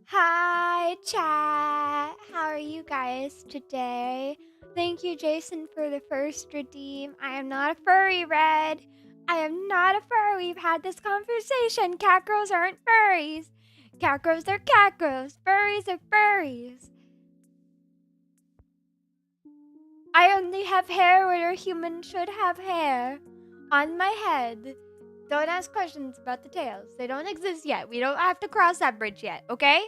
Hi, chat. How are you guys today? Thank you, Jason, for the first redeem. I am not a furry, Red. I am not a furry. We've had this conversation. Cat girls aren't furries. Cat girls are cat girls. Furries are furries. I only have hair where a human should have hair. On my head. Don't ask questions about the tails. They don't exist yet. We don't have to cross that bridge yet, okay?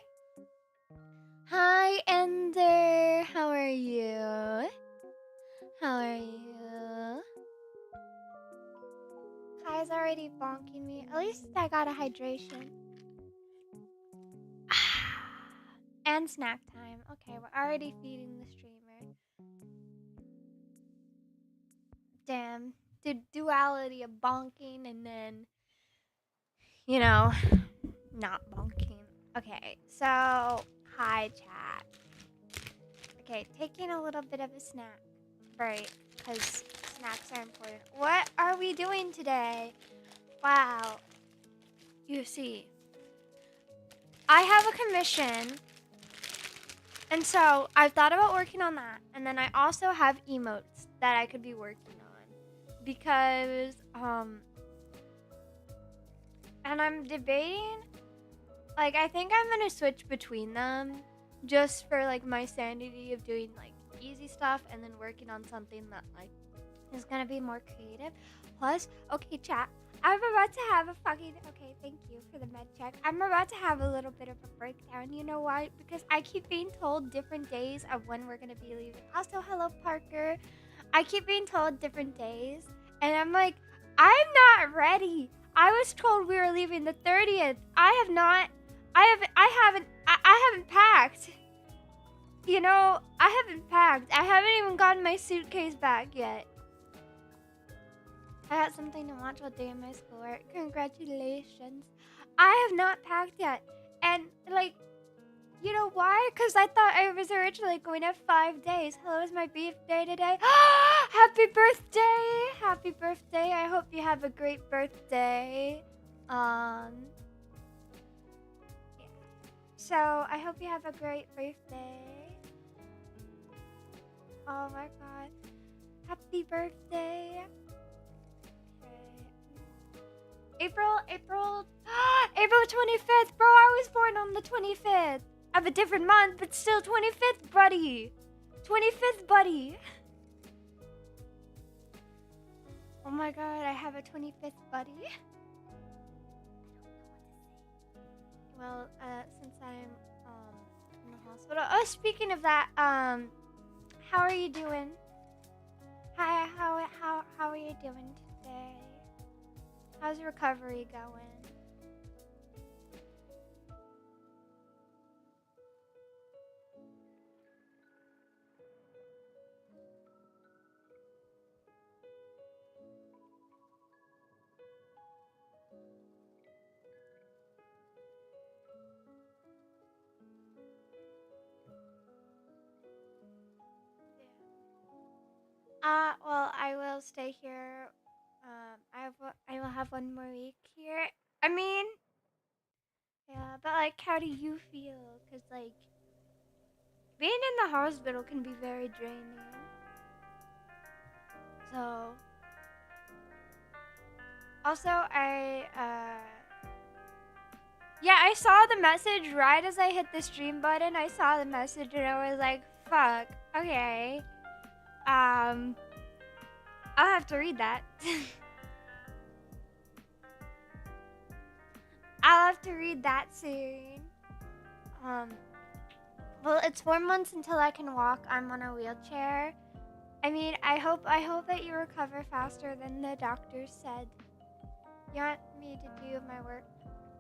Hi, Ender. How are you? How are you? Kai's already bonking me. At least I got a hydration. And snack time. Okay, we're already feeding the streamer. Damn. The duality of bonking and then, not bonking. Okay, so, hi, chat. Okay, taking a little bit of a snack break because snacks are important. What are we doing today? Wow. You see, I have a commission, and so I've thought about working on that. And then I also have emotes that I could be working on because, and I'm debating, like, I think I'm gonna switch between them just for, like, my sanity of doing, like, easy stuff and then working on something that, like, is gonna be more creative. Plus, okay, chat, I'm about to have a fucking, okay, thank you for the med check. I'm about to have a little bit of a breakdown. You know why? Because I keep being told different days of when we're gonna be leaving. Also, hello, Parker. I keep being told different days, and I'm like, I'm not ready. I was told we were leaving the 30th. I haven't packed. You know, I haven't packed. I haven't even gotten my suitcase back yet. I got something to watch all day in my schoolwork. Congratulations. I have not packed yet. And, like, you know why? Because I thought I was originally going to have 5 days. Hello, is my birthday today? Happy birthday! Happy birthday. I hope you have a great birthday. Yeah. So, I hope you have a great birthday. Oh my god. Happy birthday. April 25th, bro. I was born on the 25th of a different month, but still 25th, buddy. 25th, buddy. Oh my god, I have a 25th buddy. Well, since I'm in the hospital. Oh, speaking of that, how are you doing? Hi, how are you doing today? How's recovery going? Well, I will stay here. I will have one more week here. I mean, yeah, but like, how do you feel? Cause like, being in the hospital can be very draining. So, also, yeah, I saw the message right as I hit the stream button. I saw the message and I was like, fuck, okay. I'll have to read that. I'll have to read that soon. Well, it's 4 months until I can walk. I'm on a wheelchair. I mean, I hope that you recover faster than the doctor said. You want me to do my work?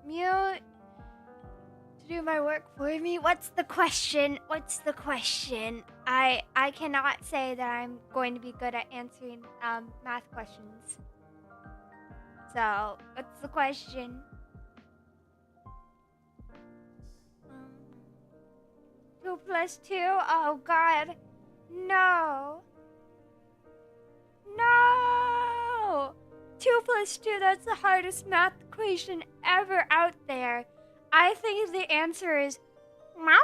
Mute to do my work for me? What's the question? What's the question? I cannot say that I'm going to be good at answering math questions. So, what's the question? 2 plus 2? Oh god. No. No! 2 plus 2, that's the hardest math equation ever out there. I think the answer is Meow?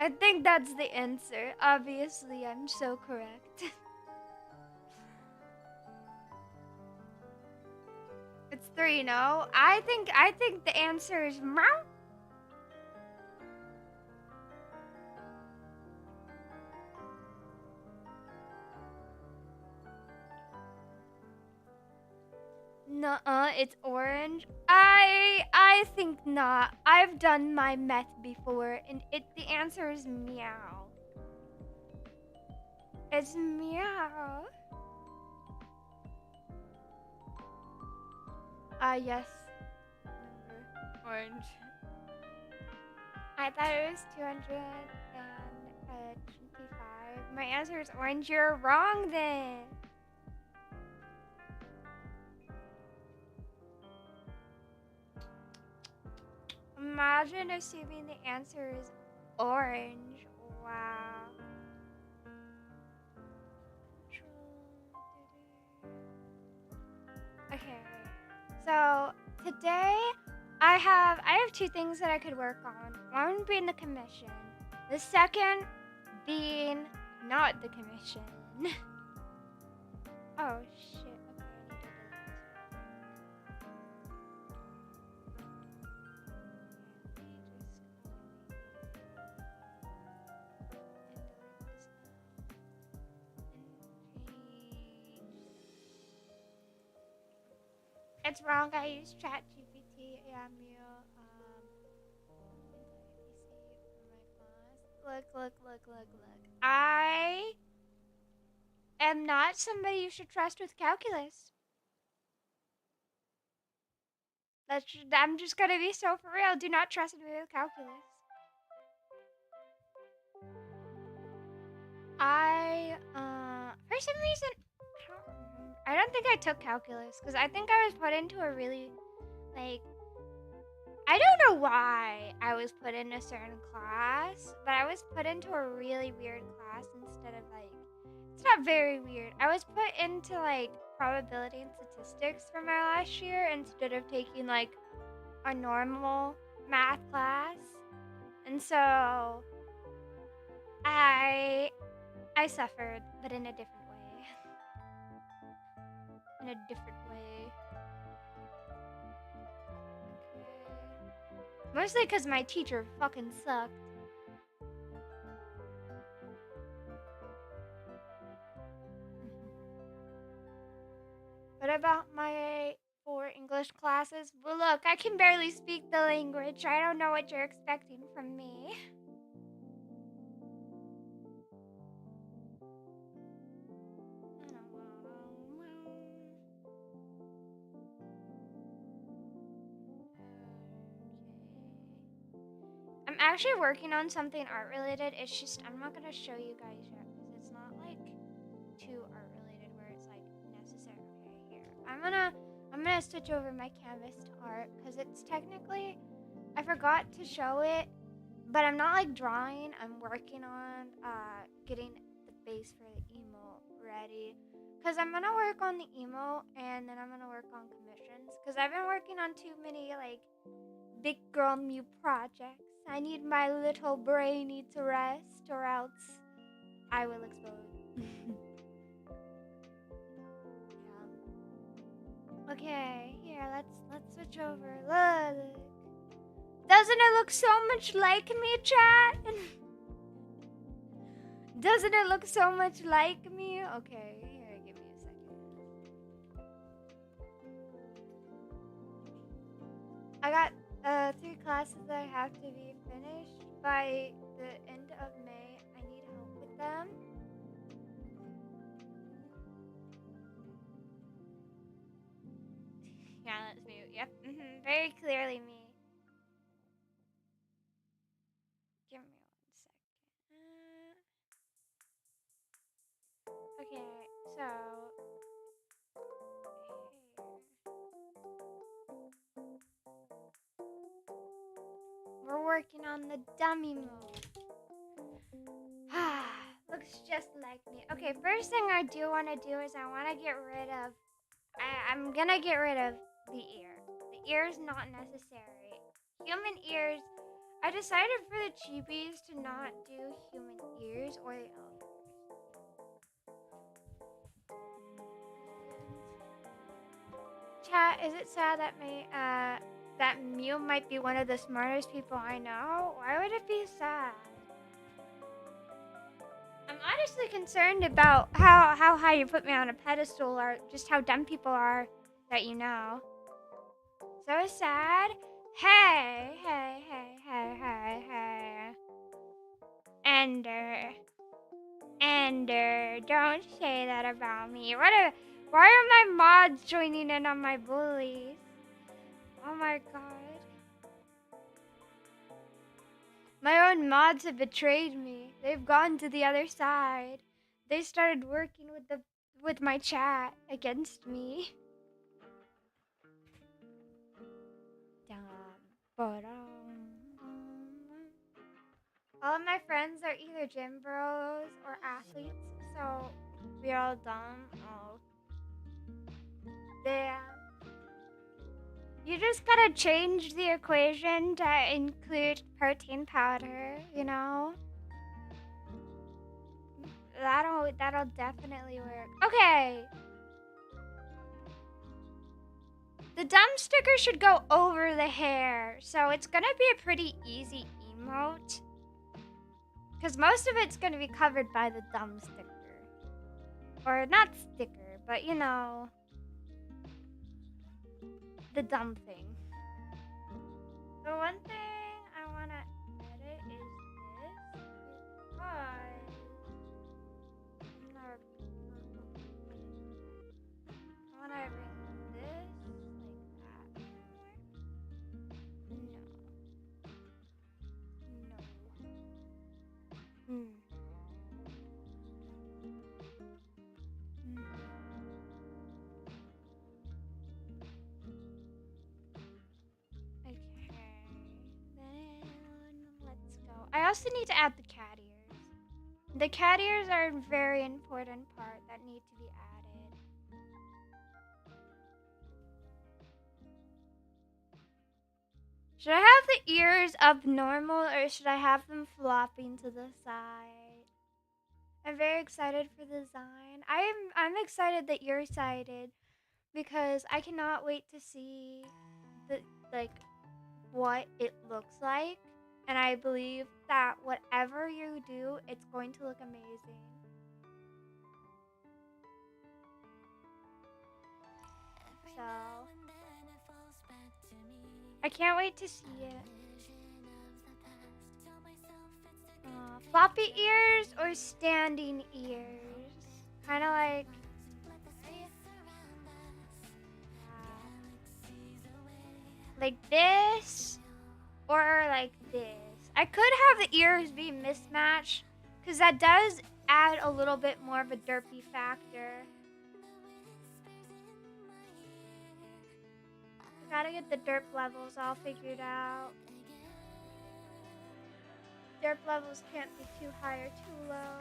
I think that's the answer. Obviously, I'm so correct. It's 3, no? I think the answer is meow. Nuh-uh, it's orange. I think not. I've done my meth before, and the answer is meow. It's meow. Yes. Number. Orange. I thought it was 225. My answer is orange. You're wrong then. Imagine assuming the answer is orange. Wow. Okay. So today I have 2 things that I could work on. One being the commission. The second being not the commission. Oh shit. It's wrong. I use ChatGPT. I'm Look. I am not somebody you should trust with calculus. I'm just gonna be so for real. Do not trust me with calculus. For some reason, I don't think I took calculus because I think I was put into a really, like, I don't know why I was put in a certain class, but I was put into a really weird class instead of, like, it's not very weird. I was put into, like, probability and statistics for my last year instead of taking, like, a normal math class. And so I suffered, but in a different way. In a different way. Okay. Mostly because my teacher fucking sucked. What about my 4 English classes? Well, look, I can barely speak the language. I don't know what you're expecting from me. I'm actually working on something art related. It's just I'm not gonna show you guys yet because it's not like too art related where it's like necessary. Okay, here. I'm gonna switch over my canvas to art because it's technically I forgot to show it, but I'm not like drawing. I'm working on getting the base for the emo ready because I'm gonna work on the emo and then I'm gonna work on commissions because I've been working on too many like big girl Mew projects. I need my little brainy to rest or else I will explode. Yeah. Okay, here, let's switch over. Look. Doesn't it look so much like me, chat? Doesn't it look so much like me? Okay, here, give me a second. I got 3 classes that I have to be finished by the end of May. I need help with them. Yeah, that's me. Yep. Very clearly me. Give me 1 second. Okay, so we're working on the dummy mode. Looks just like me. Okay, first thing I do want to do is I want to get rid of. I'm gonna get rid of the ear. The ear is not necessary Human ears. I decided for the cheapies to not do human ears or the elephant. Chat, is it sad that that Mew might be one of the smartest people I know? Why would it be sad? I'm honestly concerned about how high you put me on a pedestal or just how dumb people are that you know. So sad. Hey, hey, hey, hey, hey, hey. Ender, don't say that about me. Why are my mods joining in on my bullies? Oh my god. My own mods have betrayed me. They've gone to the other side. They started working with my chat against me. All of my friends are either gym bros or athletes, so we're all dumb. Oh. Damn. You just gotta change the equation to include protein powder, you know? That'll definitely work. Okay. The dumb sticker should go over the hair, so it's gonna be a pretty easy emote. Because most of it's gonna be covered by the dumb sticker. Or not sticker, but you know, the dumb thing. The one thing I wanna edit is this, because I wanna bring this like that. No. No. Okay. Then let's go. I also need to add the cat ears. The cat ears are a very important part that need to be added. Should I have the ears up normal or should I have them flopping to the side? I'm very excited for the design. I'm excited that you're excited because I cannot wait to see the what it looks like, and I believe that whatever you do, it's going to look amazing. So I can't wait to see it. Floppy ears or standing ears? Kind of like this or like this. I could have the ears be mismatched because that does add a little bit more of a derpy factor. I gotta get the derp levels all figured out. Derp levels can't be too high or too low.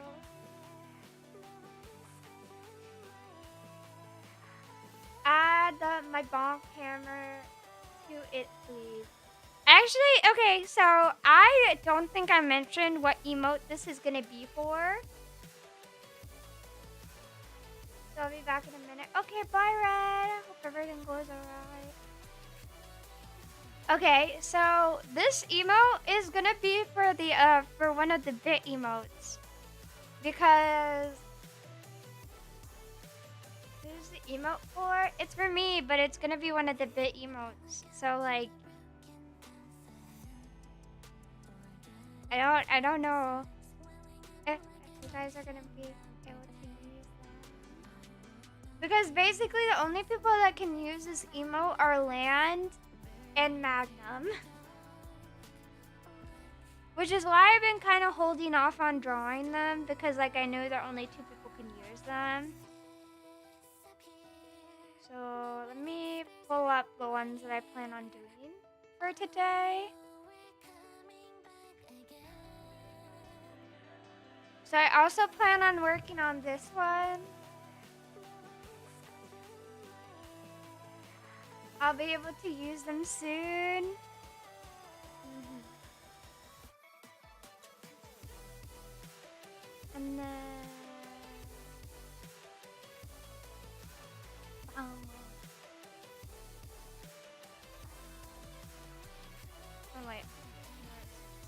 Add my bonk hammer to it, please. Actually, okay, so I don't think I mentioned what emote this is gonna be for. So I'll be back in a minute. Okay, bye, Red. Hope everything goes alright. Okay, so this emote is gonna be for the for one of the bit emotes. Because who's the emote for? It's for me, but it's gonna be one of the bit emotes. So like I don't know if you guys are gonna be able to use that. Because basically the only people that can use this emote are Land and Magnum. Which is why I've been kind of holding off on drawing them, because like I know that only 2 people can use them. So let me pull up the ones that I plan on doing for today. So I also plan on working on this one. I'll be able to use them soon.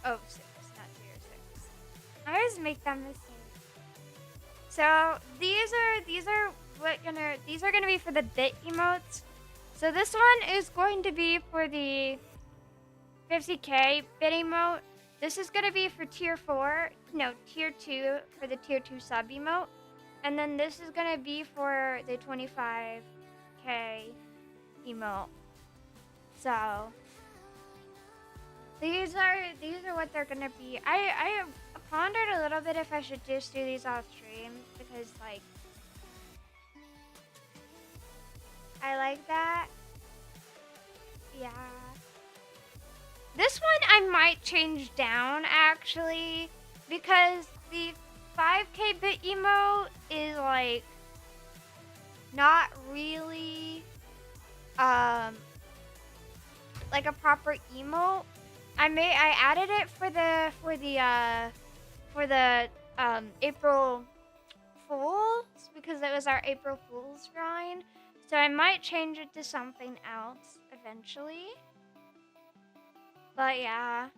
Oh, 6, not tier 6. I always make that mistake. So these are gonna be for the bit emotes. So this one is going to be for the 50k bit emote. This is gonna be for tier 4, no, tier 2 for the tier 2 sub emote. And then this is gonna be for the 25k emote. So these are what they're gonna be. I pondered a little bit if I should just do these off stream because like I like that. Yeah. This one I might change down actually because the 5k bit emote is like not really like a proper emote. I added it for the April Fools because it was our April Fool's drawing. So I might change it to something else eventually. But yeah.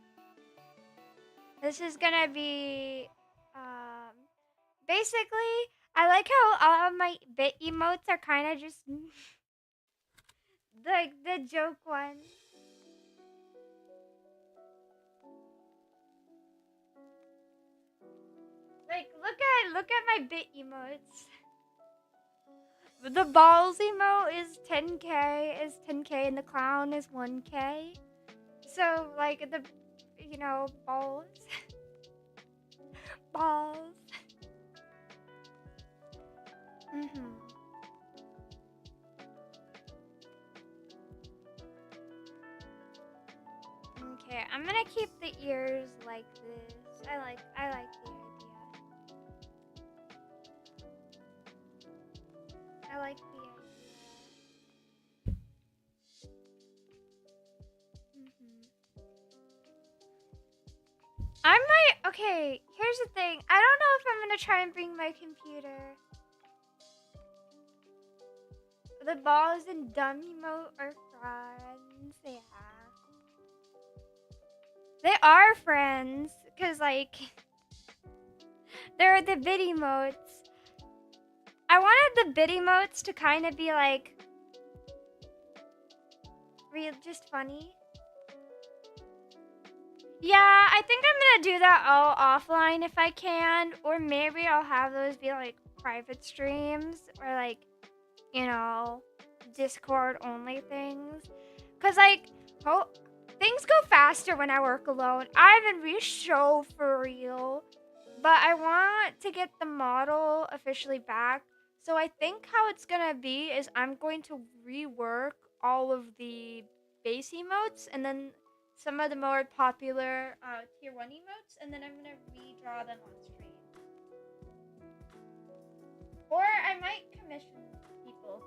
This is gonna be basically I like how all of my bit emotes are kind of just like the joke one. Like look at my bit emotes. The balls emote is 10k and the clown is 1k. So like the balls. Balls. Okay, I'm gonna keep the ears like this. I like the idea. I like the idea. I might. Okay, here's the thing. I don't know if I'm gonna try and bring my computer. The balls and dumb emote are friends. Yeah. They are friends, cause like they're the bit emotes. I wanted the bit emotes to kind of be like real, just funny. Yeah, I think I'm gonna do that all offline if I can, or maybe I'll have those be like private streams or like, Discord only things. Cause like, things go faster when I work alone. I haven't reached show for real, but I want to get the model officially back. So I think how it's gonna be is I'm going to rework all of the base emotes and then some of the more popular tier 1 emotes, and then I'm gonna redraw them on stream. Or I might commission people.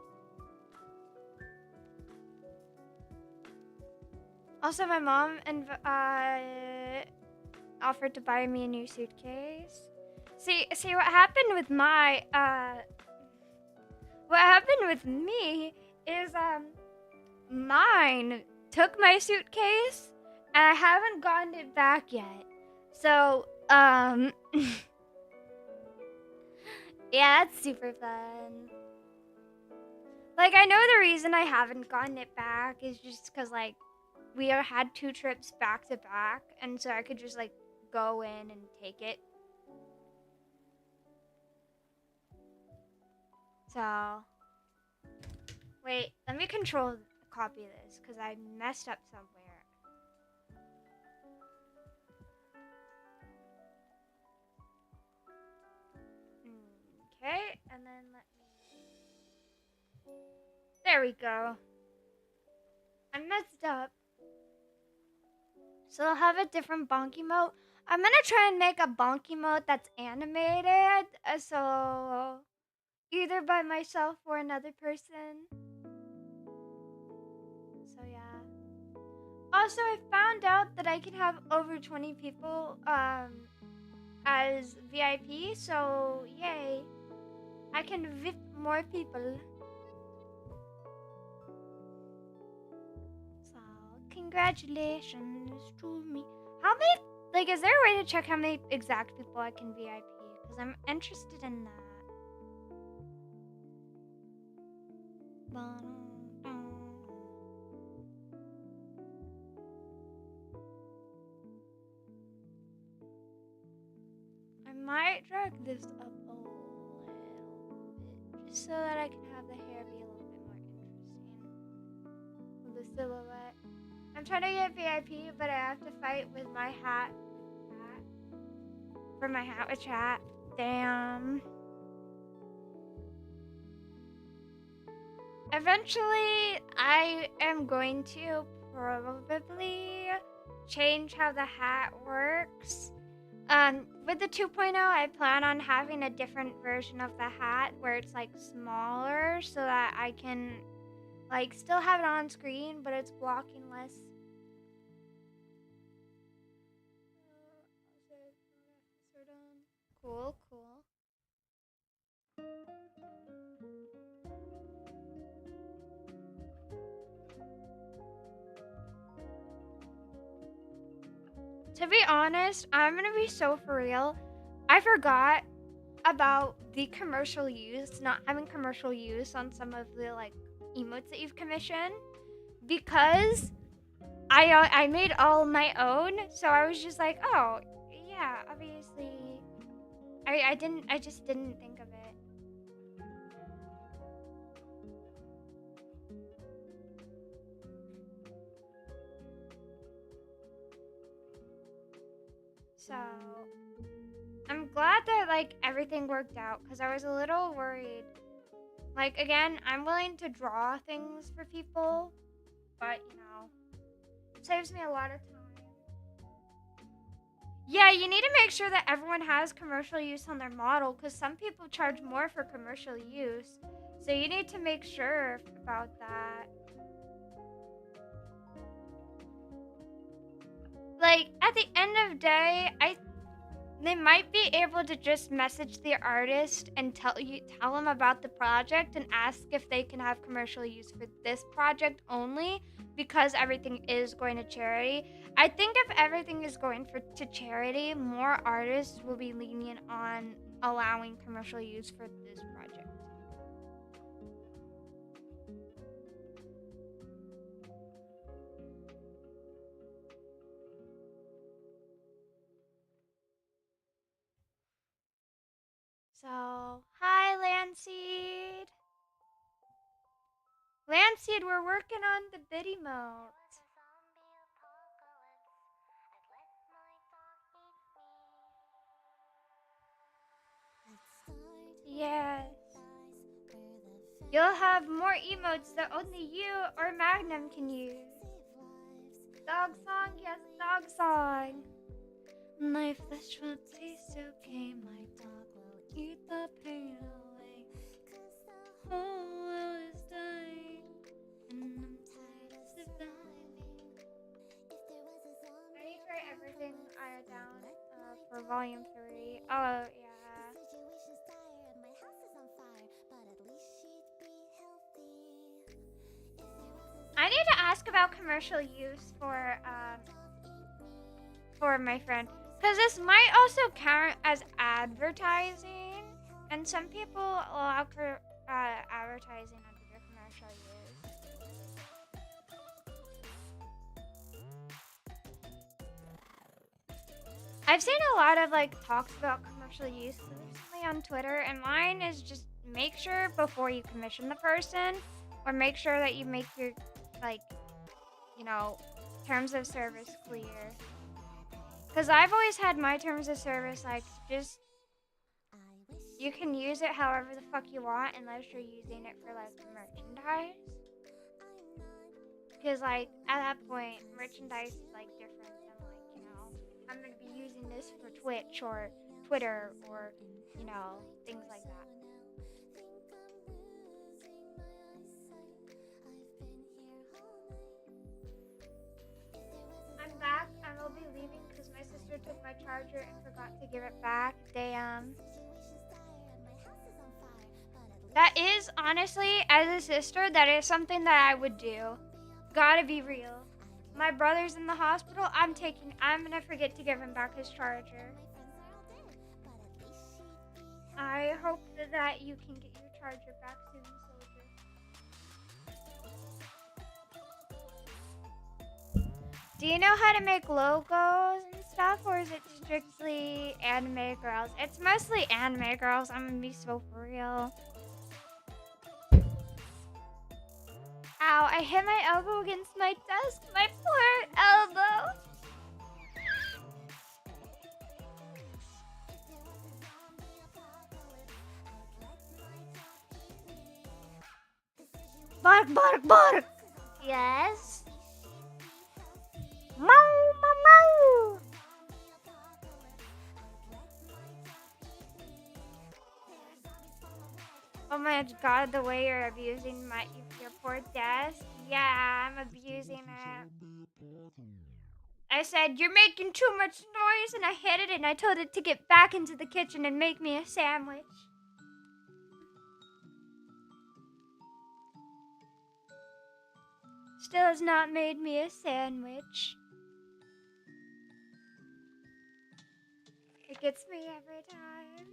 Also, my mom offered to buy me a new suitcase. See what happened with what happened with me is mine took my suitcase and I haven't gotten it back yet. So, yeah, that's super fun. Like, I know the reason I haven't gotten it back is just because, like, we had 2 trips back to back, and so I could just, like, go in and take it. So, wait, let me control copy this, because I messed up somewhere. Okay, and then let me... There we go. I messed up. So I'll have a different bonk emote. I'm gonna try and make a bonk emote that's animated, so either by myself or another person. So yeah. Also, I found out that I can have over 20 people as VIP, so yay. I can VIP more people. So, congratulations to me. How many Like, is there a way to check how many exact people I can VIP? Because I'm interested in that. I might drag this up a little bit, just so that I can have the hair be a little bit more interesting with the silhouette. I'm trying to get VIP, but I have to fight with my hat. For my hat with chat. Damn. Eventually, I am going to probably change how the hat works. With the 2.0, I plan on having a different version of the hat where it's like smaller so that I can like still have it on screen, but it's blocking less. Cool, cool. To be honest, I'm gonna be so for real. I forgot about the commercial use, not having commercial use on some of the like emotes that you've commissioned, because I made all my own, so I was just like, oh yeah, obviously I just didn't think of it. So I'm glad that like everything worked out, because I was a little worried. Like again, I'm willing to draw things for people, but you know, it saves me a lot of time. Yeah, you need to make sure that everyone has commercial use on their model, because some people charge more for commercial use. So you need to make sure about that. Like, at the end of the day, they might be able to just message the artist and tell them about the project and ask if they can have commercial use for this project only, because everything is going to charity. I think if everything is going to charity, more artists will be lenient on allowing commercial use for this project. So, hi Landseed. Landseed, we're working on the biddy mode. Yes. You'll have more emotes that only you or Magnum can use. Dog song, yes, dog song. My flesh will taste okay, my dog will eat the pain away. Cause the whole world is dying, and I'm tired of surviving. I need to write everything down for volume 3. Oh, yeah. I need to ask about commercial use for my friend, because this might also count as advertising, and some people allow for advertising under their commercial use. I've seen a lot of like talks about commercial use recently on Twitter, and mine is just make sure before you commission the person, or make sure that you make your like, you know, terms of service clear. Because I've always had my terms of service like, just, you can use it however the fuck you want unless you're using it for like merchandise. Because like at that point, merchandise is like different than like, you know, I'm going to be using this for Twitch or Twitter or, you know, things like that. I'm back. I will be leaving because my sister took my charger and forgot to give it back. Damn. That is, honestly, as a sister, that is something that I would do. Gotta be real. My brother's in the hospital. I'm gonna forget to give him back his charger. I hope that you can get your charger back soon, soldier. Do you know how to make logos and stuff, or is it strictly anime girls? It's mostly anime girls. I'm gonna be so for real. Ow, I hit my elbow against my desk. My poor elbow. Bark, bark, bark. Yes. Mow, mow, mow. Oh my god, the way you're abusing your poor desk. Yeah, I'm abusing it. I said, you're making too much noise, and I hit it, and I told it to get back into the kitchen and make me a sandwich. Still has not made me a sandwich. It gets me every time.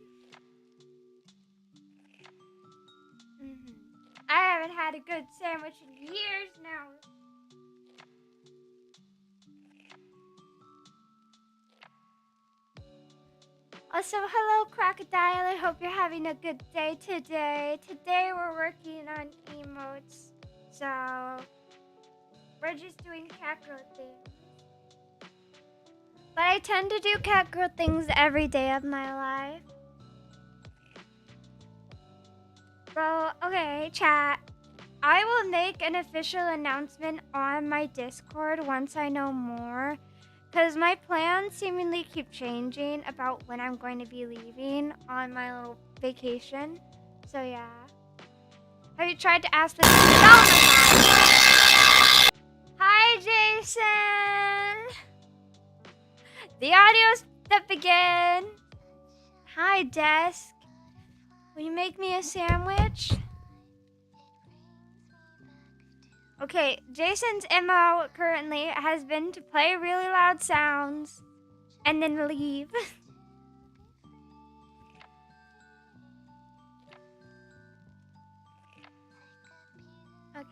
I haven't had a good sandwich in years now. Also, hello, Crocodile. I hope you're having a good day today. Today we're working on emotes. So, we're just doing cat girl things. But I tend to do cat girl things every day of my life. Bro, okay, chat. I will make an official announcement on my Discord once I know more. Because my plans seemingly keep changing about when I'm going to be leaving on my little vacation. So yeah. Have you tried to ask this? Hi, Jason! The audio's up again. Hi, Desk. Will you make me a sandwich? Okay, Jason's MO currently has been to play really loud sounds and then leave. Okay.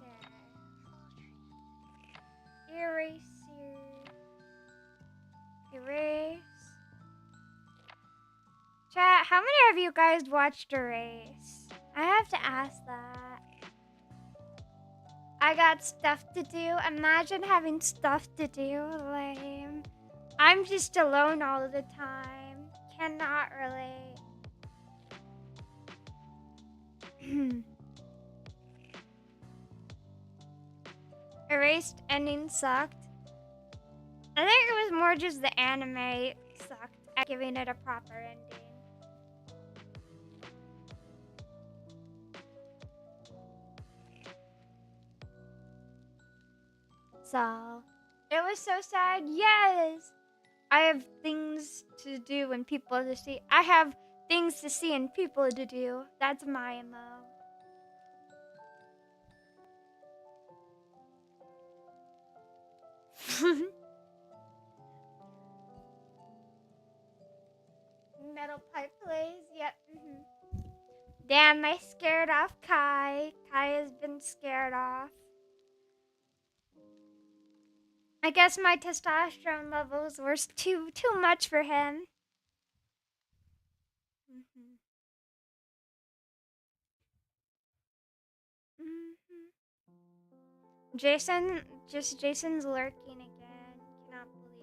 Erase. Chat, how many of you guys watched Erase? I have to ask that. I got stuff to do. Imagine having stuff to do. Lame. I'm just alone all the time. Cannot relate. Erased ending sucked. I think it was more just the anime sucked at giving it a proper ending. So, it was so sad. Yes! I have things to do and people to see. I have things to see and people to do. That's my MO. Metal pipe plays. Yep. Damn, I scared off Kai. Kai has been scared off. I guess my testosterone levels were too much for him. Jason's lurking again. Cannot believe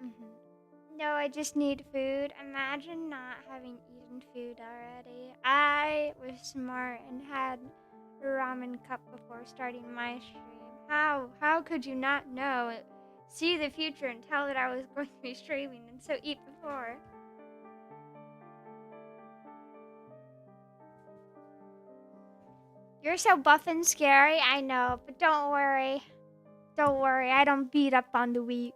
it. No, I just need food. Imagine not having eaten food already. I was smart and had a ramen cup before starting my stream. How could you not know? See the future and tell that I was going to be streaming and so eat before. You're so buff and scary, I know, but don't worry. Don't worry, I don't beat up on the weak.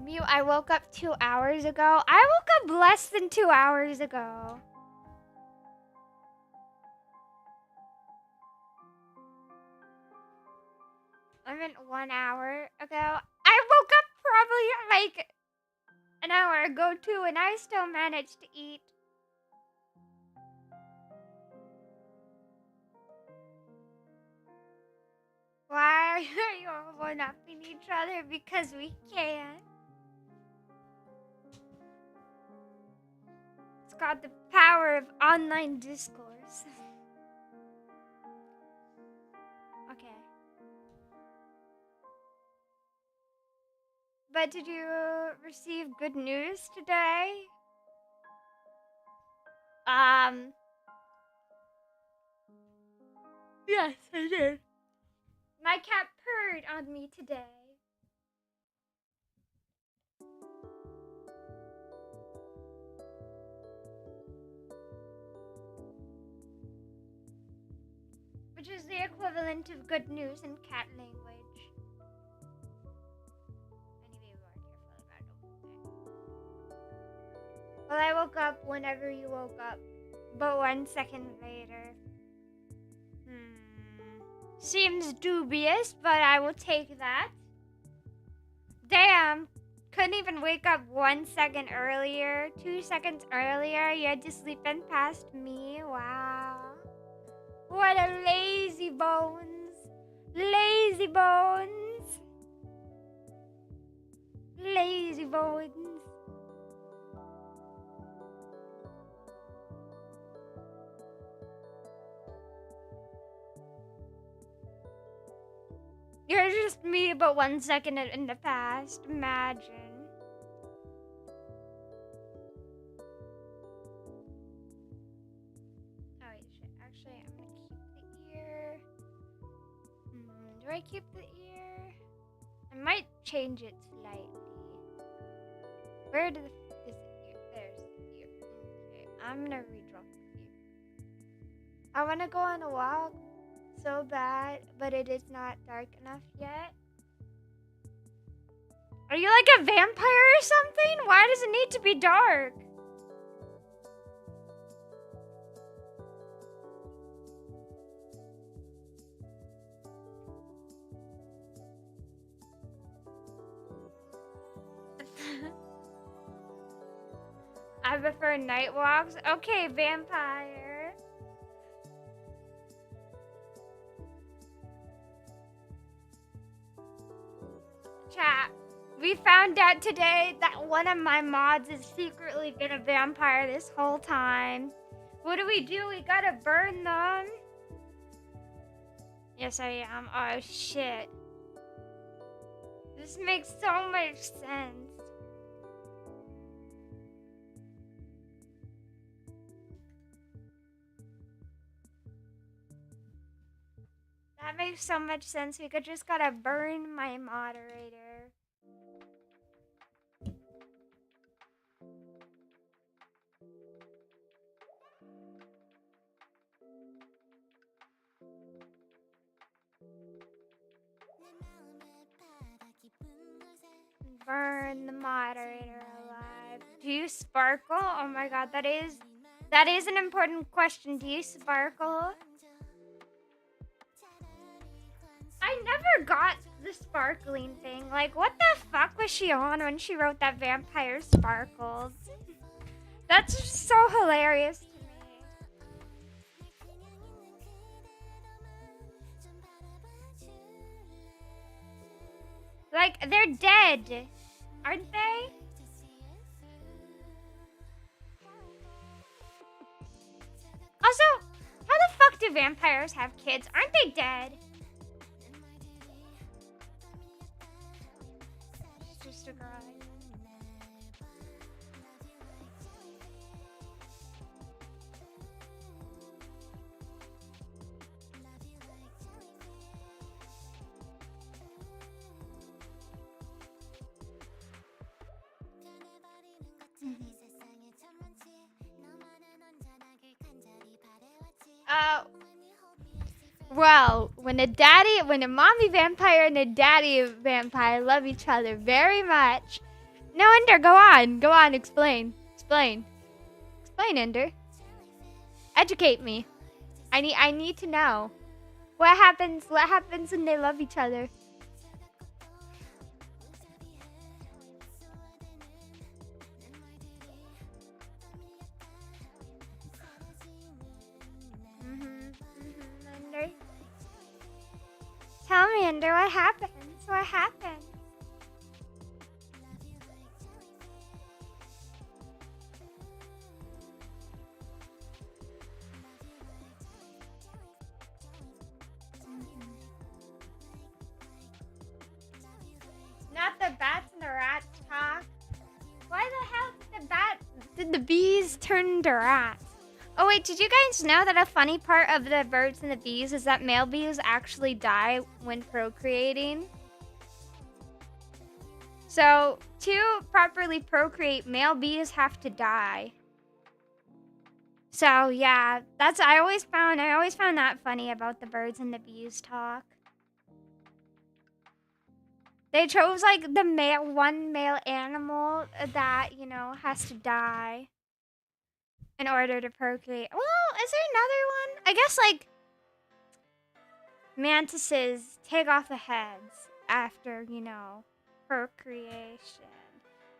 Mew, I woke up 2 hours ago. I woke up less than 2 hours ago. I meant 1 hour ago. I woke up probably like an hour ago too, and I still managed to eat. Why are you all one-upping each other? Because we can. It's got the power of online discourse. Okay. But did you receive good news today? Yes, I did. My cat purred on me today. Which is the equivalent of good news in cat language. I need to be more careful about it. Well, I woke up whenever you woke up, but 1 second later. Seems dubious, but I will take that. Damn, couldn't even wake up 1 second earlier, 2 seconds earlier. You had to sleep in past me. Wow. What a lazy bones. Lazy bones. Lazy bones. You're just me, but 1 second in the past. Imagine. Oh wait, shit. Actually, I'm gonna keep the ear. Do I keep the ear? I might change it slightly. Where did is the ear? There's the ear. Okay, I'm gonna redraw the ear. I wanna go on a walk so bad, but it is not dark enough yet. Are you like a vampire or something? Why does it need to be dark? I prefer night walks. Okay, vampire. Chat. We found out today that one of my mods has secretly been a vampire this whole time. What do? We gotta burn them. Yes, I am. Oh, shit. This makes so much sense. That makes so much sense. We just gotta burn my moderator. Burn the moderator alive. Do you sparkle? Oh my god, that is an important question. Do you sparkle? I never got the sparkling thing. Like, what the fuck was she on when she wrote that vampire sparkles? That's so hilarious to me. Like, they're dead, aren't they? Also, how the fuck do vampires have kids? Aren't they dead? It's just a girl. Well, when a mommy vampire and a daddy vampire love each other very much. No, Ender, go on, explain, Ender. Educate me. I need to know. What happens when they love each other? happened? What happened? What happened? Not the bats and the rats talk. Why the hell did the bees turn into rats? Oh wait, did you guys know that a funny part of the birds and the bees is that male bees actually die when procreating? So, to properly procreate, male bees have to die. So, yeah, I always found that funny about the birds and the bees talk. They chose like the one male animal that, has to die in order to procreate. Well, is there another one? I guess like mantises take off the heads after, procreation.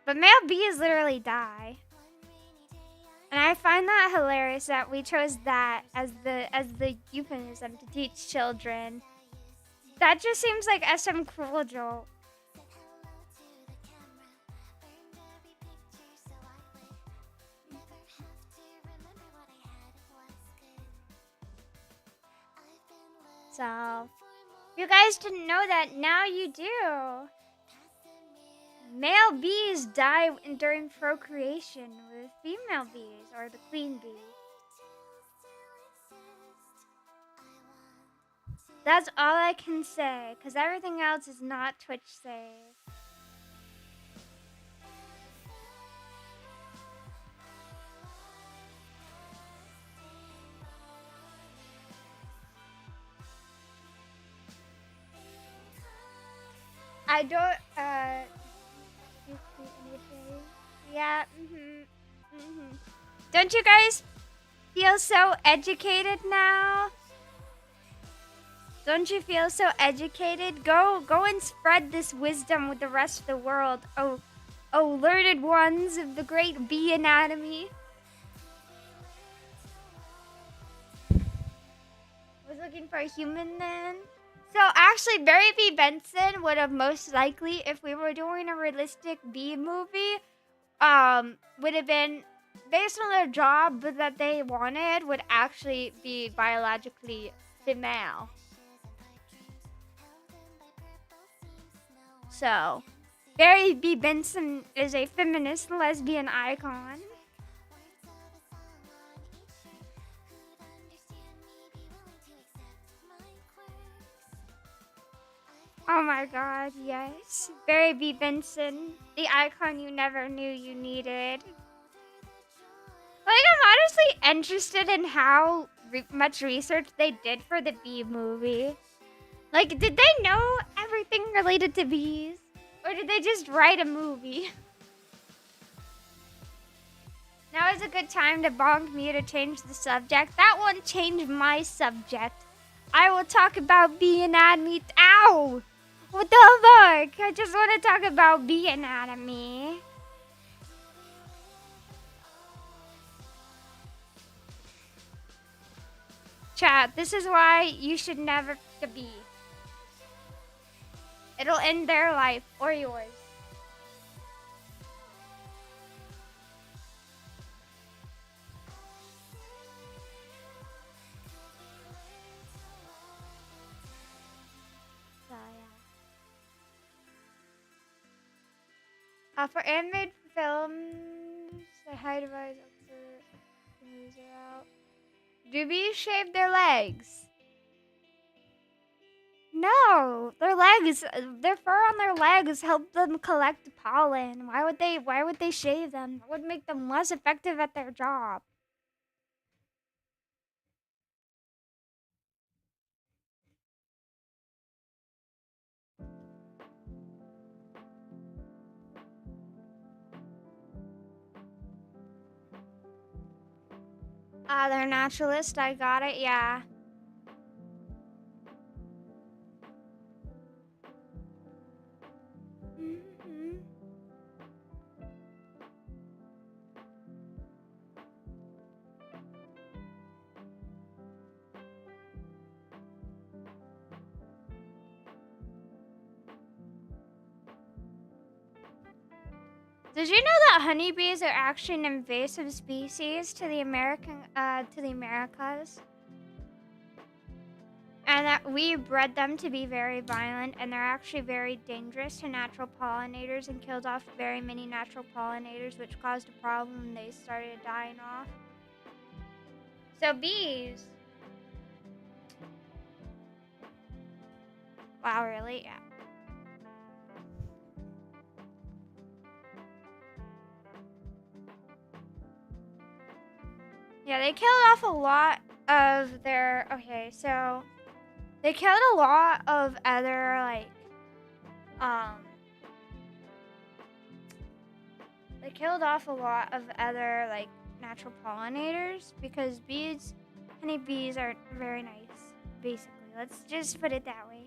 But male bees literally die. And I find that hilarious that we chose that as the euphemism to teach children. That just seems like some cruel joke. So, if you guys didn't know that, now you do. Male bees die during procreation with female bees, or the queen bee. That's all I can say, because everything else is not Twitch safe. I don't, yeah, Don't you guys feel so educated now? Don't you feel so educated? Go and spread this wisdom with the rest of the world. Oh, learned ones of the great bee anatomy. Was looking for a human then? So actually, Barry B. Benson would have most likely, if we were doing a realistic bee movie, would have been based on their job that they wanted, would actually be biologically female. So, Barry B. Benson is a feminist lesbian icon. Oh my god, yes. Barry B. Benson, the icon you never knew you needed. Like, I'm honestly interested in how much research they did for the bee movie. Like, did they know everything related to bees? Or did they just write a movie? Now is a good time to bonk me to change the subject. That one changed my subject. I will talk about bee anatomy. Ow! What the fuck? I just want to talk about bee anatomy. Chat, this is why you should never pick a bee. It'll end their life or yours. So, yeah. For animated films, the high device out. Do bees shave their legs? No, their fur on their legs help them collect pollen. Why would they shave them? That would make them less effective at their job. They're naturalist. I got it. Yeah. Did you know that honeybees are actually an invasive species to the Americas? And that we bred them to be very violent, and they're actually very dangerous to natural pollinators and killed off very many natural pollinators, which caused a problem and they started dying off. So bees. Wow, really? Yeah. Yeah, they killed off a lot of their... Okay, so... They killed a lot of other, like... They killed off a lot of other, like, natural pollinators because bees... Honeybees are very nice, basically. Let's just put it that way.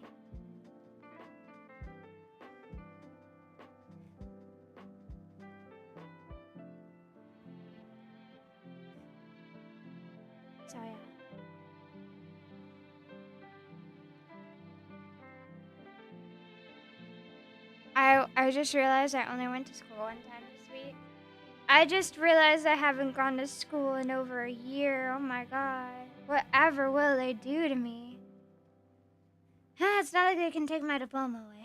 So, yeah. I just realized I only went to school one time this week. I just realized I haven't gone to school in over a year. Oh my god. Whatever will they do to me? It's not like they can take my diploma away.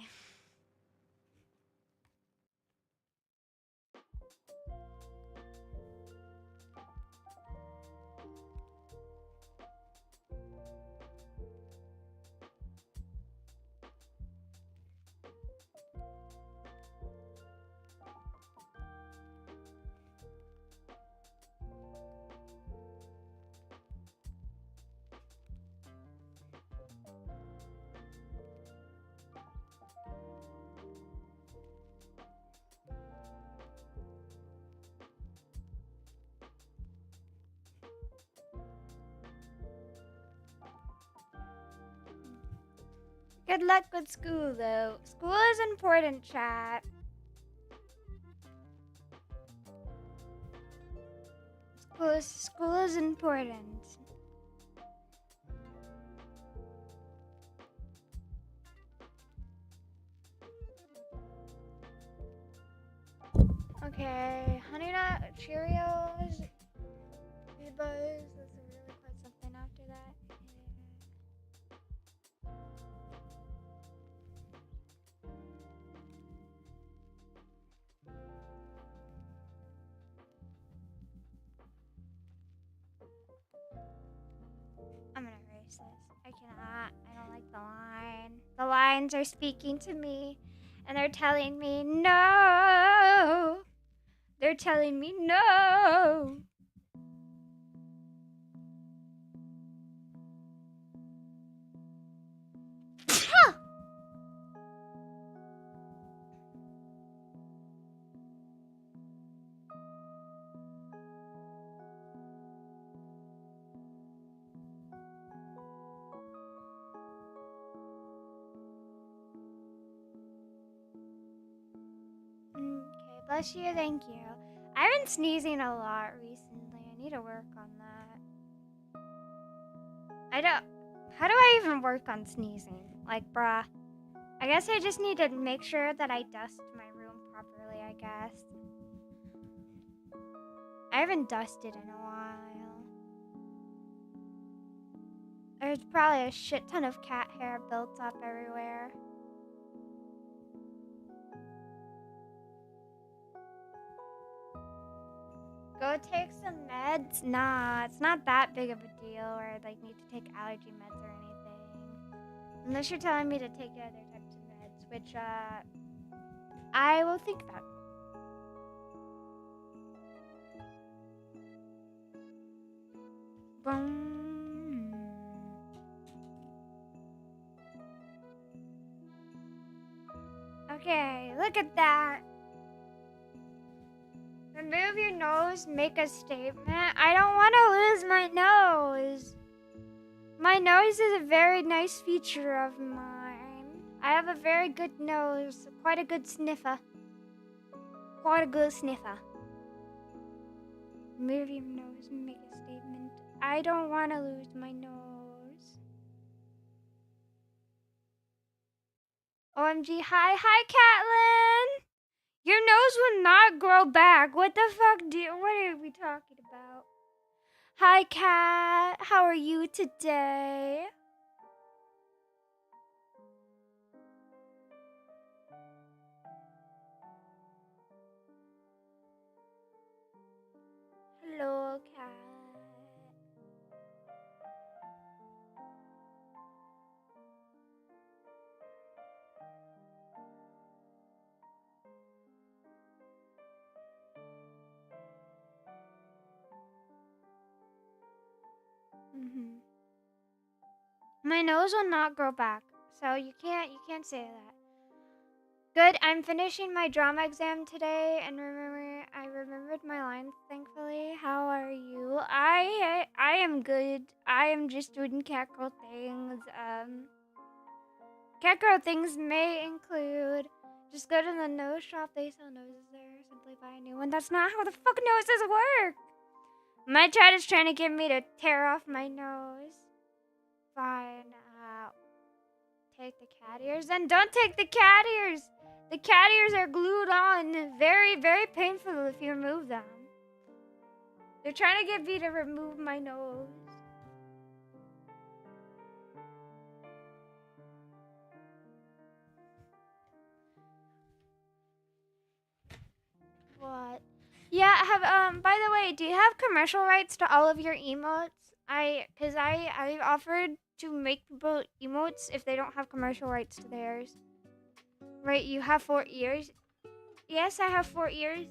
Good luck with school, though. School is important, chat. School is important. Okay, Honey Nut Cheerios. Buzz. Let's really put something after that. I'm gonna erase this. I cannot. I don't like the line. The lines are speaking to me, and they're telling me no. They're telling me no. Okay, bless you, thank you. I've been sneezing a lot recently. I need to work on that. How do I even work on sneezing? Like, bruh. I guess I just need to make sure that I dust my room properly, I guess. I haven't dusted in a while. There's probably a shit ton of cat hair built up everywhere. Go take some meds? Nah, it's not that big of a deal where I'd like need to take allergy meds or anything. Unless you're telling me to take other types of meds, which I will think about. Boom. Okay, look at that. Remove your nose, make a statement. I don't want to lose my nose. My nose is a very nice feature of mine. I have a very good nose, quite a good sniffer. Quite a good sniffer. Remove your nose, make a statement. I don't want to lose my nose. OMG, hi, Caitlin. Your nose will not grow back. What the fuck what are we talking about? Hi, Kat. How are you today? Hello, Kat. My nose will not grow back, so you can't say that. Good. I'm finishing my drama exam today, and I remembered my lines. Thankfully, how are you? I am good. I am just doing cat girl things. Cat girl things may include just go to the nose shop. They sell noses there. Simply buy a new one. That's not how the fuck noses work. My chat is trying to get me to tear off my nose. Fine. Take the cat ears. Then don't take the cat ears. The cat ears are glued on. Very, very painful if you remove them. They're trying to get me to remove my nose. What? Yeah, by the way, do you have commercial rights to all of your emotes? Cause I offered to make people emotes if they don't have commercial rights to theirs. Right, you have 4 ears? Yes, I have 4 ears.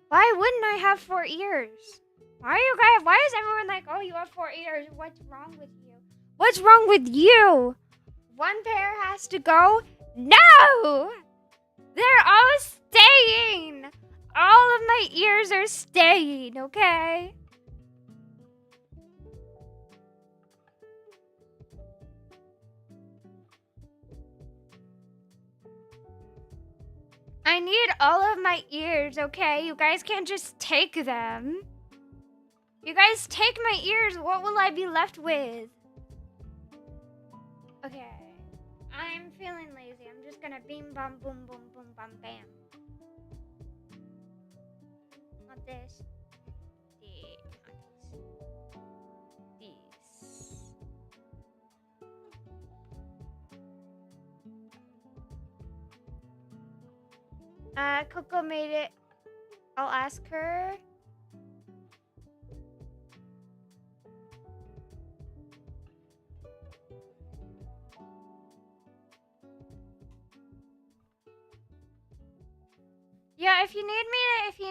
Why wouldn't I have 4 ears? Why is everyone like, oh, you have 4 ears? What's wrong with you? What's wrong with you? One pair has to go? No! They're all staying! All of my ears are staying, okay? I need all of my ears, okay? You guys can't just take them. You guys take my ears, what will I be left with? Okay. I'm feeling lazy. I'm just gonna beam bum boom boom boom bum bam. Not this. These. Coco made it. I'll ask her. Yeah, if you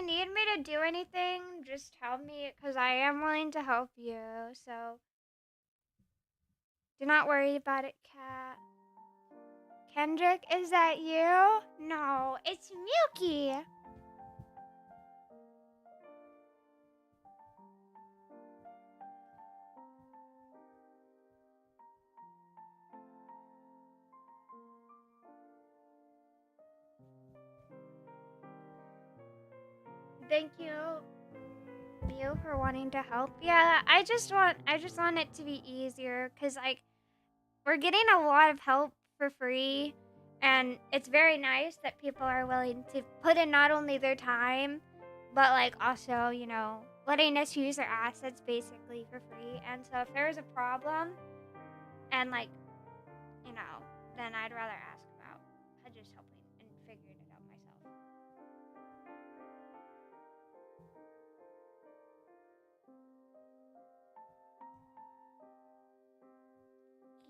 need me to do anything, just tell me, cause I am willing to help you. So do not worry about it, Kat. Kendrick, is that you? No, it's Milky. Thank you, Mew, for wanting to help. Yeah, I just want it to be easier, cause like we're getting a lot of help for free, and it's very nice that people are willing to put in not only their time, but like also, you know, letting us use their assets basically for free. And so if there's a problem, and like, you know, then I'd rather ask about just helping and figuring it out myself.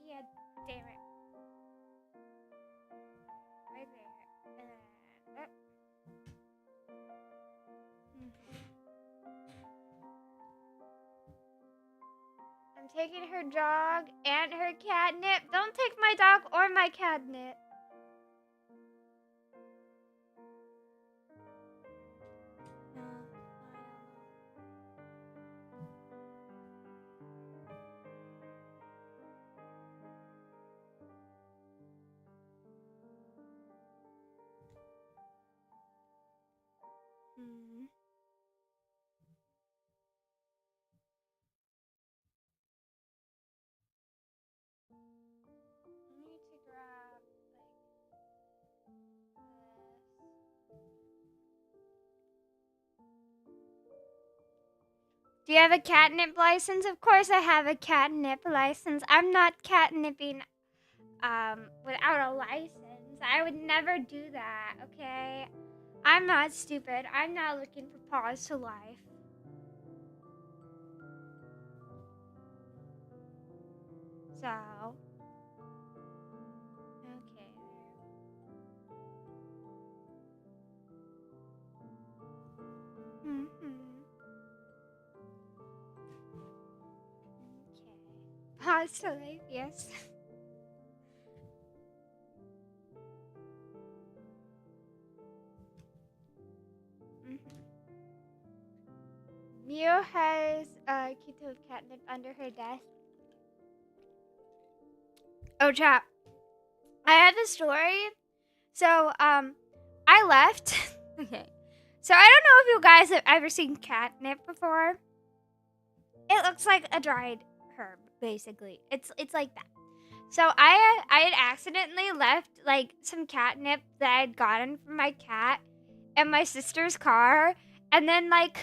Yeah, damn it. Right there. I'm taking her dog and her catnip. Don't take my dog or my catnip. No, I don't know. I need to grab, like, Do you have a catnip license? Of course I have a catnip license. I'm not catnipping without a license. I would never do that, okay? I'm not stupid. I'm not looking for pause to life. So, okay. Okay. Pause to life, yes. Mio has a keto catnip under her desk. Oh, chat. I have a story. So, I left. Okay. So, I don't know if you guys have ever seen catnip before. It looks like a dried herb, basically. It's like that. So, I had accidentally left like some catnip that I had gotten from my cat in my sister's car, and then like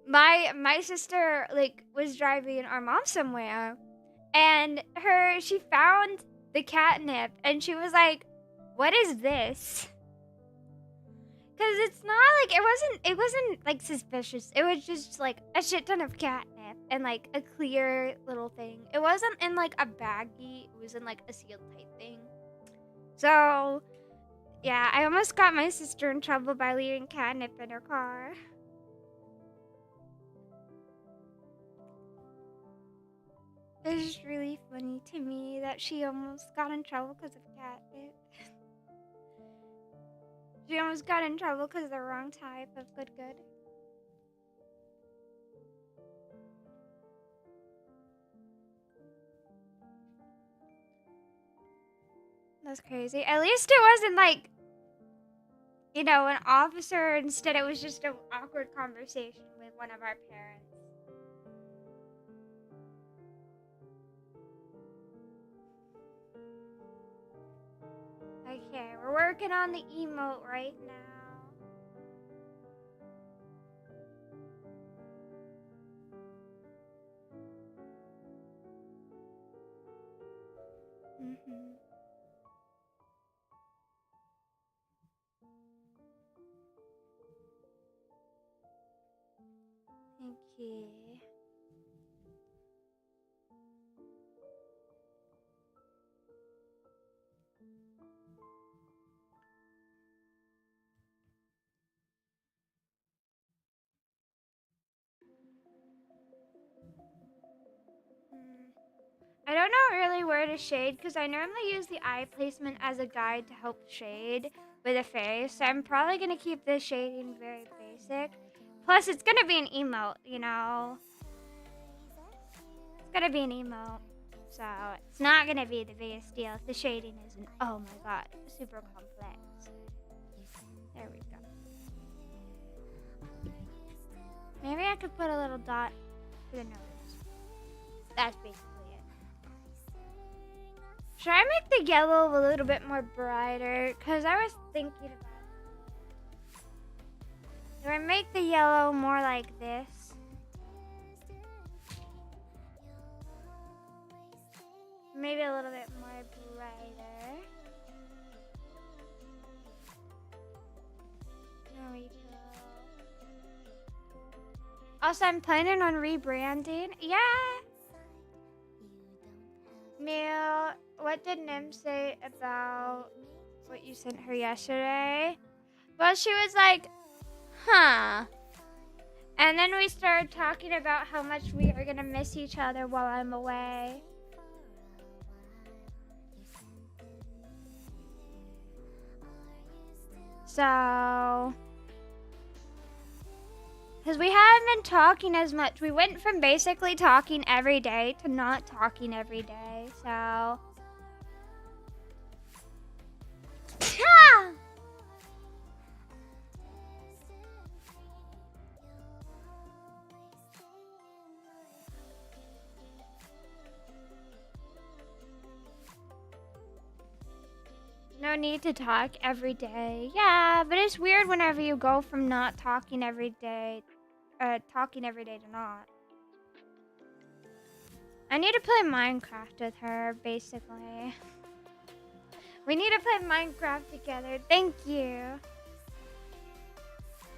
my sister like was driving our mom somewhere, and she found the catnip and she was like, "What is this?" Cuz it's not like it wasn't like suspicious. It was just like a shit ton of catnip and like a clear little thing. It wasn't in like a baggie. It was in like a sealed tight thing. So, yeah, I almost got my sister in trouble by leaving catnip in her car. It's just really funny to me that she almost got in trouble because of catnip. She almost got in trouble because of the wrong type of good. That's crazy. At least it wasn't like, you know, an officer. Instead, it was just an awkward conversation with one of our parents. Okay, we're working on the emote right now. Okay. I don't know really where to shade because I normally use the eye placement as a guide to help shade with a face. So I'm probably going to keep this shading very basic. Plus, it's going to be an emote, you know. It's going to be an emote. So it's not going to be the biggest deal if the shading isn't, oh my god, super complex. There we go. Maybe I could put a little dot for the nose. That's basically it. Should I make the yellow a little bit more brighter? Because I was thinking about it. Do I make the yellow more like this? Maybe a little bit more brighter. There we go. Also, I'm planning on rebranding. Yeah. Neil, what did Nim say about what you sent her yesterday? Well, she was like, huh. And then we started talking about how much we are going to miss each other while I'm away. So, because we haven't been talking as much. We went from basically talking every day to not talking every day. So, no need to talk every day. Yeah, but it's weird whenever you go from not talking every day talking every day to not. I need to play Minecraft with her, basically. We need to play Minecraft together. Thank you.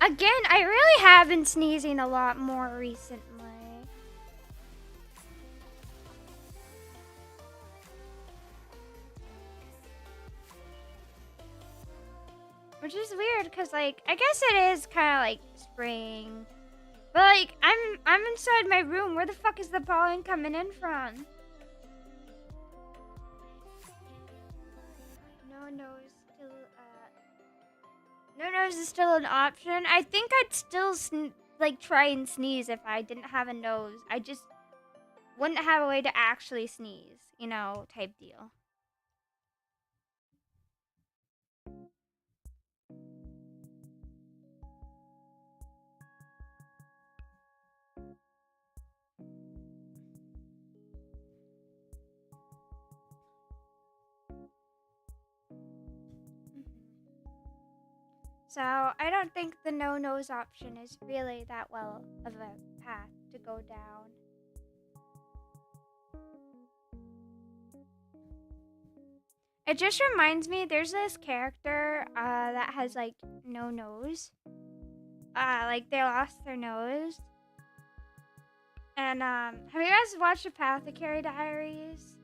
Again, I really have been sneezing a lot more recently. Which is weird, because, like, I guess it is kind of like spring. But, like, I'm inside my room. Where the fuck is the pollen coming in from? No nose still, no nose is still an option. I think I'd still, try and sneeze if I didn't have a nose. I just wouldn't have a way to actually sneeze, you know, type deal. So I don't think the no nose option is really that well of a path to go down. It just reminds me, there's this character that has like no nose. Like they lost their nose. And have you guys watched Apothecary Diaries?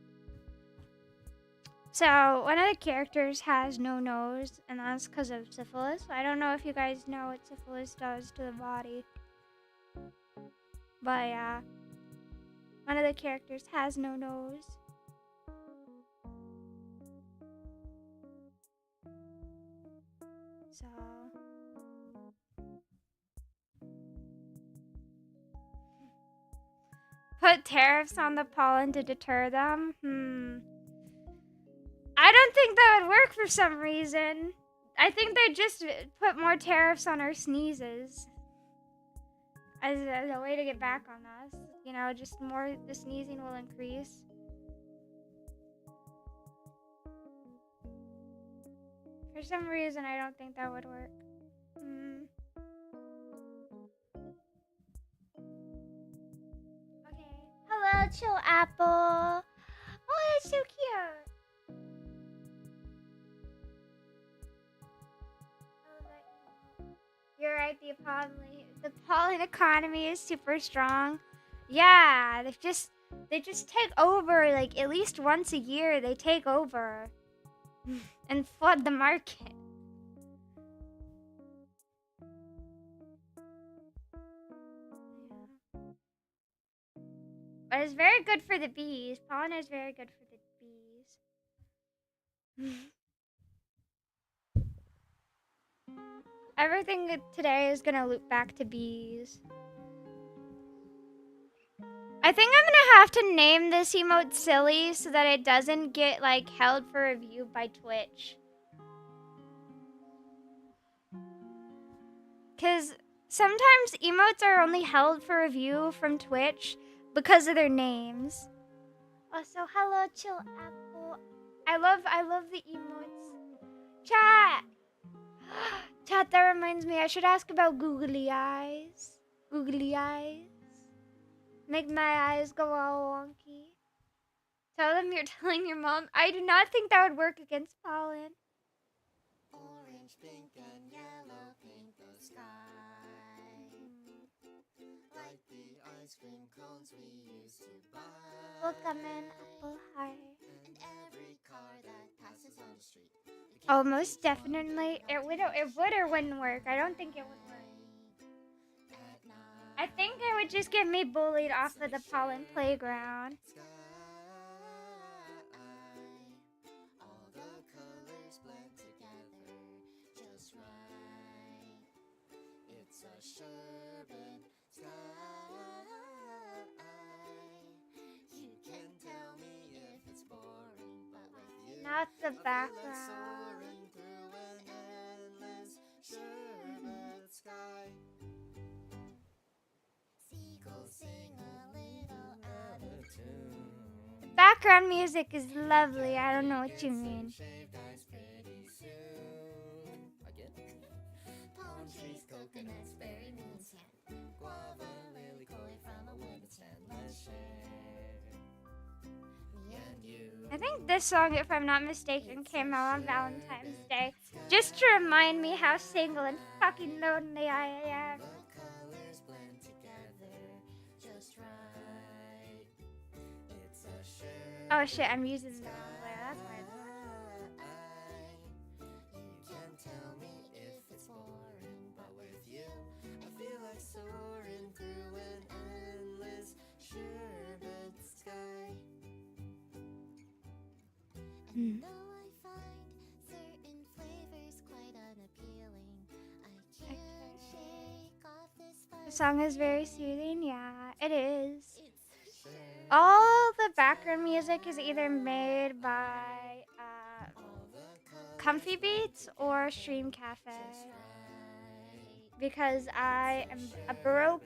So one of the characters has no nose, and that's because of syphilis. I don't know if you guys know what syphilis does to the body. But yeah, one of the characters has no nose. So put tariffs on the pollen to deter them? I don't think that would work for some reason. I think they'd just put more tariffs on our sneezes as a way to get back on us. You know, just more, the sneezing will increase. For some reason, I don't think that would work. Okay. Hello, Chill Apple. Oh, that's so cute. You're right, the pollen economy is super strong. Yeah, they just take over, like, at least once a year. They take over and flood the market. But it's very good for the bees. Pollen is very good for the bees. Everything today is gonna loop back to bees. I think I'm gonna have to name this emote silly so that it doesn't get, like, held for review by Twitch. Because sometimes emotes are only held for review from Twitch because of their names. Also, hello, Chill Apple. I love the emotes. Chat! Chat, that reminds me, I should ask about googly eyes. Googly eyes. Make my eyes go all wonky. Tell them you're telling your mom. I do not think that would work against pollen. Orange, pink, and yellow paint the sky. Like the ice cream cones we used to buy. Welcome in, apple heart. And every car that passes on the street. Oh, most definitely. It would or wouldn't work. I don't think it would work. I think it would just get me bullied off of the pollen playground. All the colors blend together just right. It's a sherbet sky. You can tell me if it's boring, but with you, Not the background. soaring through an endless sherbet sky. Seagulls sing a little out of tune. The background music is lovely. I don't know what you mean. Shaved ice pretty soon. Again? Palm trees, coconuts, berry moons, and guava, lily koi from a wood that's endless share. Me and you. I think this song, if I'm not mistaken, came out on Valentine's Day. Just to remind me how single and fucking lonely I am. The colors blend together just right. It's a shirt. Oh shit, I'm using the wrong way. That's why it's You can tell me if it's boring, but with you, I feel like soaring through an endless sherbet sky. And though I find certain flavors quite unappealing, I can't shake off this The song is very soothing. Yeah, it is. It's a shirt. All the background music is either made by comfibeats or streamcafe, because I am a broke.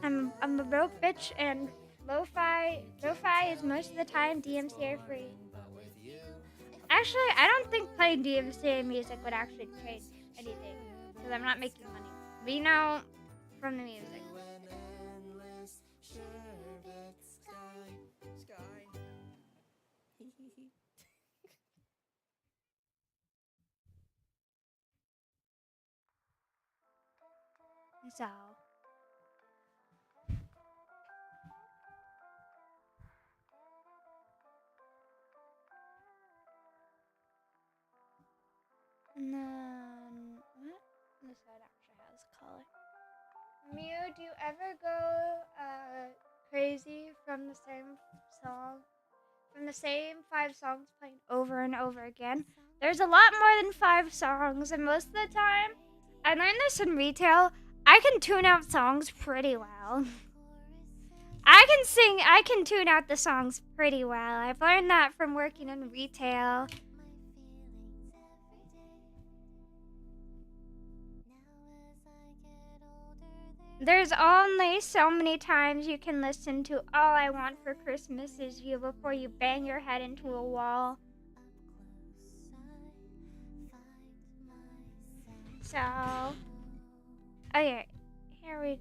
I'm a broke bitch, and lo-fi is most of the time DMCA free. Actually, I don't think playing DMCA music would actually change anything, because I'm not making money. We know from the music. Endless sherbet sky. So, and then what? This side actually has color. Mew, do you ever go crazy from the same song, from the same 5 songs playing over and over again? There's a lot more than 5 songs, and most of the time, I learned this in retail. I can tune out songs pretty well. I can tune out the songs pretty well. I've learned that from working in retail. There's only so many times you can listen to All I Want for Christmas Is You before you bang your head into a wall. So, okay, here we go.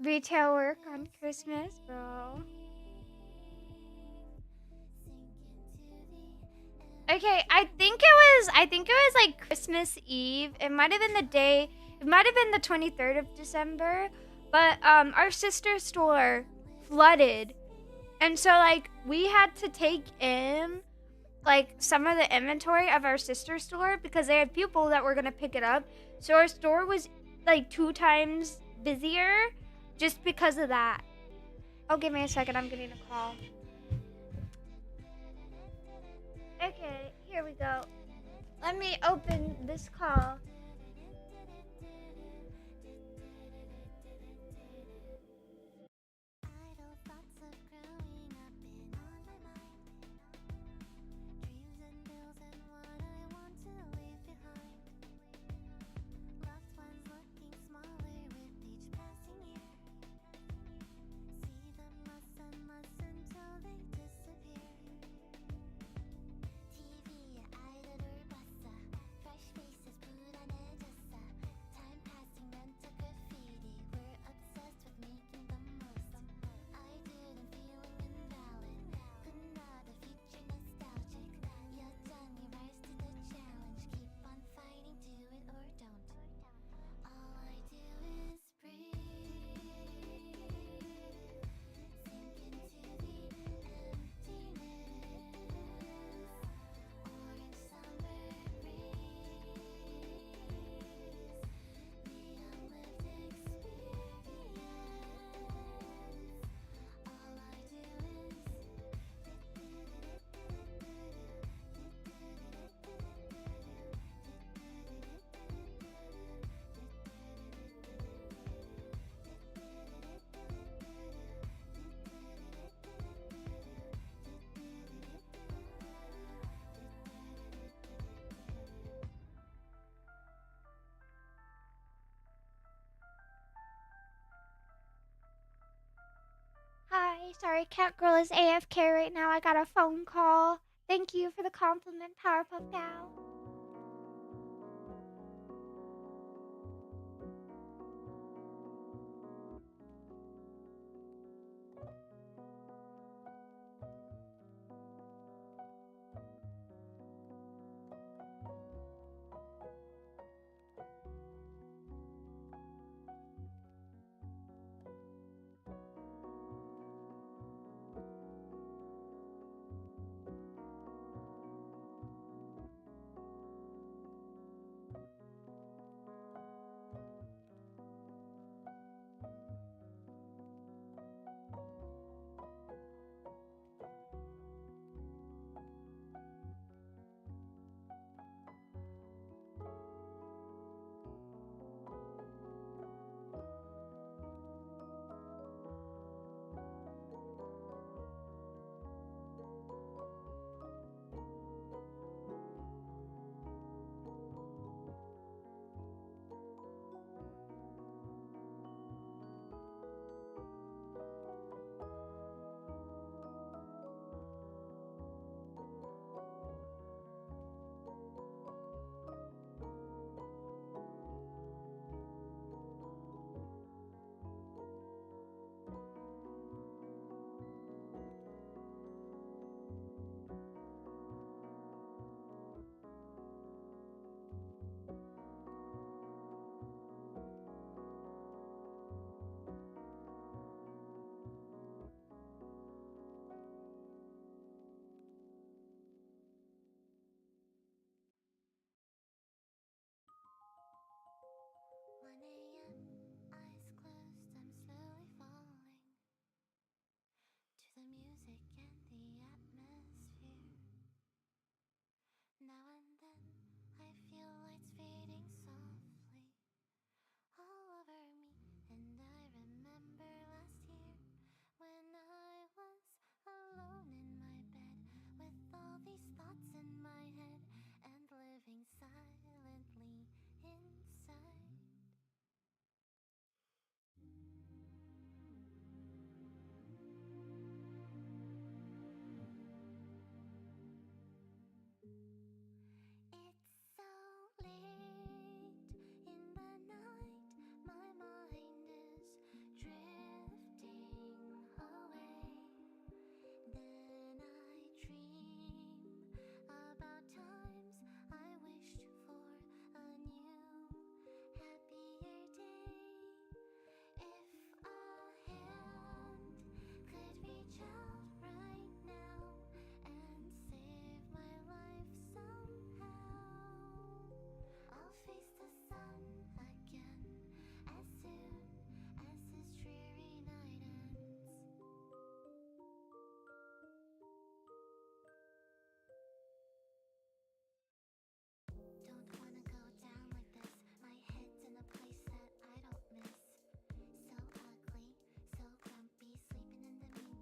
Retail work on Christmas, bro. Okay, I think it was like Christmas Eve. It might have been the 23rd of December, but our sister store flooded. And so like we had to take in like some of the inventory of our sister store because they had people that were going to pick it up. So our store was like 2 times busier just because of that. Oh, give me a second. I'm getting a call. Okay, here we go. Let me open this call. Idle thoughts of growing up been on my mind. Dreams and bills and what I want to leave behind. Loved ones looking smaller with each passing year. See them less and less until they disappear. TV idle or bassa, fresh faces put on sorry, Cat Girl is AFK right now. I got a phone call. Thank you for the compliment, Powerpuff Gal. Eyes closed, I'm slowly falling to the music and the atmosphere. Now and then I feel lights fading softly all over me, and I remember last year when I was alone in my bed with all these thoughts in my head and living silently inside. It's so late in the night, my mind is drifting away. Then I dream about times I wished for a new, happier day. If a hand could reach out right now and save my life somehow, I'll face the sun again as soon as this dreary night ends. Don't wanna go down like this. My head's in a place that I don't miss. So ugly, so grumpy. Sleeping in the meantime, just stay comfy. Once everything's said and done,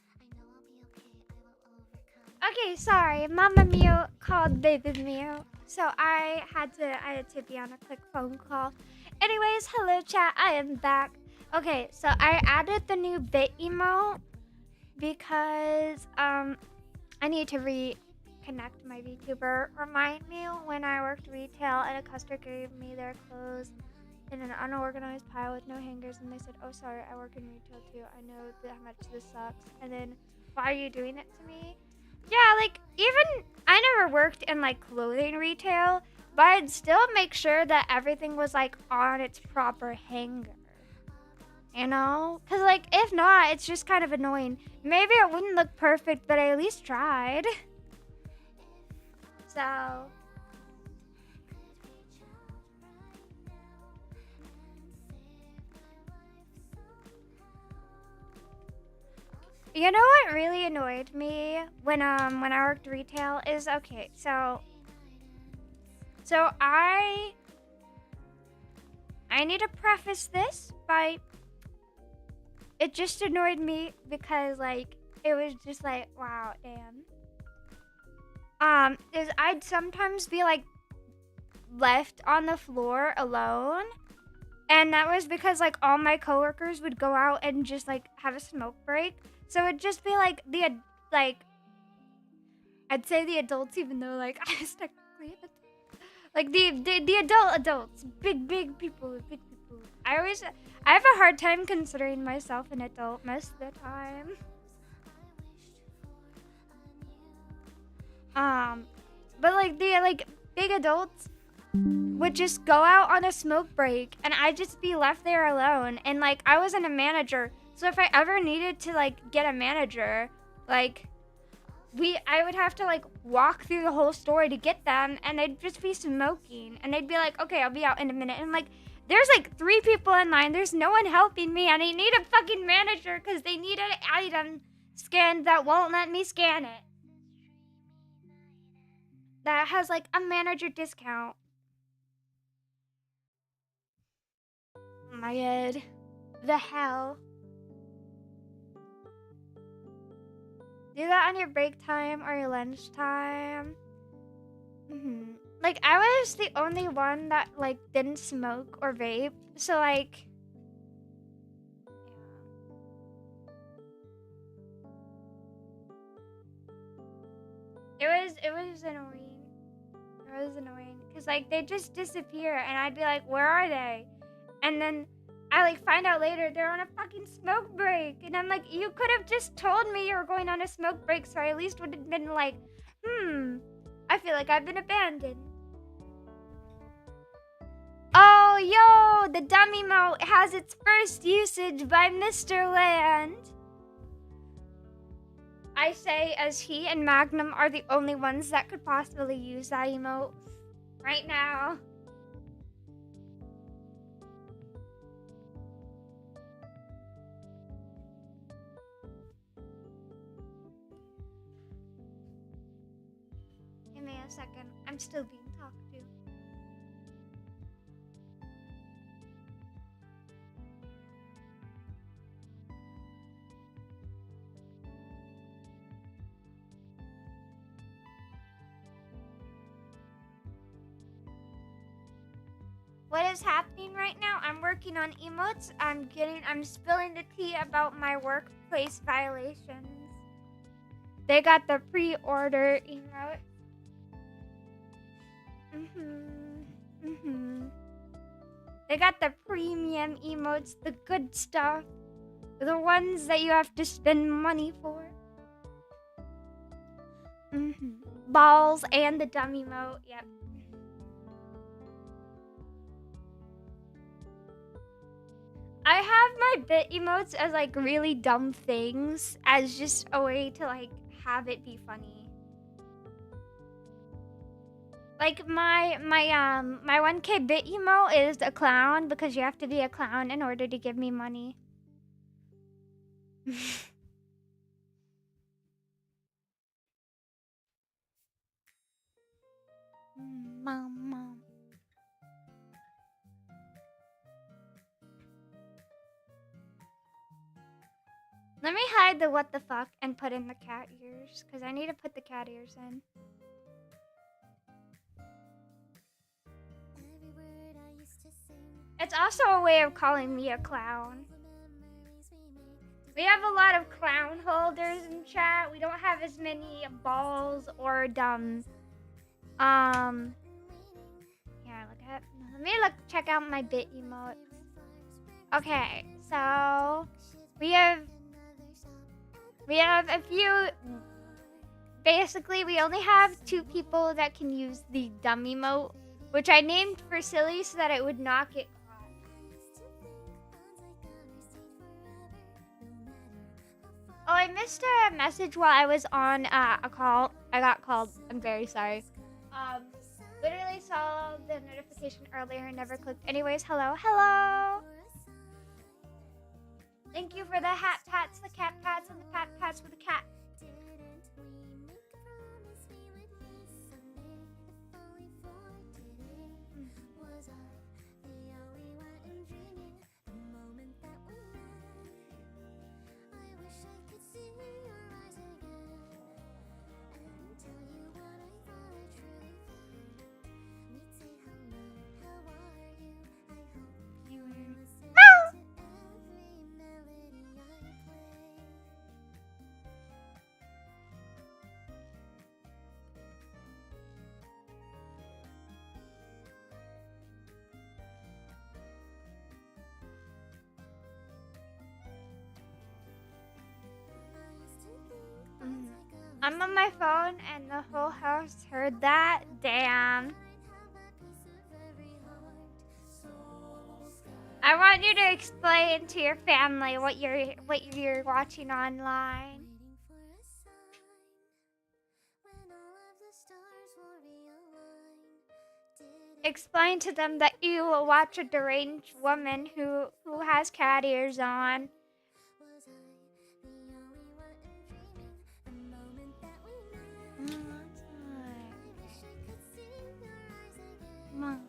I know I'll be okay. I will overcome. Okay, sorry. Mama Mew called Baby Mew. So I had to be on a quick phone call. Anyways, hello chat. I am back. Okay, so I added the new bit emote because I need to reconnect my VTuber. Remind me when I worked retail and a customer gave me their clothes in an unorganized pile with no hangers, and they said, "Oh, sorry, I work in retail too. I know how much this sucks." And then, why are you doing it to me? Yeah, like even I never worked in like clothing retail, but I'd still make sure that everything was like on its proper hanger. You know? Because, like, if not, it's just kind of annoying. Maybe it wouldn't look perfect, but I at least tried. So. You know what really annoyed me when I worked retail is, okay, so I need to preface this by, it just annoyed me because, like, it was just like, wow, damn. Is I'd sometimes be like left on the floor alone And that was because like all my coworkers would go out and just like have a smoke break. So it'd just be like like I'd say the adults, even though like I was technically an adult. Like the adults, big people, big people. I have a hard time considering myself an adult most of the time. But like the like big adults would just go out on a smoke break and I'd just be left there alone. And like I wasn't a manager, so if I ever needed to like get a manager, like I would have to like walk through the whole store to get them, and they'd just be smoking, and they'd be like, okay, I'll be out in a minute. And I'm like, there's like 3 people in line, there's no one helping me, and I need a fucking manager because they need an item scanned that won't let me scan it. That has like a manager discount. Oh my god. The hell. Do that on your break time or your lunch time. Like I was the only one that like didn't smoke or vape, so like it was annoying. It was annoying because like they just disappear, and I'd be like, where are they? And then I like find out later they're on a fucking smoke break, and I'm like, you could have just told me you were going on a smoke break, so I at least would have been like, I feel like I've been abandoned. Oh, yo, the dummy emote has its first usage by Mr. Land. I say as he and Magnum are the only ones that could possibly use that emote right now. Give me a second. I'm still being talked to. What is happening right now? I'm working on emotes. I'm spilling the tea about my workplace violations. They got the pre-order emote. They got the premium emotes, the good stuff. The ones that you have to spend money for. Balls and the dumb emote, yep. I have my bit emotes as like really dumb things as just a way to like have it be funny. Like my 1K bit emote is a clown because you have to be a clown in order to give me money. Mom. Let me hide the what the fuck and put in the cat ears, because I need to put the cat ears in. It's also a way of calling me a clown. We have a lot of clown holders in chat. We don't have as many balls or dumb. Here, let me check out my bit emotes. Okay, so we have a few. Basically, we only have 2 people that can use the dumb emote, which I named for silly so that it would not get caught. Oh, I missed a message while I was on a call. I got called. I'm very sorry. Literally saw the notification earlier and never clicked. Anyways, hello. Thank you for the hat pats, the cat pats, and the pat pats for the cat. I'm on my phone and the whole house heard that. Damn. I want you to explain to your family what you're watching online. Explain to them that you will watch a deranged woman who has cat ears on. Mom.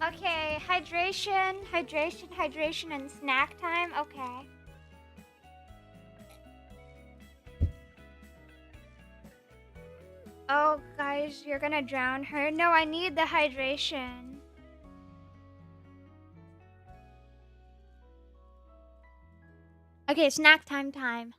Okay, hydration, and snack time. Okay. Oh, guys, you're gonna drown her. No, I need the hydration. Okay, snack time.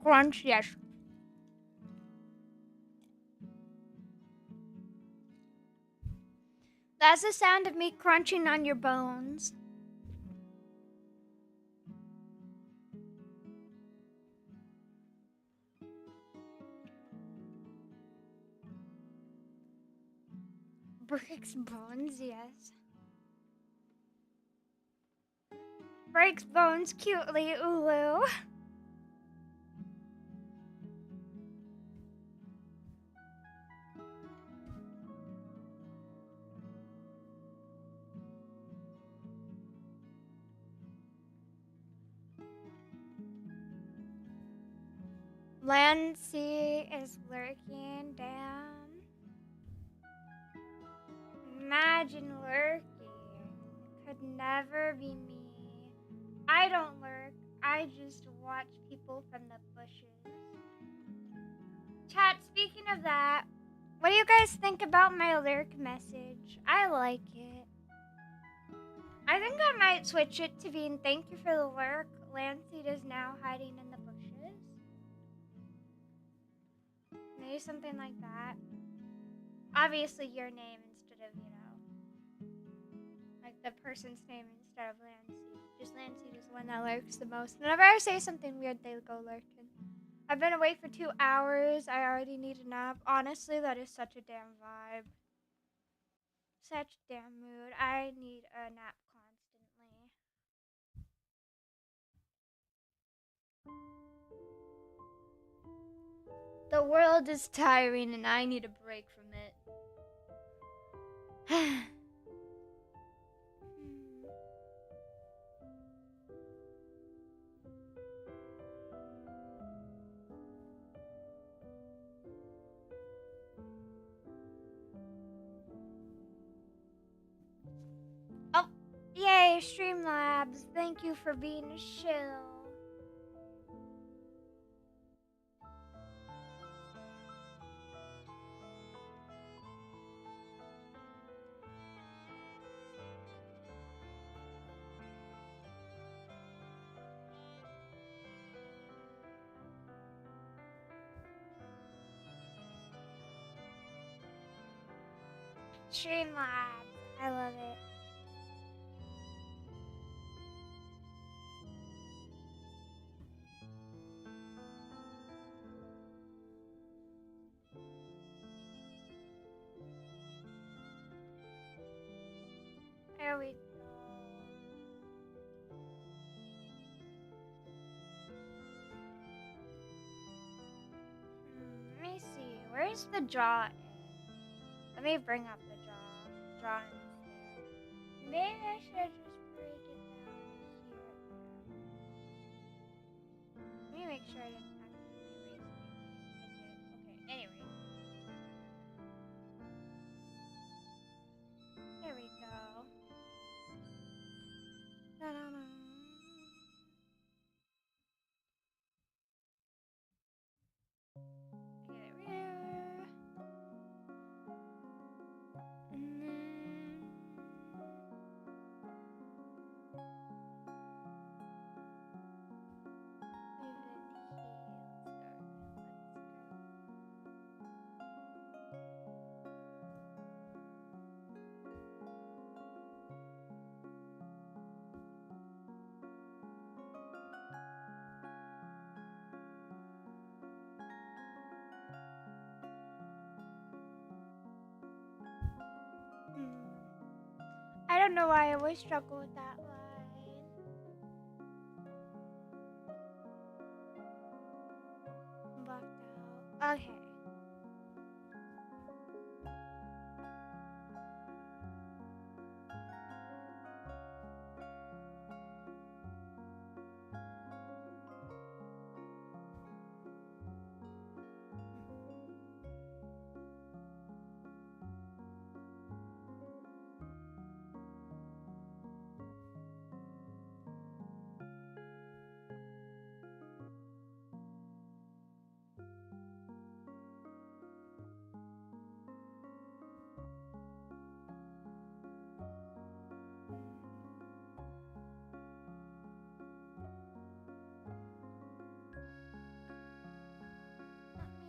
Crunch, yes. That's the sound of me crunching on your bones. Breaks bones, yes. Breaks bones cutely, Ulu. Lancy is lurking, damn. Imagine lurking. Could never be me. I don't lurk. I just watch people from the bushes. Chat, speaking of that, what do you guys think about my lurk message? I like it. I think I might switch it to being thank you for the lurk. Lancy is now hiding in the bushes. Maybe something like that. Obviously your name instead of, like the person's name instead of Lancy. Just Lancy is the one that lurks the most. Whenever I say something weird, they go lurking. I've been awake for 2 hours. I already need a nap. Honestly, that is such a damn vibe. Such a damn mood. I need a nap constantly. The world is tiring and I need a break from it. Oh, yay, Streamlabs. Thank you for being a shill. Streamlabs. I love it. There we go. Let me see. Where's the jaw? Let me bring up the jaw. Jaw instead. Maybe I should just break it down here. Let me make sure I didn't accidentally erase anything. I did. Okay, anyway. There we go. Da-da-da. Okay, there we are. And then... don't know why I always struggle with that line. Blocked out. Okay.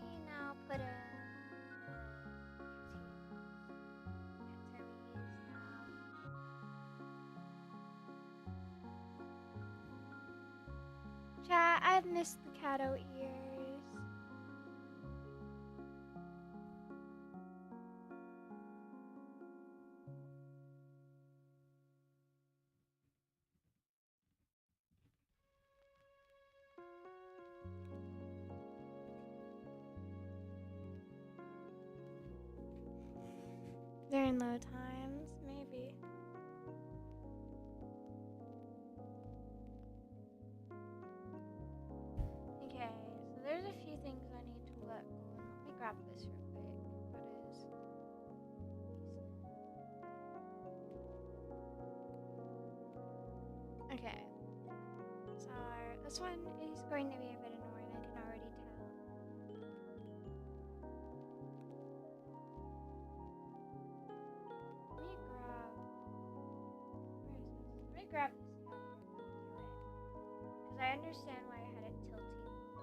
Let me now put in chat, I've missed the catto ears. They're in low times, maybe. Okay, so there's a few things I need to let go. Let me grab this real quick. What is okay. So this one is going to be a bit annoying, I can already tell. Let me grab where is this? Let me grab this guy because I understand why I had it tilting Y.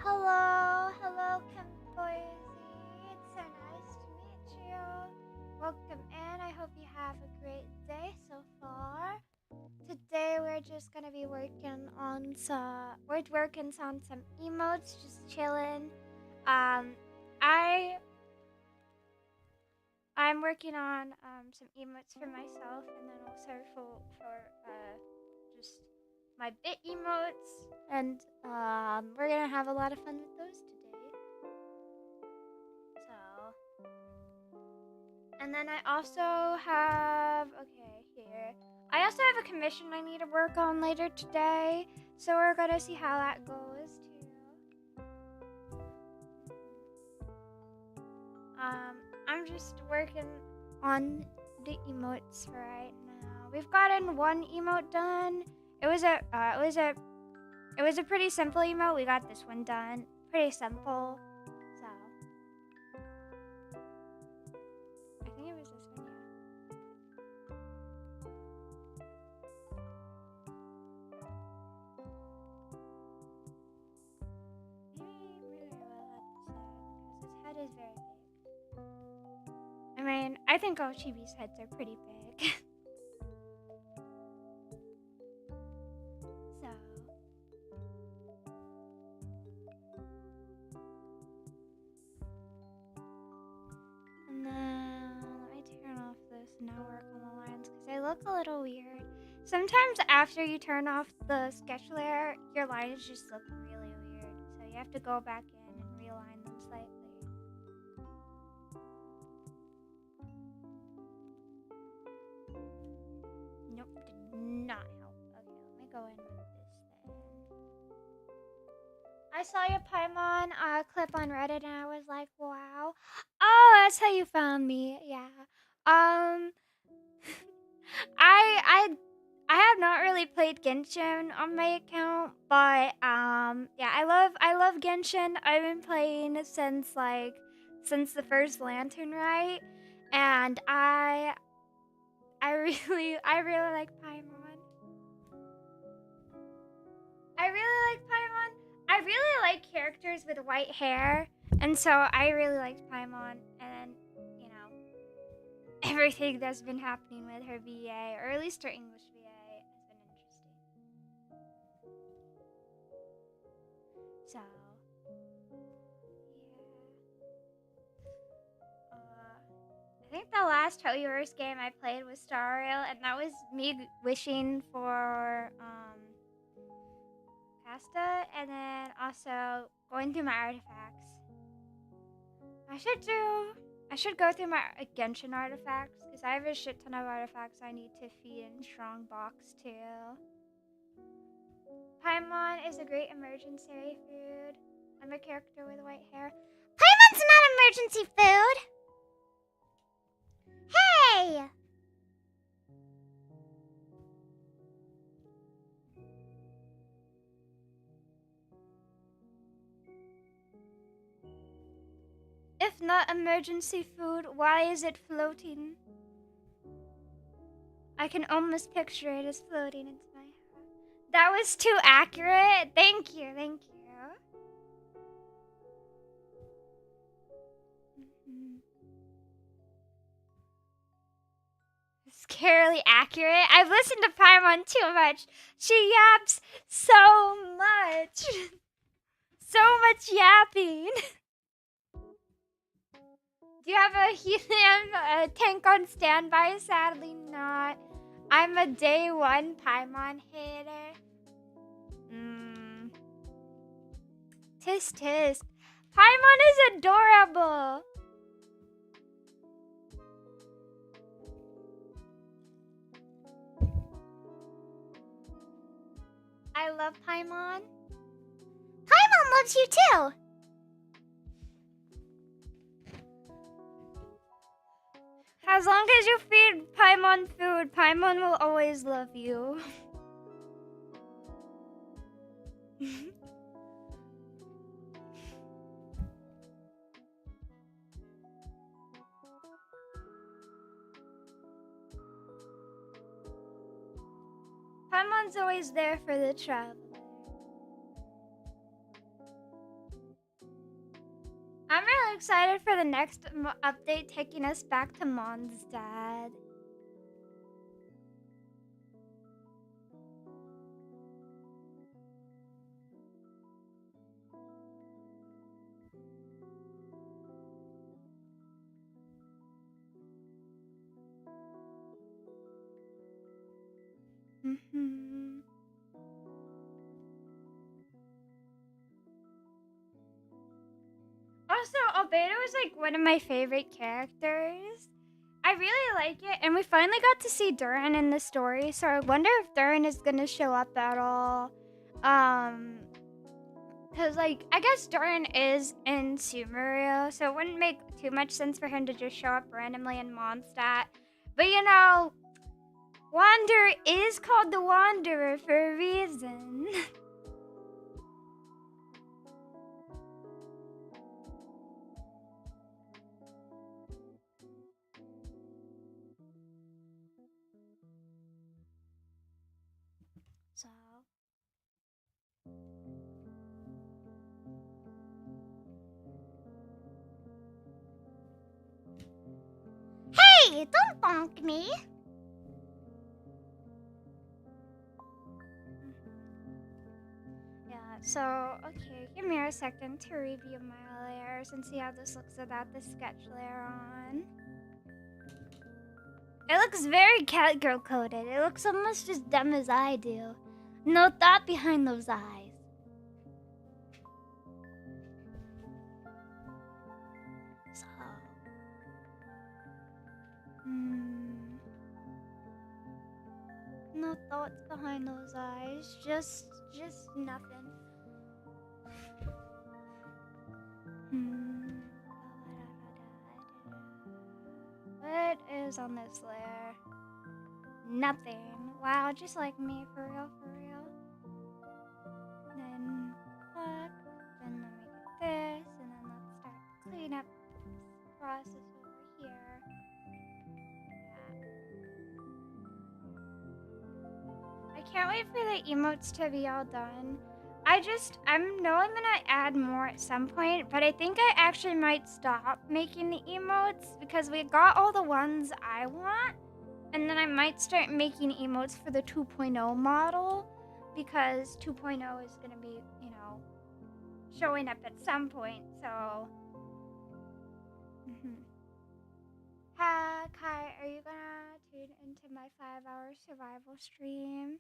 Hello, hello, Boise. It's so nice to meet you. Welcome in. I hope you have a great day so far. Today we're just gonna be working on some emotes, just chilling. I'm working on some emotes for myself, and then also for just my bit emotes, and we're gonna have a lot of fun with those today. So, and then I also have here. I also have a commission I need to work on later today, so we're gonna see how that goes too. I'm just working on the emotes right now. We've gotten one emote done. It was a pretty simple emote. We got this one done. Pretty simple. So I think it was this one, yeah. Maybe I will add this head because his head is very big. I mean, I think all Chibi's heads are pretty big. So and then let me turn off this and now work on the lines because they look a little weird. Sometimes after you turn off the sketch layer, your lines just look really weird. So you have to go back in and realign them slightly. Nope, did not help. Okay, let me go in with this then. I saw your Paimon clip on Reddit and I was like, wow. Oh, that's how you found me. Yeah. Um, I I have not really played Genshin on my account, but yeah, I love Genshin. I've been playing since the first Lantern Rite, and I really like Paimon. I really like Paimon. I really like characters with white hair, and so I really liked Paimon. And you know, everything that's been happening with her VA, or at least her English VA, has been interesting. So, yeah. I think the last Hoyoverse game I played was Star Rail, and that was me wishing for pasta, and then also going through my artifacts. I should go through my Genshin artifacts, because I have a shit ton of artifacts I need to feed in Strongbox too. Paimon is a great emergency food. I'm a character with white hair. Paimon's not emergency food! Hey! If not emergency food, why is it floating? I can almost picture it as floating into my head. That was too accurate. Thank you, thank you. Scarily accurate. I've listened to Paimon too much. She yaps so much. So much yapping. Do you have a helium tank on standby? Sadly not. I'm a day one Paimon hater. Tisk tisk. Paimon is adorable. I love Paimon. Paimon loves you too. As long as you feed Paimon food, Paimon will always love you. Paimon's always there for the traveler. I'm really excited for the next update taking us back to Mondstadt. Also, Albedo is like one of my favorite characters. I really like it, and we finally got to see Duran in the story, so I wonder if Duran is gonna show up at all. Cause like I guess Duran is in Sumeru, so it wouldn't make too much sense for him to just show up randomly in Mondstadt. But you know, Wanderer is called the Wanderer for a reason. So hey, don't bonk me. Yeah, so okay, give me a second to review my layers and see how this looks without the sketch layer on. It looks very catgirl coded. It looks almost as dumb as I do. No thought behind those eyes. So, no thoughts behind those eyes. Just nothing. is on this layer? Nothing. Wow, just like me, for real, for real. Then look, then let me get this, and then let's start to clean up this process over here. Yeah. I can't wait for the emotes to be all done. I'm gonna add more at some point, but I think I actually might stop making the emotes because we got all the ones I want, and then I might start making emotes for the 2.0 model because 2.0 is gonna be, showing up at some point, so. Hi, Kai, are you gonna tune into my 5-hour survival stream?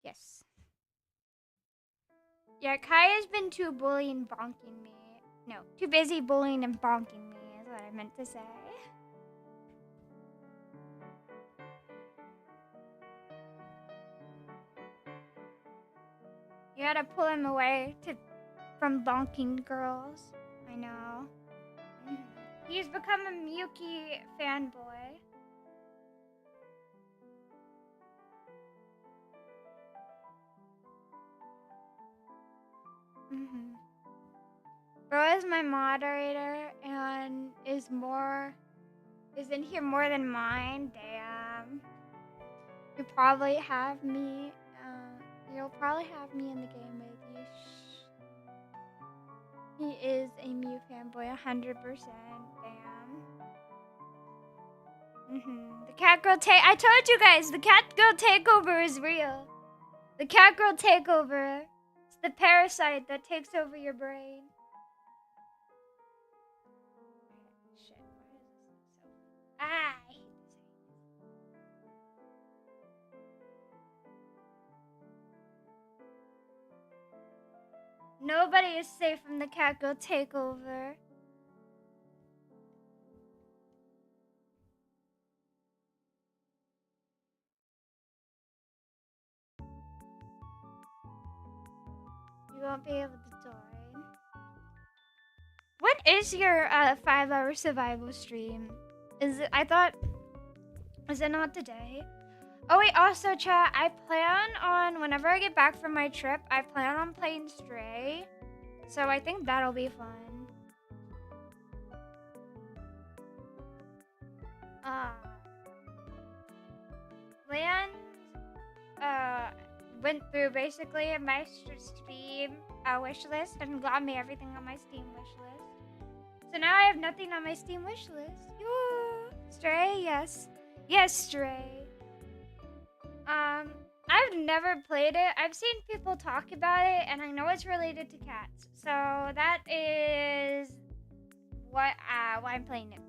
Yes. Yeah, Kai has been too bonking me. No, too busy bullying and bonking me is what I meant to say. You gotta pull him away from bonking girls. I know. He's become a Miyuki fanboy. Bro is my moderator and is in here more than mine. Damn. You probably have me. You'll probably have me in the game with you. Shh. He is a Mew fanboy, 100%. Damn. The cat girl I told you guys, the cat girl takeover is real. The cat girl takeover. It's the parasite that takes over your brain. Shit, why is this so? I hate this. Nobody is safe from the cat girl takeover. You won't be able to join. What is your 5-hour survival stream? Is it not today? Oh wait, also chat, I plan on, whenever I get back from my trip, I plan on playing Stray. So I think that'll be fun. Land went through basically my Steam wish list and got me everything on my Steam wish list. So now I have nothing on my Steam wish list. Yoo! Stray, yes. Yes, Stray. I've never played it. I've seen people talk about it, and I know it's related to cats. So that is why I'm playing it.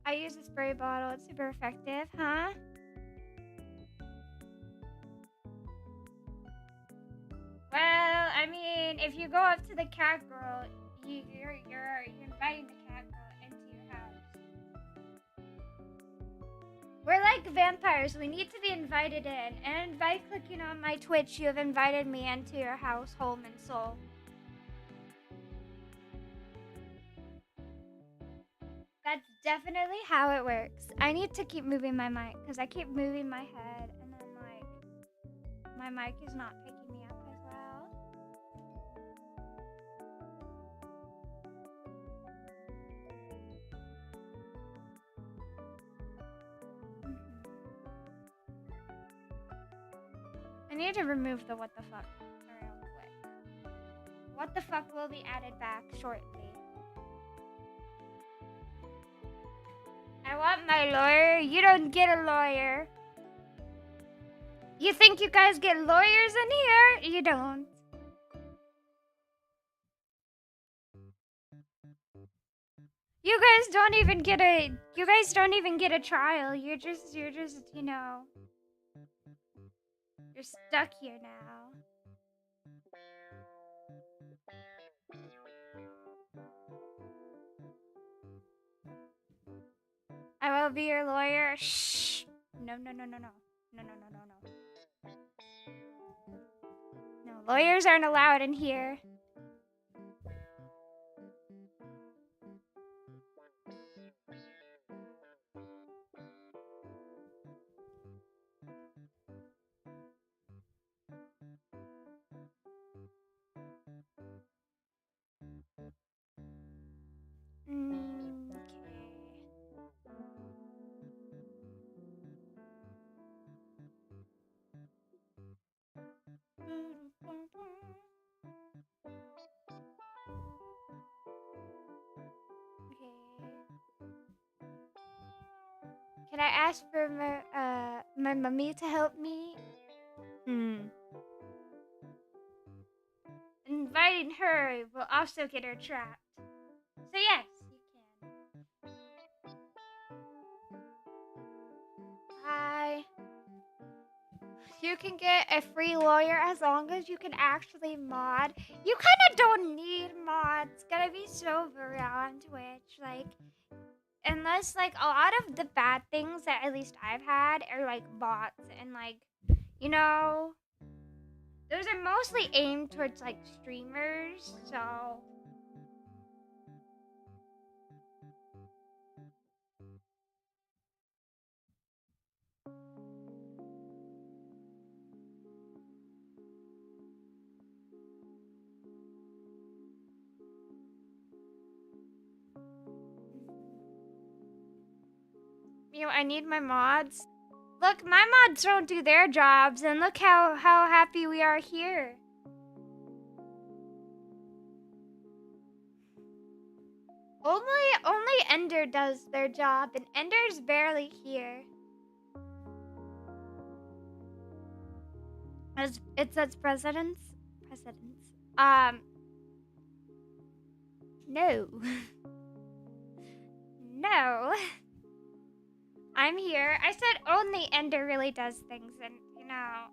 I use a spray bottle. It's super effective, huh? Well, I mean, if you go up to the cat girl, you're inviting the cat girl into your house. We're like vampires. We need to be invited in. And by clicking on my Twitch, you have invited me into your house, home, and soul. That's definitely how it works. I need to keep moving my mic because I keep moving my head and then my mic is not picking me up as well. I need to remove the what the fuck real quick. What the fuck will be added back shortly. I want my lawyer. You don't get a lawyer. You think you guys get lawyers in here? You don't. You guys don't even get a trial. You're just, you're stuck here now. I will be your lawyer. Shh. No. No, lawyers aren't allowed in here. Can I ask for my mummy to help me? Inviting her will also get her trapped. So yes, you can. Hi. You can get a free lawyer as long as you can actually mod. You kind of don't need mods. It's gonna be so real on Twitch. Like, unless, like, a lot of the bad things that at least I've had are, like, bots. And, like, you know, those are mostly aimed towards, like, streamers. So, you know, I need my mods. Look, my mods don't do their jobs, and look how happy we are here. Only Ender does their job, and Ender's barely here. As it says presidents. No. No. I'm here. I said only Ender really does things, and you know,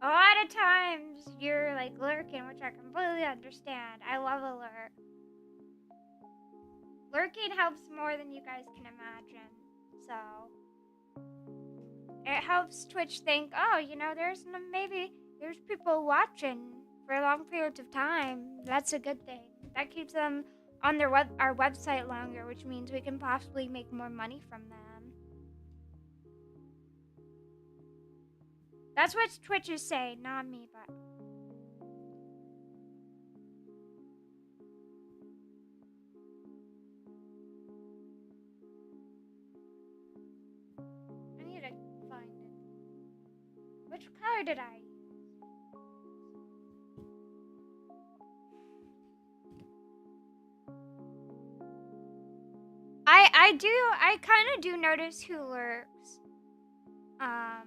a lot of times you're like lurking, which I completely understand. I love a lurk. Lurking helps more than you guys can imagine. So it helps Twitch think, oh, you know, there's people watching for long periods of time. That's a good thing. That keeps them on our website longer, which means we can possibly make more money from them. That's what Twitch is saying, not me, but I need to find it. Which color did I use? I kind of do notice who lurks. I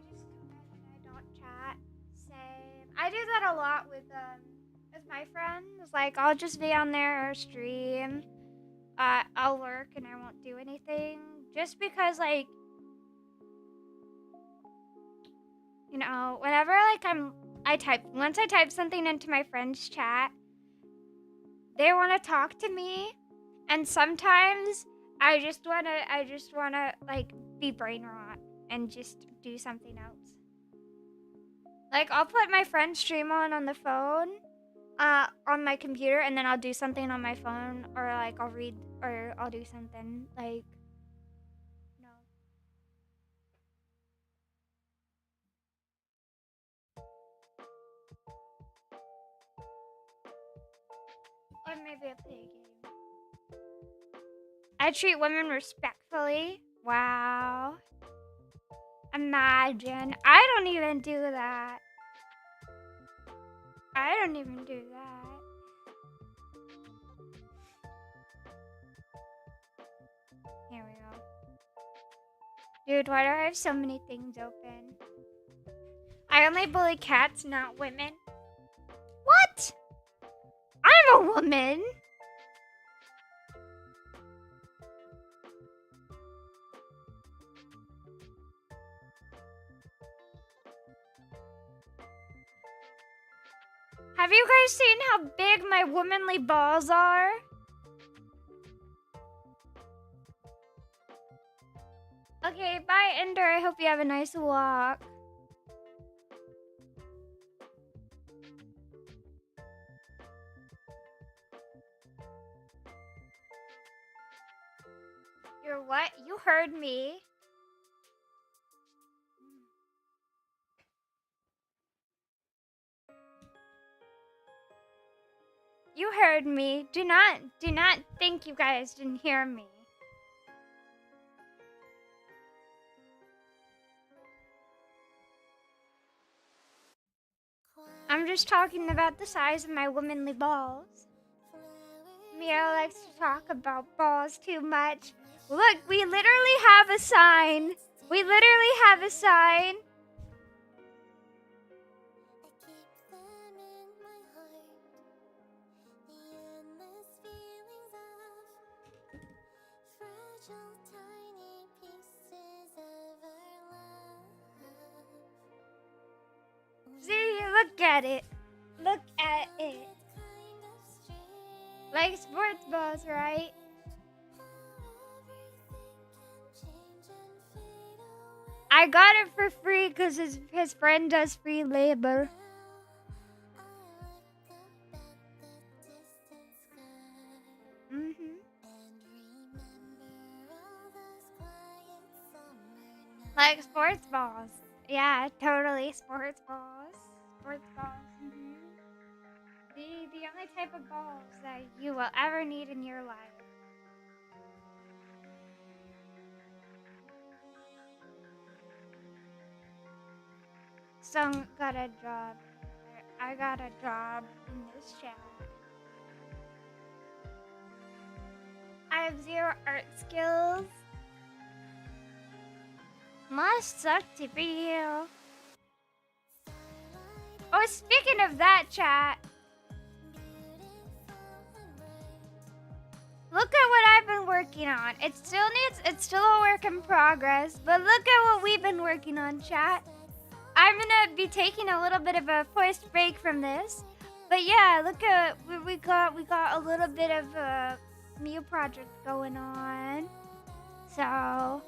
just comment and I don't chat. Same. I do that a lot with my friends. Like, I'll just be on their stream. I'll lurk and I won't do anything. Just because, like, you know, whenever, like, once I type something into my friend's chat, they want to talk to me, and sometimes I just wanna, like, be brain rot and just do something else. Like, I'll put my friend's stream on the phone, on my computer, and then I'll do something on my phone, or, like, I'll read, or I'll do something, like, no. Or maybe I'll play a game. I treat women respectfully. Wow. Imagine. I don't even do that. I don't even do that. Here we go. Dude, why do I have so many things open? I only bully cats, not women. What? I'm a woman. Have you guys seen how big my womanly balls are? Okay, bye, Ender. I hope you have a nice walk. You're what? You heard me. You heard me. Do not think you guys didn't hear me. I'm just talking about the size of my womanly balls. Mia likes to talk about balls too much. Look, we literally have a sign. We literally have a sign. I keep them in my heart. The endless feelings of fragile, tiny pieces of our love. See, look at it. Look at it. It's kind of strange Like sports balls, right? how everything can change and fade away. I got it for free because his friend does free labor. I look up at the distant sky Mm-hmm. and remember all those quiet summer nights. Like sports balls. Yeah, totally sports balls. Sports balls. Mm-hmm. The only type of balls that you will ever need in your life. Sung got a job. I got a job in this chat. I have 0 art skills. Must suck to be you. Oh, speaking of that, chat, look at what I've been working on. It's still a work in progress, but look at what we've been working on, chat. I'm gonna be taking a little bit of a forced break from this, but yeah, look at we got a little bit of a new project going on. So,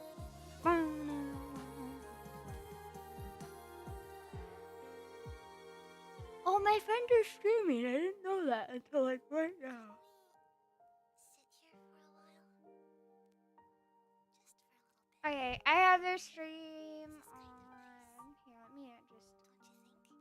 oh, my friend is streaming. I didn't know that until like right now. Sit here for a while. Just for a little bit, Okay, I have their stream on. Here, let me just. don't you think?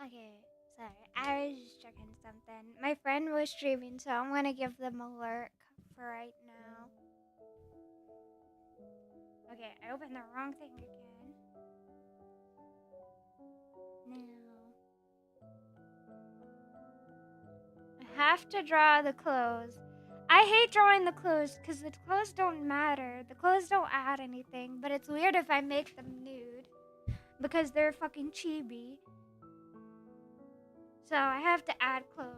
Okay, sorry. I was just checking something. My friend was streaming, so I'm gonna give them a lurk for right now. Okay, I opened the wrong thing again. No. I have to draw the clothes. I hate drawing the clothes because the clothes don't matter. The clothes don't add anything, but it's weird if I make them nude because they're fucking chibi. So I have to add clothes.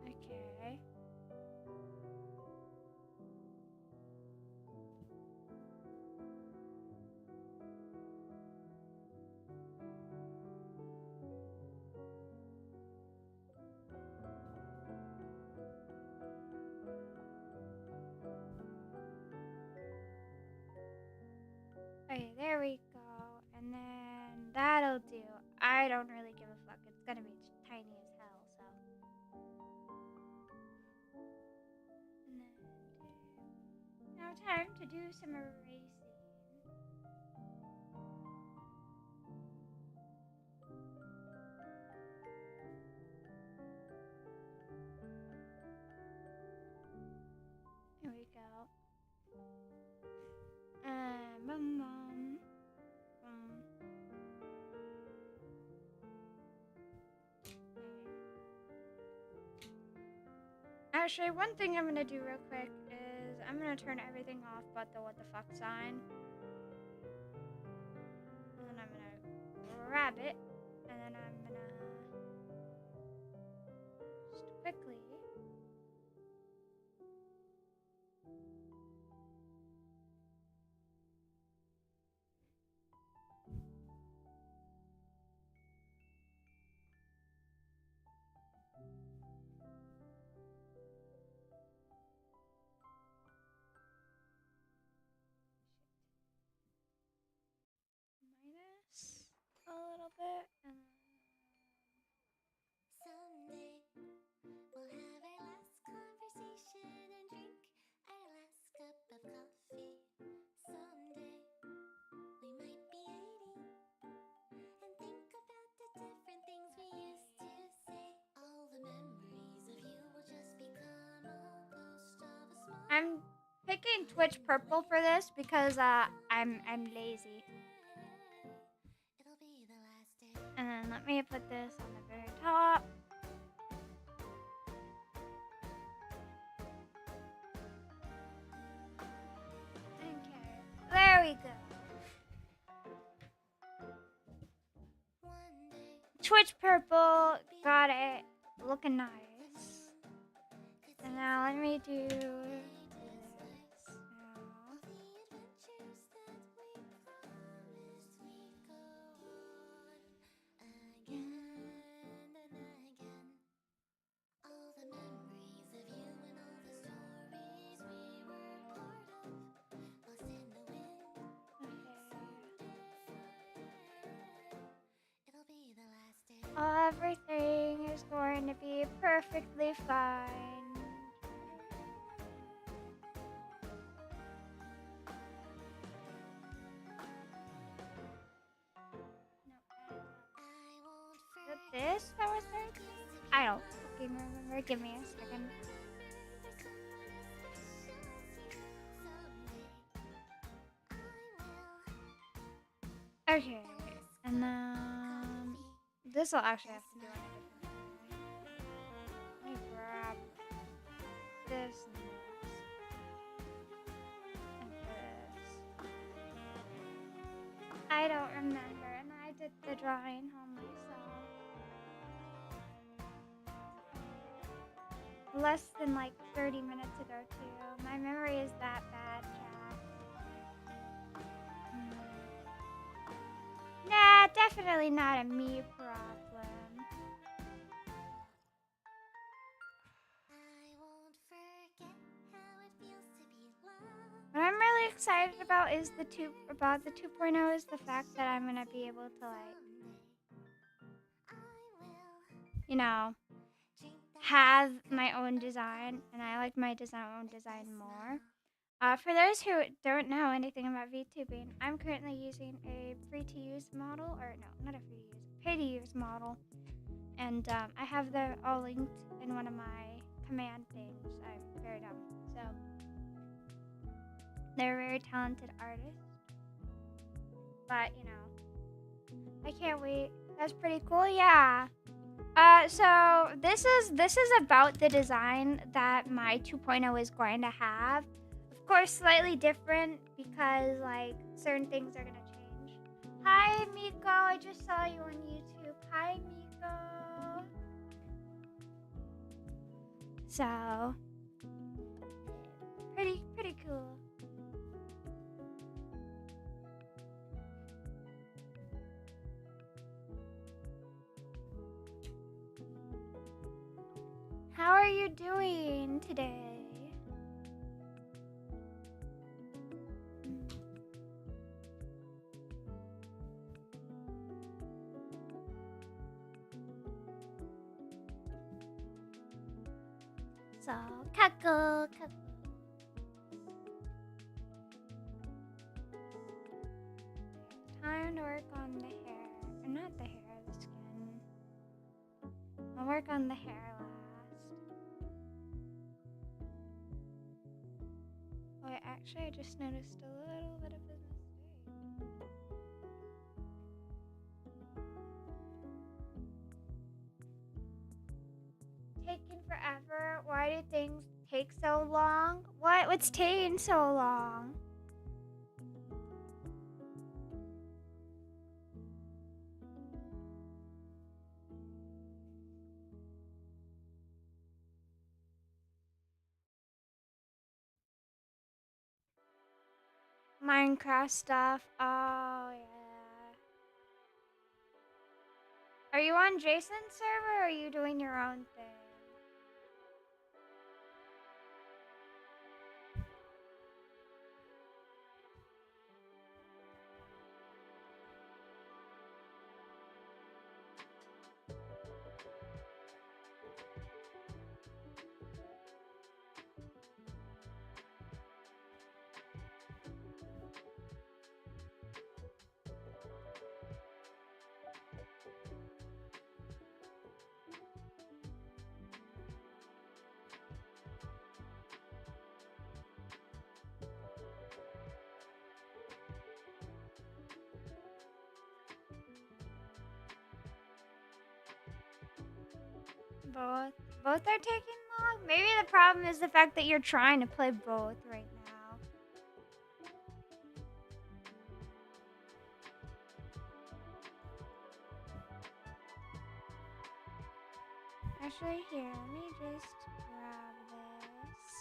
Okay. Okay. Okay, there we go. And then that'll do. I don't really give a fuck. It's gonna be tiny as hell, so. And then now time to do some erasing. Here we go. Bum bum. Bum. Actually, one thing I'm gonna do real quick is I'm gonna turn everything off but the what the fuck sign. And then I'm gonna grab it. And then I'm gonna just quickly. it. And Someday we'll have our last conversation and drink our last cup of coffee. Someday we might be 80 and think about the different things we used to say. All the memories of you will just become a ghost of a small. I'm picking Twitch purple for this because I'm lazy. It'll be the last day. And then let me put this on the very top. Okay, there we go. One day Twitch purple, got it. Looking nice. And now let me do this. all the adventures that we promised we'd go on again and again. All the memories of you and all the stories we were part of, lost in the wind. It'll be the last day. Everything is going to be perfectly fine. I won't Is it forget. this that was 13? I don't fucking remember. Give me a second. Okay, and then this will actually have to do on a different way. Let me grab this and this. I don't remember, and I did the drawing home myself. Less than like 30 minutes ago, too. My memory is that bad, Jack. Nah, definitely not a me problem. I won't forget how it feels to be loved. What I'm really excited about is the 2.0 is the fact that I'm gonna be able to like, you know, have my own design, and I like my own design more. For those who don't know anything about VTubing, I'm currently using a free-to-use model, or no, not a free-to-use, pay-to-use model, and I have them all linked in one of my command things. I'm very dumb, so they're very talented artists. But you know, I can't wait. That's pretty cool, yeah. So this is about the design that my 2.0 is going to have. Of course, slightly different because like certain things are gonna change. Hi, Miko. I just saw you on YouTube. Hi, Miko. So pretty cool. How are you doing today? So, cuckoo. Time to work on the hair. Or not the hair, the skin. I'll work on the hair last. Wait, actually, I just noticed a little bit of a mistake. Taking forever? Why do things take so long? What's taking so long? Minecraft stuff. Oh, yeah. Are you on Jason's server or are you doing your own thing? Both. Both are taking long? Maybe the problem is the fact that you're trying to play both right now. Actually, here, let me just grab this.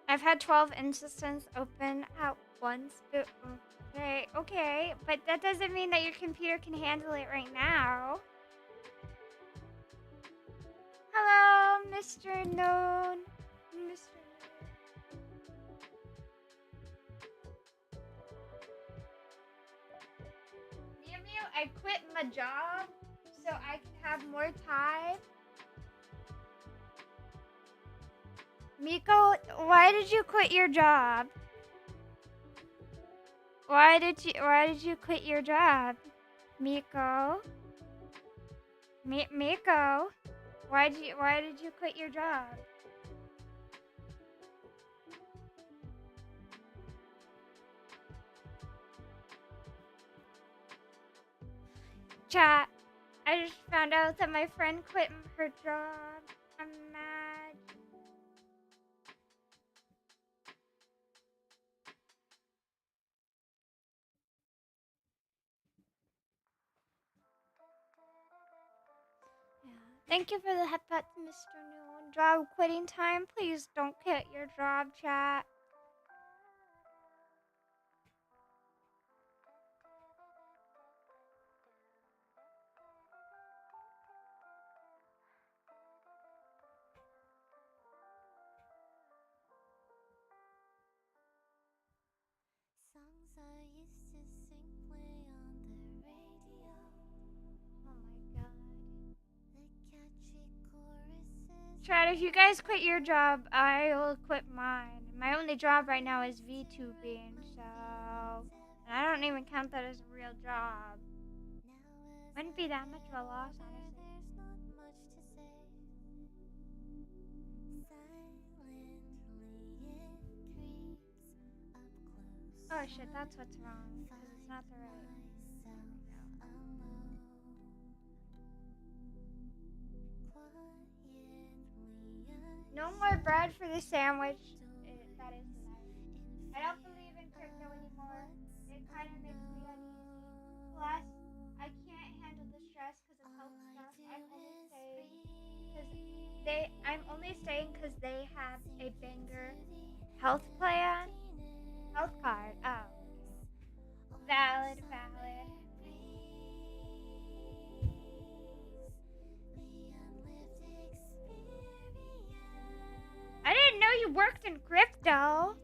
I've had 12 instances open at once. But okay, but that doesn't mean that your computer can handle it right now. Hello, Mr. Known. Mr. Nehemiah, I quit my job so I can have more time. Miko, why did you quit your job? Why did you quit your job? Miko? Miko? Why did you quit your job? Chat, I just found out that my friend quit her job. I'm mad. Yeah. Thank you for the headbutts, Mr. Noon. Job quitting time. Please don't quit your job, chat. Songs I used to sing play on the radio. Oh my god. The catchy choruses. Chat, if you guys quit your job, I will quit mine. My only job right now is VTubing, so and I don't even count that as a real job. Wouldn't be that much of a loss, honestly. There's not much to say. Silently it creeps up close. Oh shit, that's what's wrong. Because it's not the right. No more bread for the sandwich. That is nice. I don't believe in crypto anymore. It kind of makes me uneasy. Plus, I can't handle the stress because of health stuff. I'm only staying because they have a banger health plan. Health card. Oh. Valid. I didn't know you worked in crypto.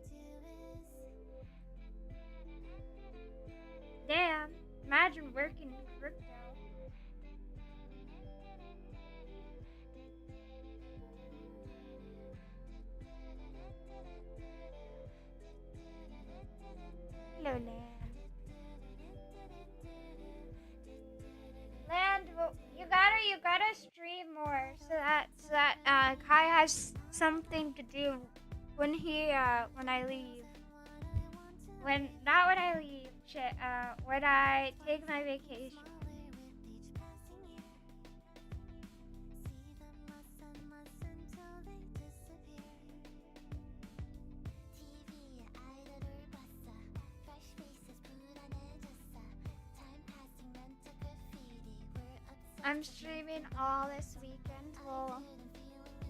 Damn. Imagine working in crypto. Hello, Land. Land, well, you gotta stream more so that Kai has something to do when I leave. Not when I leave, shit, when I take my vacation. I'm streaming all this weekend. Well,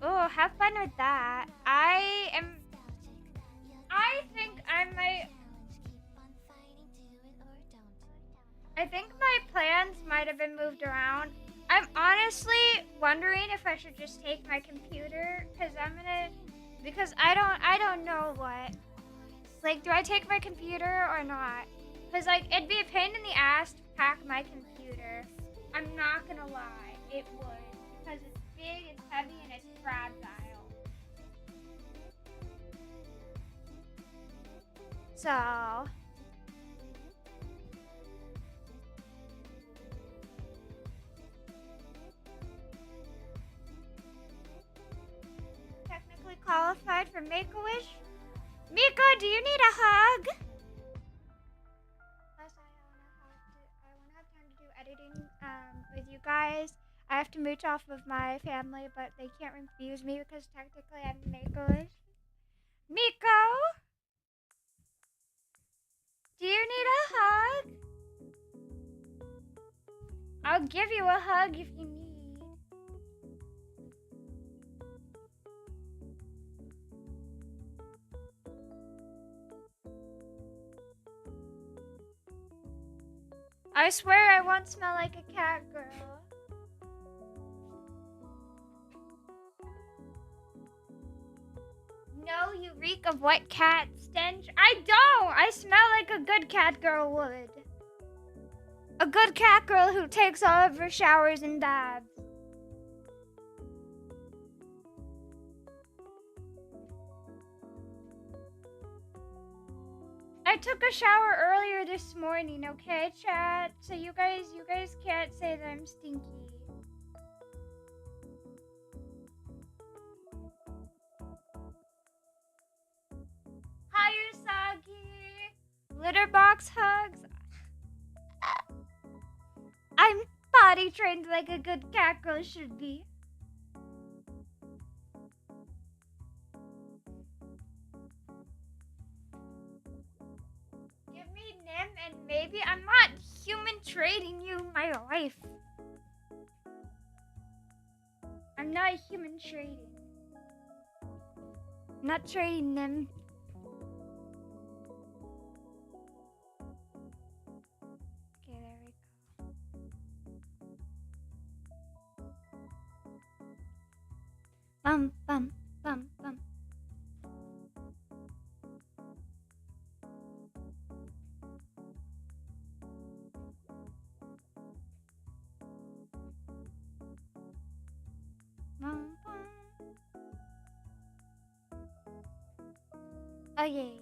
oh, have fun with that. I think my plans might have been moved around. I'm honestly wondering if I should just take my computer because I don't know what. Like, do I take my computer or not? Because, like, it'd be a pain in the ass to pack my computer. I'm not gonna lie, it would. Because it's big, it's heavy, and it's fragile. So... technically qualified for Make-A-Wish? Miko, do you need a hug? Plus, I wanna have time to do editing with you guys. I have to mooch off of my family, but they can't refuse me because technically I'm Miko's. Miko, do you need a hug? I'll give you a hug if you need. I swear I won't smell like a cat girl. No, you reek of wet cat stench. I don't! I smell like a good cat girl would. A good cat girl who takes all of her showers and baths. I took a shower earlier this morning, okay, chat? So you guys can't say that I'm stinky. Hi, Usagi. Litter box hugs. I'm potty trained like a good cat girl should be. Give me Nim and maybe I'm not human trading you my life. I'm not human trading. I'm not trading Nim. Okay, there we go. Bum bum bum bum. Bum, bum. Oh yay.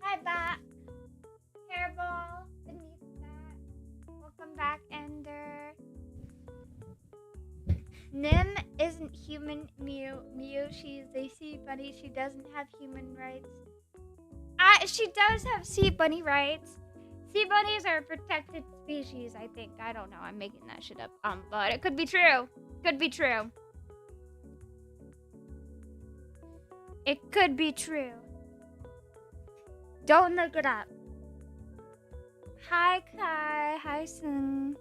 Hi back. Hairball. Beneath that. Welcome back, Ender. Nim isn't human Mew. She's a sea bunny. She doesn't have human rights. She does have sea bunny rights. Sea bunnies are a protected species, I think. I don't know. I'm making that shit up. But it could be true. Could be true. It could be true. Don't look it up. Hi, Kai. Hi, Sung.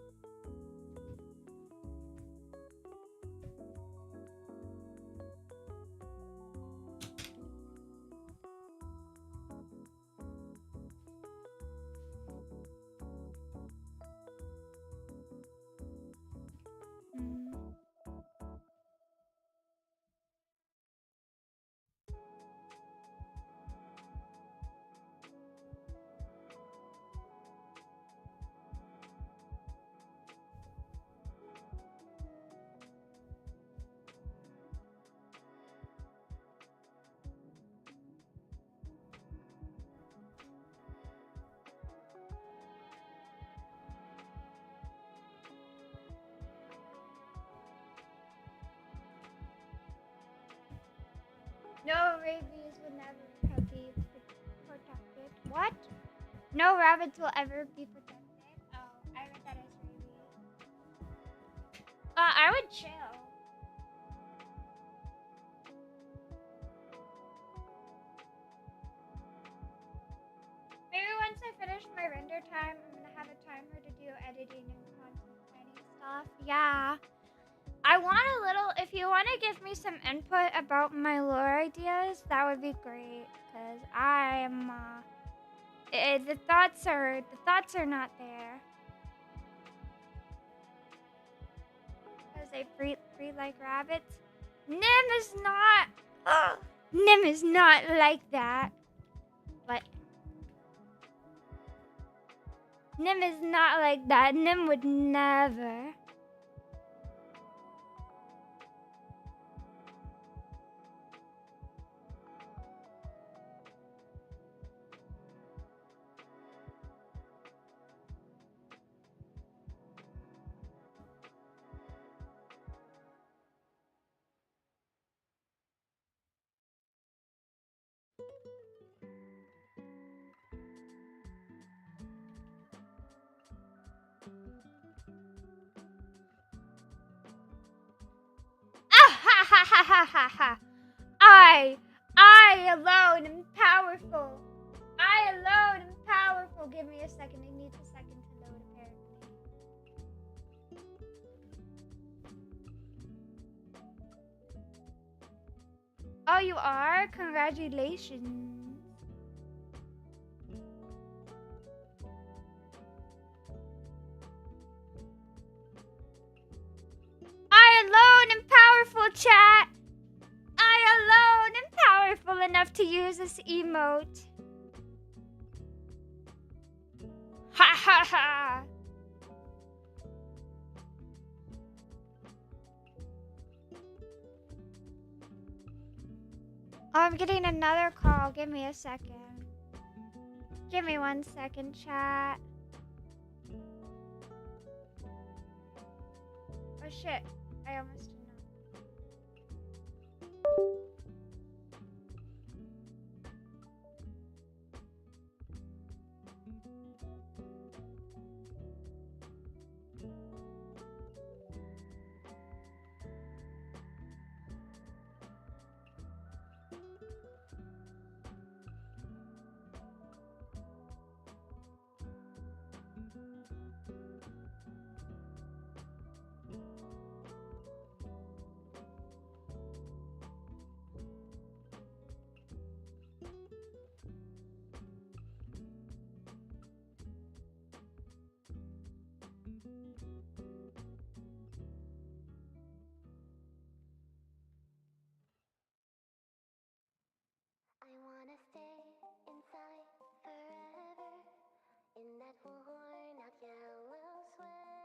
No rabies will never be protected. What? No rabbits will ever be protected? Oh, I read that as rabies. I would chill. Maybe once I finish my render time, I'm gonna have a timer to do editing and content planning stuff. Yeah. I want a little, if you want to give me some input about my lore ideas, that would be great. Because I'm, the thoughts are not there. Because they breathe like rabbits. Nim is not, Nim is not like that. But Nim is not like that. Nim would never. Ha ha ha ha ha. I alone am powerful. I alone am powerful. Give me a second. It needs a second to load, apparently. Oh, you are? Congratulations. I alone am powerful, chat. I alone am powerful enough to use this emote. Ha ha ha. Oh, I'm getting another call. Give me a second. Give me 1 second, chat. Oh shit. I almost did not. I wanna stay inside forever in that worn out yellow sweater.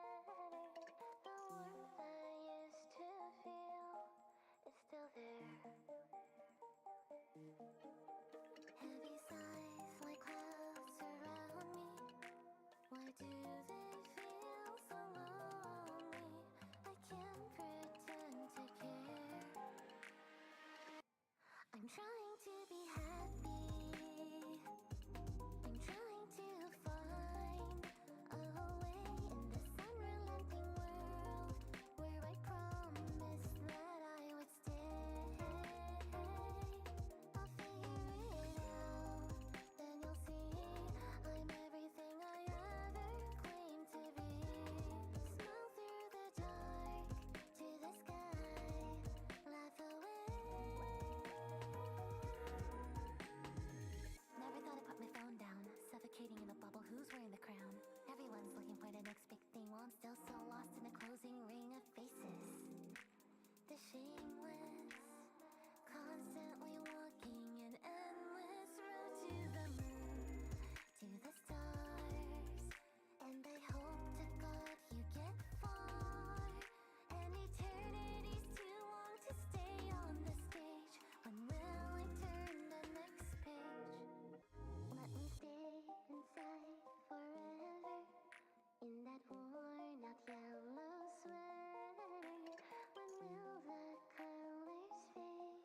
The warmth I used to feel is still there. Heavy sighs like clouds surround me. Why do they feel so lonely? I can't pretend to care. I'm trying to be happy. I'm trying to find a way in this unrelenting world where I promised that I would stay. I'll figure it out, then you'll see I'm everything I ever claimed to be. Smile through the dark to the sky, laugh away. Never thought I'd put my phone down, suffocating in a bubble. Who's wearing the crown? Everyone's looking for the next big thing while I'm still so lost in a closing ring of faces. The shameless, constantly walking an endless road to the moon, to the stars. And I hope to God you get far. And eternity's too long to stay on the stage. When will I turn the next page? Let me stay inside forever in that worn out yellow sweater. When will the colors fade?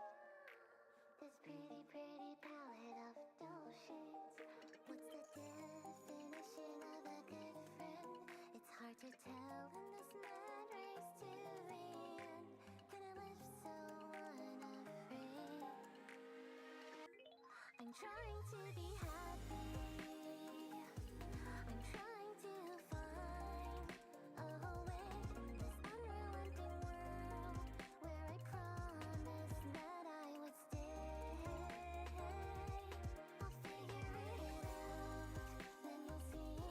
This pretty, pretty palette of dull shades. What's the definition of a good friend? It's hard to tell in this mad race to the end. Can I live so unafraid? I'm trying to be happy. I'm trying to find a way in this unrelenting world where I promised that I would stay. I'll figure it out, then you'll see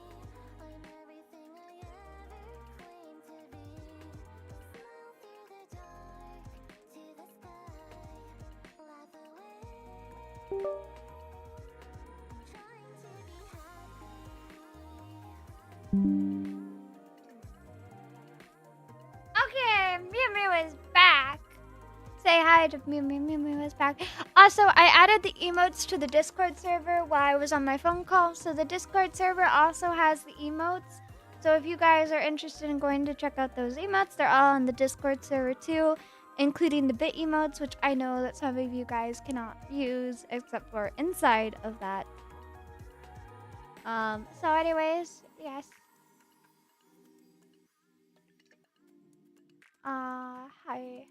I'm everything I ever claimed to be. Smile through the dark to the sky, laugh away. I'm trying to be happy. Okay, Mew Mew is back. Say hi to Mew Mew. Mew Mew is back. Also, I added the emotes to the Discord server while I was on my phone call. So the Discord server also has the emotes. So if you guys are interested in going to check out those emotes, they're all on the Discord server too, including the bit emotes, which I know that some of you guys cannot use except for inside of that. So anyways, yes. Hi.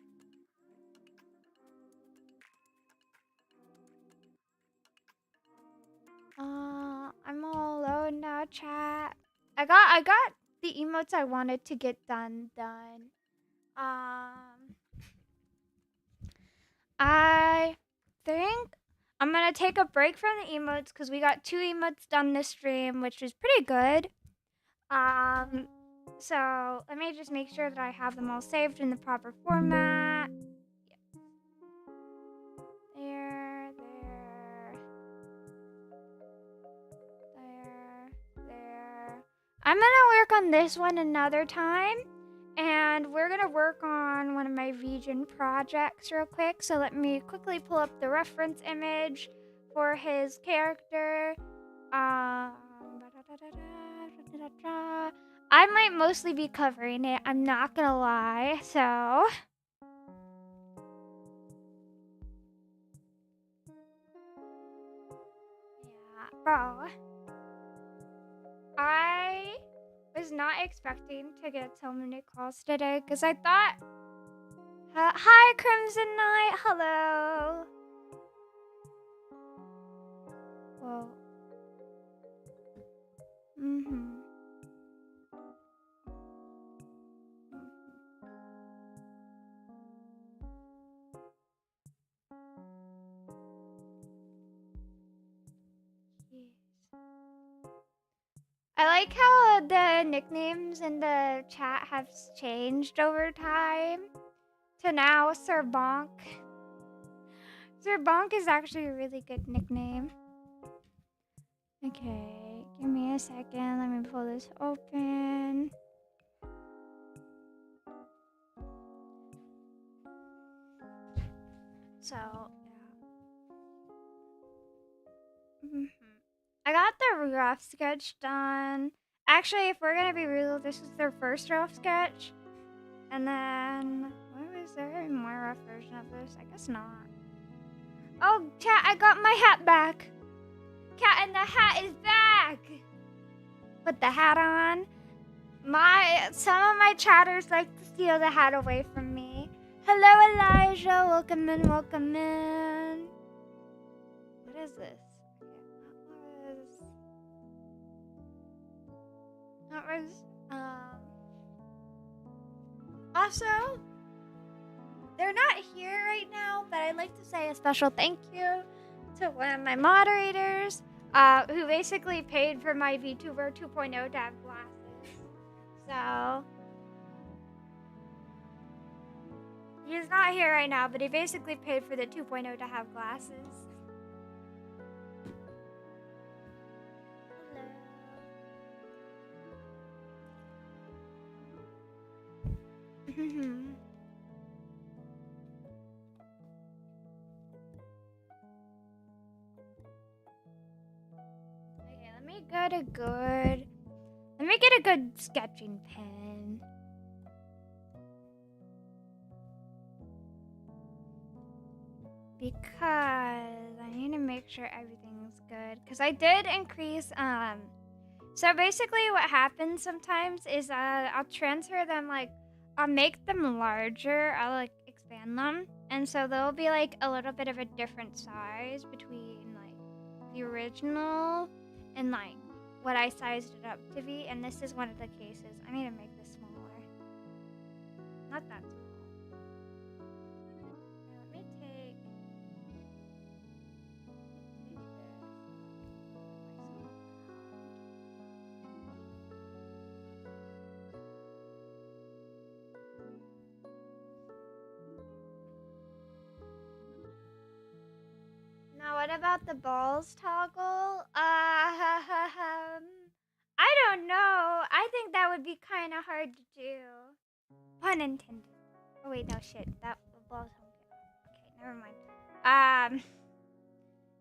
I got the emotes I wanted to get done. I think I'm gonna take a break from the emotes because we got 2 emotes done this stream, which is pretty good. So let me just make sure that I have them all saved in the proper format. There, there. I'm gonna work on this one another time. And we're gonna work on one of my region projects real quick. So let me quickly pull up the reference image for his character. I might mostly be covering it. I'm not gonna lie. So yeah, bro. I was not expecting to get so many calls today because I thought. Hi, Crimson Knight. Hello. Whoa. I like how the nicknames in the chat have changed over time to now Sir Bonk. Sir Bonk is actually a really good nickname. Okay, give me a second. Let me pull this open. So, yeah. I got the rough sketch done. Actually, if we're gonna be real, this is their first rough sketch. And then, what was there a more rough version of this? I guess not. Oh, chat, I got my hat back. Cat in the Hat is back. Put the hat on. Some of my chatters like to steal the hat away from me. Hello, Elijah. Welcome in, welcome in. What is this? That was, also, they're not here right now, but I'd like to say a special thank you to one of my moderators, who basically paid for my VTuber 2.0 to have glasses. So, he's not here right now, but he basically paid for the 2.0 to have glasses. Hello. Okay, let me get a good sketching pen. Because I need to make sure everything's good. Because I did increase, so basically what happens sometimes is I'll transfer them, like, I'll make them larger, I'll, like, expand them. And so they'll be, like, a little bit of a different size between, like, the original and, like, what I sized it up to be. And this is one of the cases. I need to make this smaller. Not that small. Let me take this. Now, what about the balls toggle? I don't know. I think that would be kind of hard to do. Pun intended. Oh wait, no shit. That balls don't get. Okay, never mind.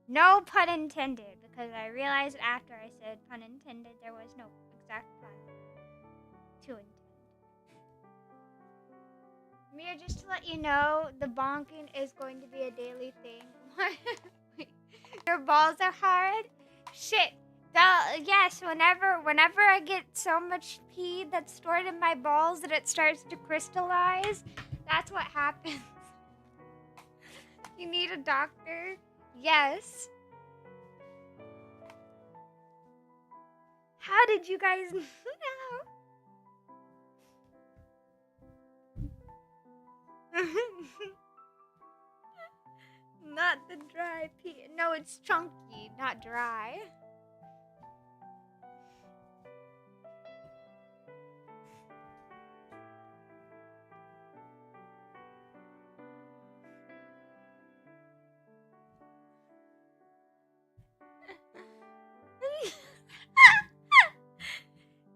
No pun intended, because I realized after I said pun intended, there was no exact pun to intend. Mia, just to let you know, the bonking is going to be a daily thing. Your balls are hard? Shit. Yes, whenever I get so much pee that's stored in my balls that it starts to crystallize, that's what happens. You need a doctor? Yes. How did you guys know? Not the dry pea. No, it's chunky, not dry.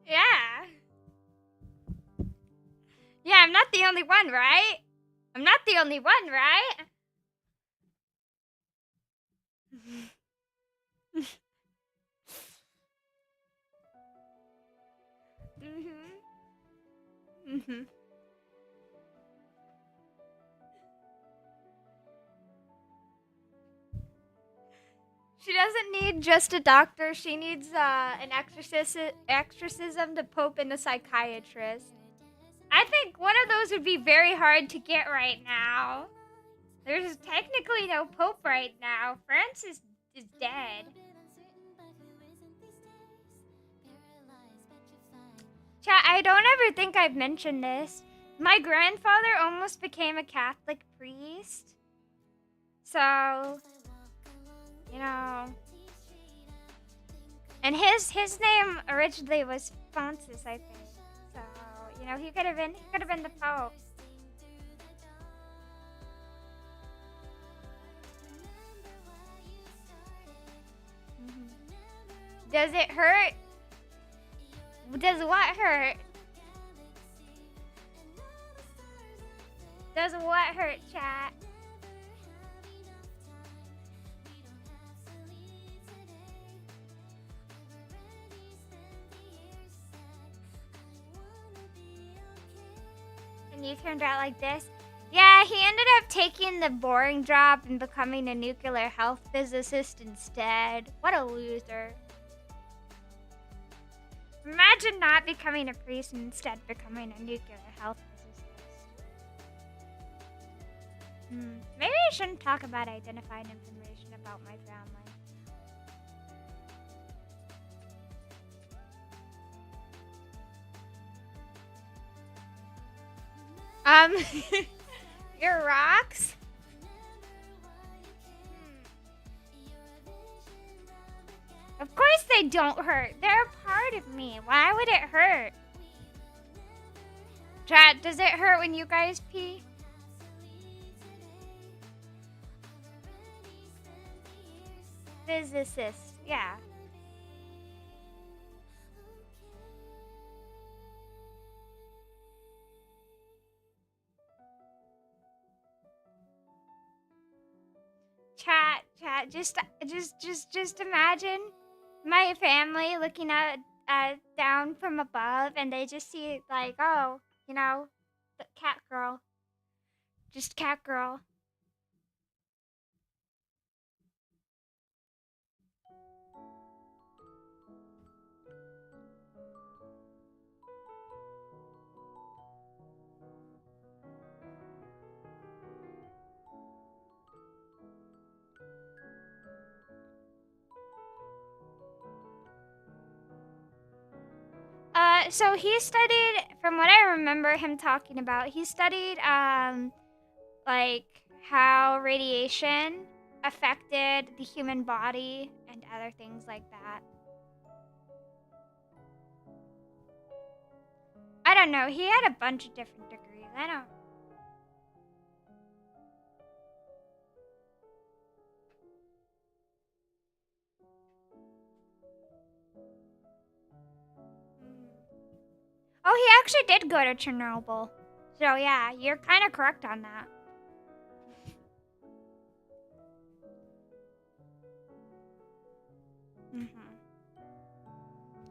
Yeah. Yeah, I'm not the only one, right? I'm not the only one, right? Mhm. Mhm. She doesn't need just a doctor. She needs an exorcism to pope and a psychiatrist. I think one of those would be very hard to get right now. There's technically no pope right now. Francis is dead. Chat, I don't ever think I've mentioned this. My grandfather almost became a Catholic priest. So, you know. And his name originally was Francis, I think. So, you know, he could have been the Pope. Does it hurt? Does what hurt? Does what hurt, chat? And you turned out like this? Yeah, he ended up taking the boring job and becoming a nuclear health physicist instead. What a loser. Imagine not becoming a priest and instead becoming a nuclear health physicist. Maybe I shouldn't talk about identifying information about my family. Your rocks? Of course they don't hurt. They're a part of me. Why would it hurt? Chat, does it hurt when you guys pee? Physicist, yeah. Chat, just imagine my family looking at down from above and they just see like, oh, you know, the cat girl. Just cat girl. So he studied, from what I remember him talking about, he studied, like, how radiation affected the human body and other things like that. I don't know, he had a bunch of different degrees, I don't... Oh, he actually did go to Chernobyl. So yeah, you're kind of correct on that.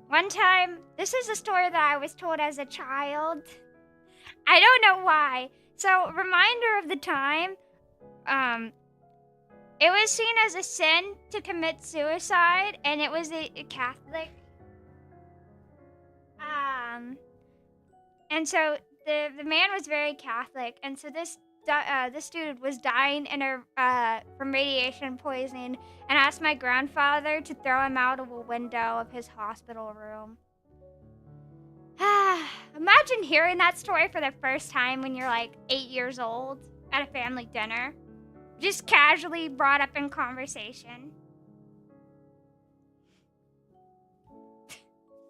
One time, this is a story that I was told as a child. I don't know why. So, reminder of the time, it was seen as a sin to commit suicide, and it was a Catholic. And so the man was very Catholic, and so this this dude was dying from radiation poisoning, and asked my grandfather to throw him out of a window of his hospital room. Imagine hearing that story for the first time when you're like 8 years old at a family dinner. Just casually brought up in conversation.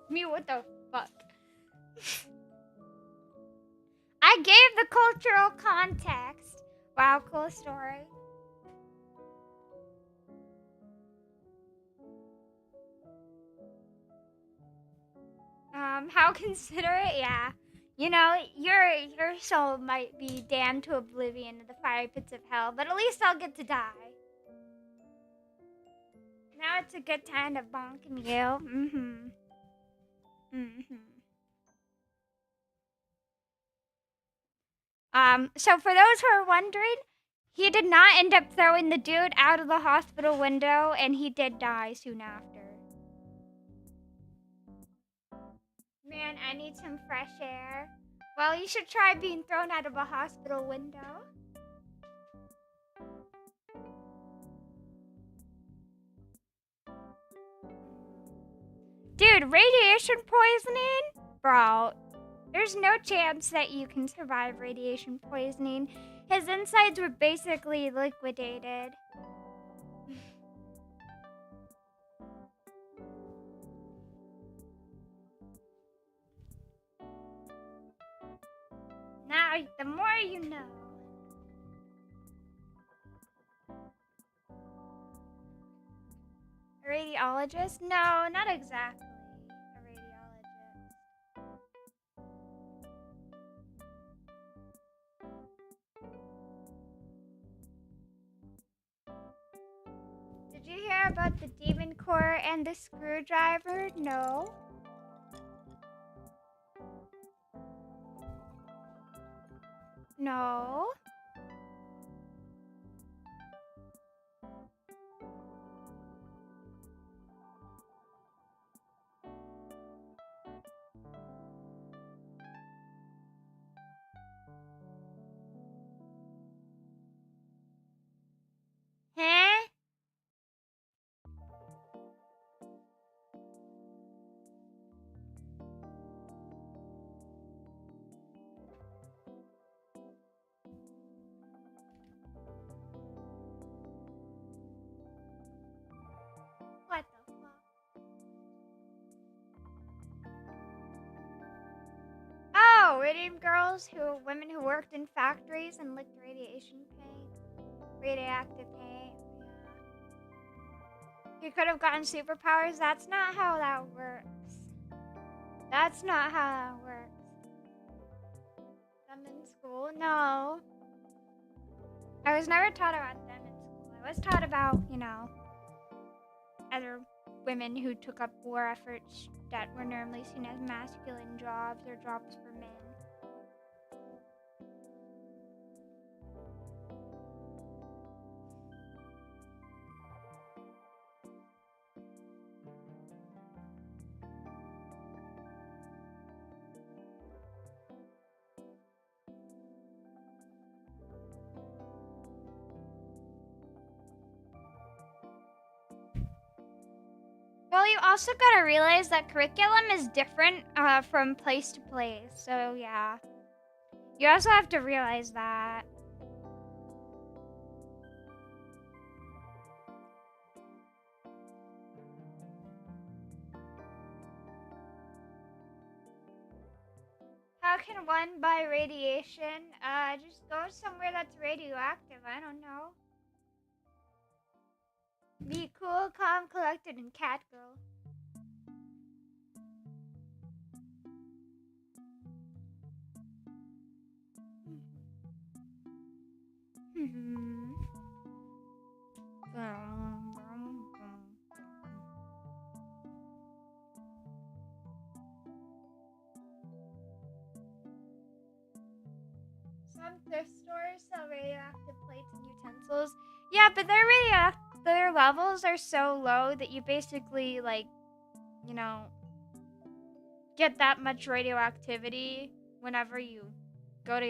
Me, what the fuck? I gave the cultural context. Wow, cool story. How considerate? Yeah. You know, your soul might be damned to oblivion in the fire pits of hell, but at least I'll get to die. Now it's a good time to bonk and yell. So for those who are wondering, he did not end up throwing the dude out of the hospital window, and he did die soon after. Man, I need some fresh air. Well, you should try being thrown out of a hospital window. Dude, radiation poisoning? Bro, there's no chance that you can survive radiation poisoning. His insides were basically liquidated. Now, the more you know. A radiologist? No, not exactly a radiologist. Did you hear about the demon core and the screwdriver? No. No. Huh? What the fuck? Oh, women who worked in factories and licked radiation paint, radioactive paint. Yeah. He could have gotten superpowers. That's not how that works. That's not how that works. Them in school? No. I was never taught about them in school. I was taught about, other women who took up war efforts that were normally seen as masculine jobs or jobs for men. Well, you also gotta realize that curriculum is different from place to place. So, yeah. You also have to realize that. How can one buy radiation? Just go somewhere that's radioactive. I don't know. Be cool, calm, collected, and cat girl. Some thrift stores sell radioactive plates and utensils. Yeah, but their levels are so low that you basically get that much radioactivity whenever you go to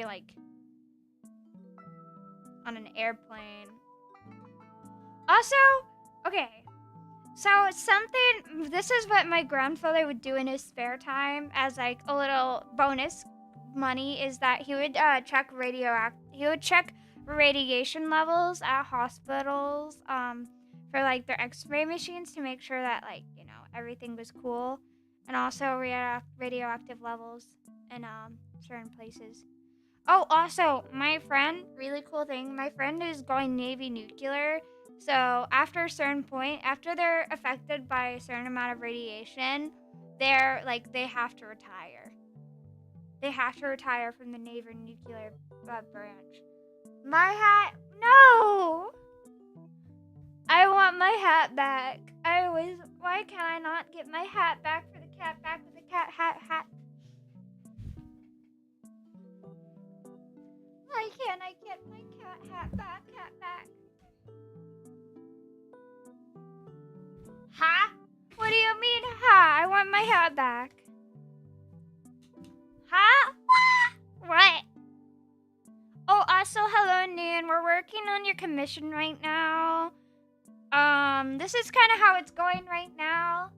on an airplane. Also, okay. So this is what my grandfather would do in his spare time as like a little bonus money is that he would check radiation levels at hospitals for like their x-ray machines to make sure that like, you know, everything was cool, and also radioactive levels in certain places. Oh, also, my friend, really cool thing, my friend is going Navy nuclear. So after a certain point, after they're affected by a certain amount of radiation, they have to retire. They have to retire from the Navy nuclear branch. My hat, no! I want my hat back. Why can I not get my hat back for the cat back with the cat hat? Why can't I get my cat hat back, Ha? What do you mean, ha? I want my hat back. Ha? What? Oh, also, hello, Noon. We're working on your commission right now. This is kind of how it's going right now.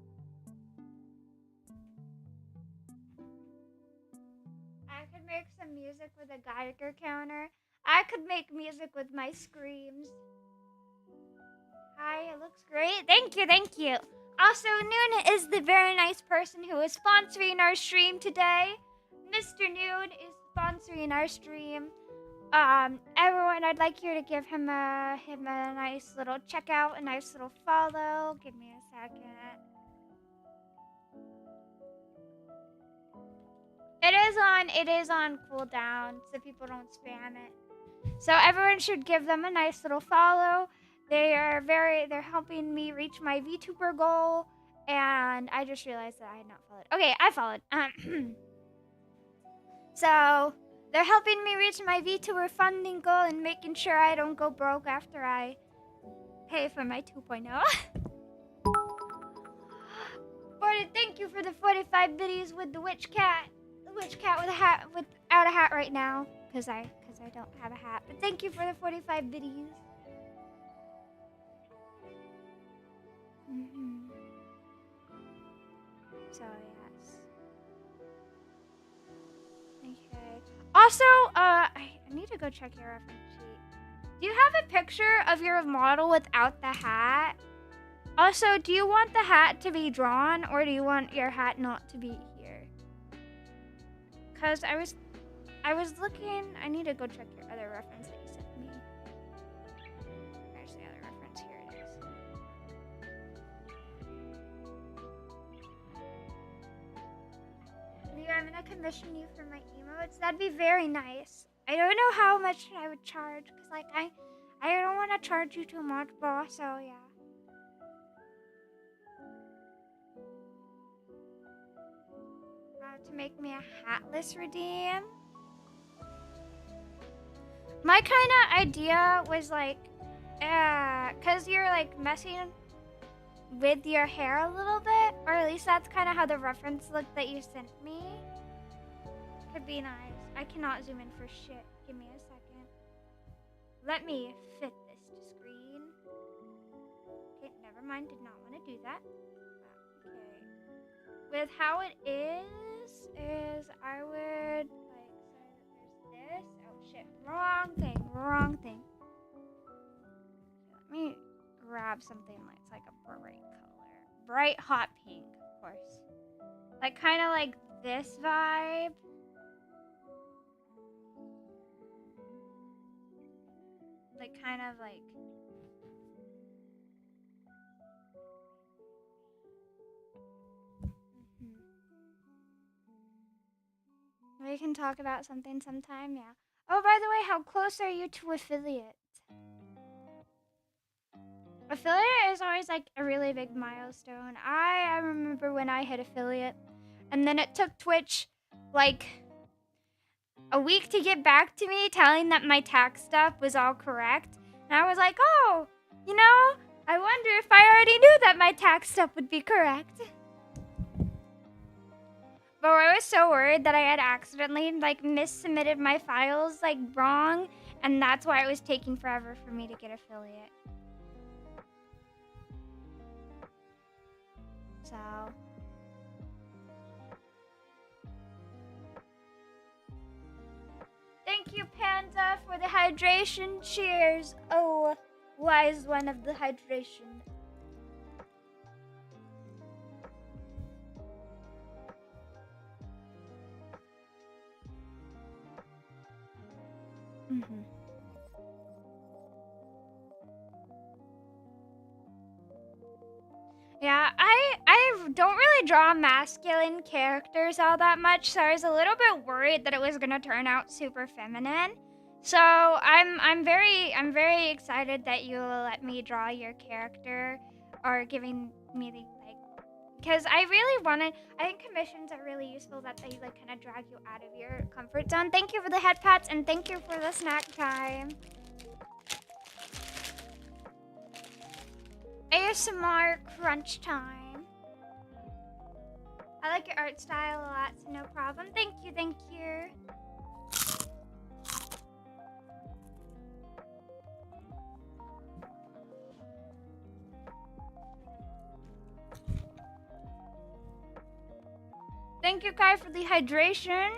I could make some music with a Geiger counter. I could make music with my screams. Hi, it looks great. Thank you. Also, Noon is the very nice person who is sponsoring our stream today. Mr. Noon is sponsoring our stream. Everyone, I'd like you to give him a nice little checkout, a nice little follow. Give me a second. It is on cooldown, so people don't spam it. So everyone should give them a nice little follow. They're helping me reach my VTuber goal, and I just realized that I had not followed. Okay, I followed. So they're helping me reach my VTuber funding goal and making sure I don't go broke after I pay for my 2.0. Thank you for the 45 biddies with the witch cat. The witch cat with a hat, without a hat right now, because I don't have a hat. But thank you for the 45 biddies. So yes. Okay. Also, I need to go check your reference sheet. Do you have a picture of your model without the hat? Also, do you want the hat to be drawn, or do you want your hat not to be here? Cause I was looking. I need to go check your other reference that you sent me. There's the other reference. Here it is. Leah, I'm gonna commission you for my emotes. That'd be very nice. I don't know how much I would charge, cause like I don't want to charge you too much, but also yeah. To make me a hatless redeem. My kind of idea was like, cause you're like messing with your hair a little bit, or at least that's kind of how the reference looked that you sent me. Could be nice. I cannot zoom in for shit. Give me a second. Let me fit this to screen. Okay, never mind. Did not want to do that. Okay. With how it is I would like say that there's this. Oh shit, wrong thing. Let me grab something that's like a bright color. Bright hot pink, of course. Like kind of like this vibe. Like kind of like we can talk about something sometime, yeah. Oh, by the way, how close are you to affiliate? Affiliate is always like a really big milestone. I remember when I hit affiliate, and then it took Twitch like a week to get back to me telling that my tax stuff was all correct. And I was like, oh, you know, I wonder if I already knew that my tax stuff would be correct. But I was so worried that I had accidentally like missubmitted my files like wrong, and that's why it was taking forever for me to get affiliate. So thank you, Panda, for the hydration. Cheers. Oh, wise one of the hydration. Mm-hmm. Yeah, I don't really draw masculine characters all that much, so I was a little bit worried that it was gonna turn out super feminine. So I'm very excited that you let me draw your character, or giving me the because I really wanted. I think commissions are really useful that they like kind of drag you out of your comfort zone. Thank you for the head pats and thank you for the snack time. ASMR crunch time. I like your art style a lot, so no problem. Thank you, thank you. Thank you, Kai, for the hydration.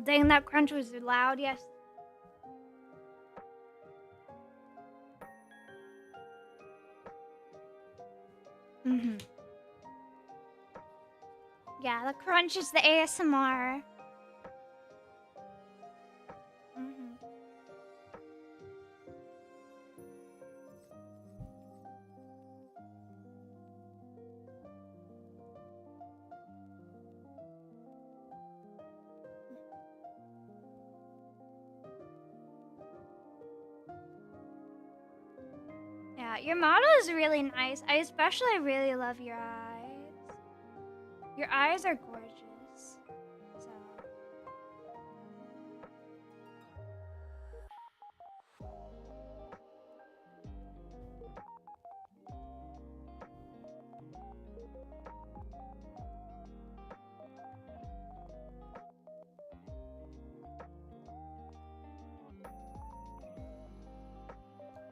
Dang, that crunch was loud, yes. Mm-hmm. Yeah, the crunch is the ASMR. Mm-hmm. Yeah, your model is really nice. I especially really love your eyes. Your eyes are gorgeous. So.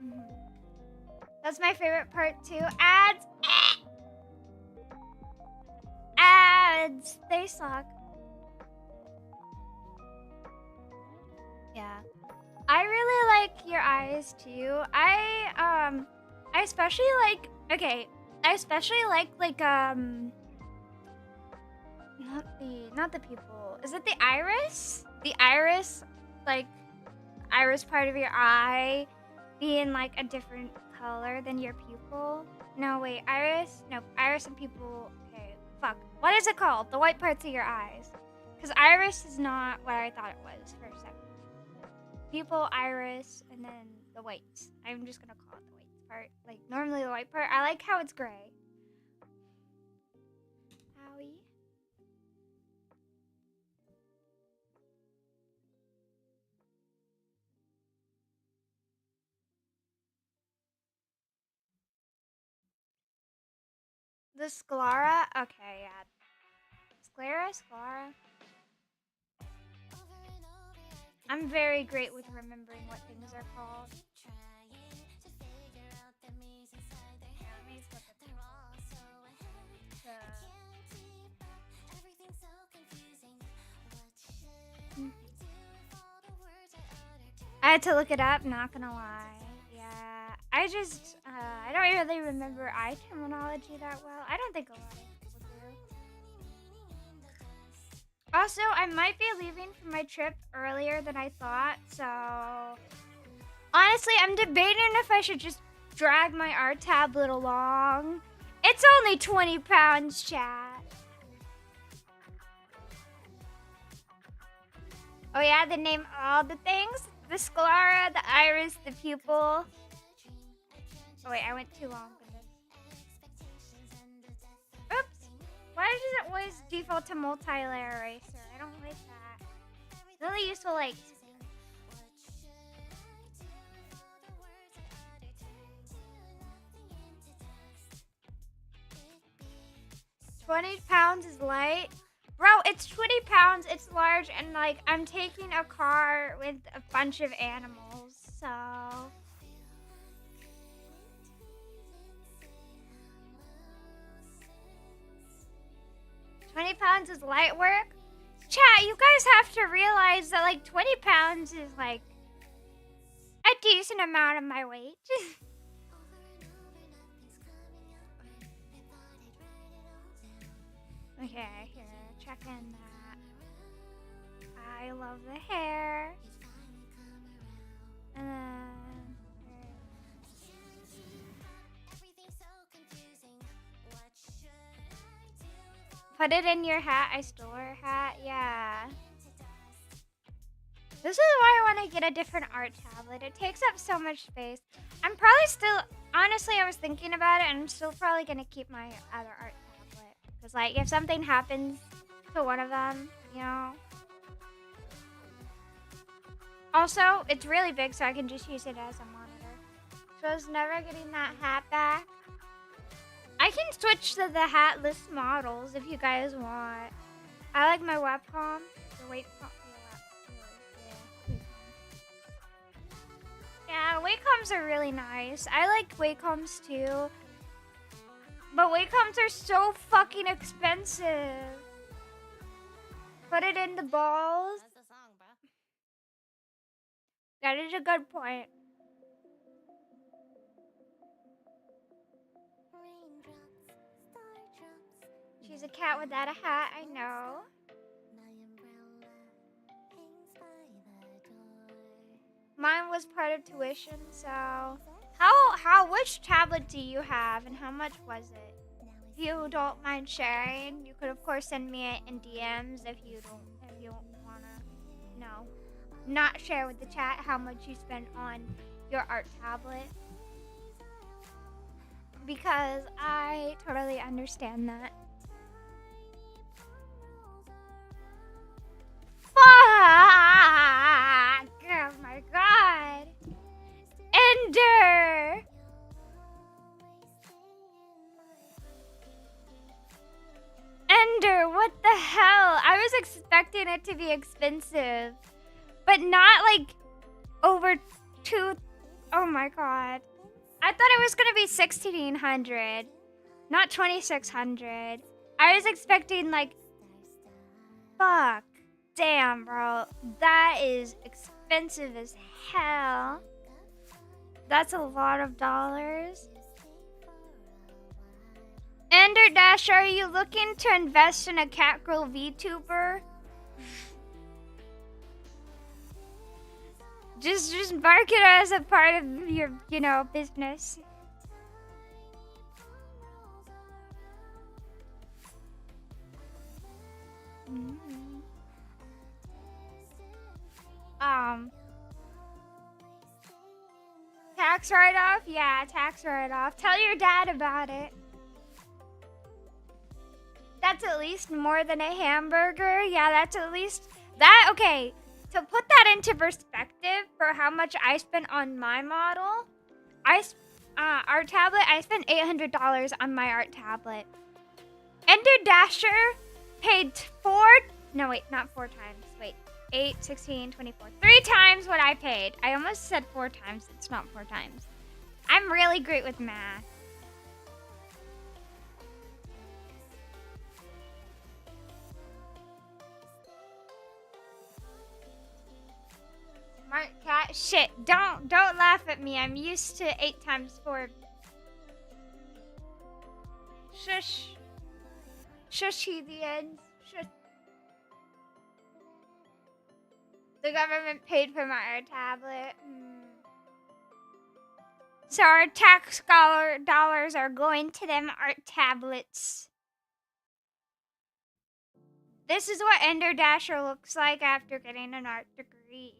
Mm-hmm. That's my favorite part too. Ads. Ads. They suck. Yeah. I really like your eyes too. I especially like I especially like not the pupil. Is it the iris? The iris, like iris part of your eye being like a different color than your pupil. No, wait, iris? No, iris and pupil. Okay, fuck. What is it called? The white parts of your eyes. Because iris is not what I thought it was for a second. Pupil, iris, and then the whites. I'm just gonna call it the white part. Like, normally the white part. I like how it's gray. Owie. The sclera? Okay, yeah. Sclera? I'm very great with remembering what things are called. Yeah, let me flip it. I had to look it up, not gonna lie. Yeah, I just, I don't really remember eye terminology that well. I don't think a lot of people do. Also, I might be leaving for my trip earlier than I thought, so honestly, I'm debating if I should just drag my art tablet along. It's only 20 pounds, chat. Oh yeah, they name all the things? The sclera, the iris, the pupil. Oh wait, I went too long with this. Oops. Why does it always default to multi-layer eraser? I don't like that. It's really useful, like... 20 pounds is light. Bro, it's 20 pounds, it's large, and like I'm taking a car with a bunch of animals, so 20 pounds is light work. Chat, you guys have to realize that like 20 pounds is like a decent amount of my weight. Okay, here, check in that. I love the hair. And then put it in your hat. I stole her hat. Yeah. This is why I want to get a different art tablet. It takes up so much space. I'm probably still, honestly, I was thinking about it, and I'm still probably going to keep my other art tablet. Because, like, if something happens to one of them, you know. Also, it's really big, so I can just use it as a monitor. So I was never getting that hat back. I can switch to the hatless models if you guys want. I like my webcam. The webcam. Yeah, Wacom's are really nice. I like Wacoms too. But Wacoms are so fucking expensive. Put it in the balls. That's the song, bro. That is a good point. Raindrops, star drops. She's a cat without a hat, I know. My umbrella hangs by the door. Mine was part of tuition, so which tablet do you have and how much was it? If you don't mind sharing, you could of course send me it in DMs if you don't wanna not share with the chat how much you spent on your art tablet. Because I totally understand that. Fuck! Oh my god! Ender! Ender, what the hell? I was expecting it to be expensive. But not like over oh my god. I thought it was gonna be 1,600, not 2,600. I was expecting like, fuck. Damn, bro. That is expensive as hell. That's a lot of dollars. Ender Dash, are you looking to invest in a Catgirl VTuber? Just mark it as a part of your, business. Tax write-off? Yeah, tax write-off. Tell your dad about it. That's at least more than a hamburger. Yeah, that's at least that. Okay, to put that into perspective for how much I spent on my model, art tablet, I spent $800 on my art tablet. Ender Dasher paid not 4 times. Wait, 8, 16, 24. 3 times what I paid. I almost said 4 times. It's not 4 times. I'm really great with math. Smart cat. Shit, don't laugh at me. I'm used to 8 times 4. Shush. Shush, Heathians. Shush. The government paid for my art tablet. So our tax dollars are going to them art tablets. This is what Ender Dasher looks like after getting an art degree.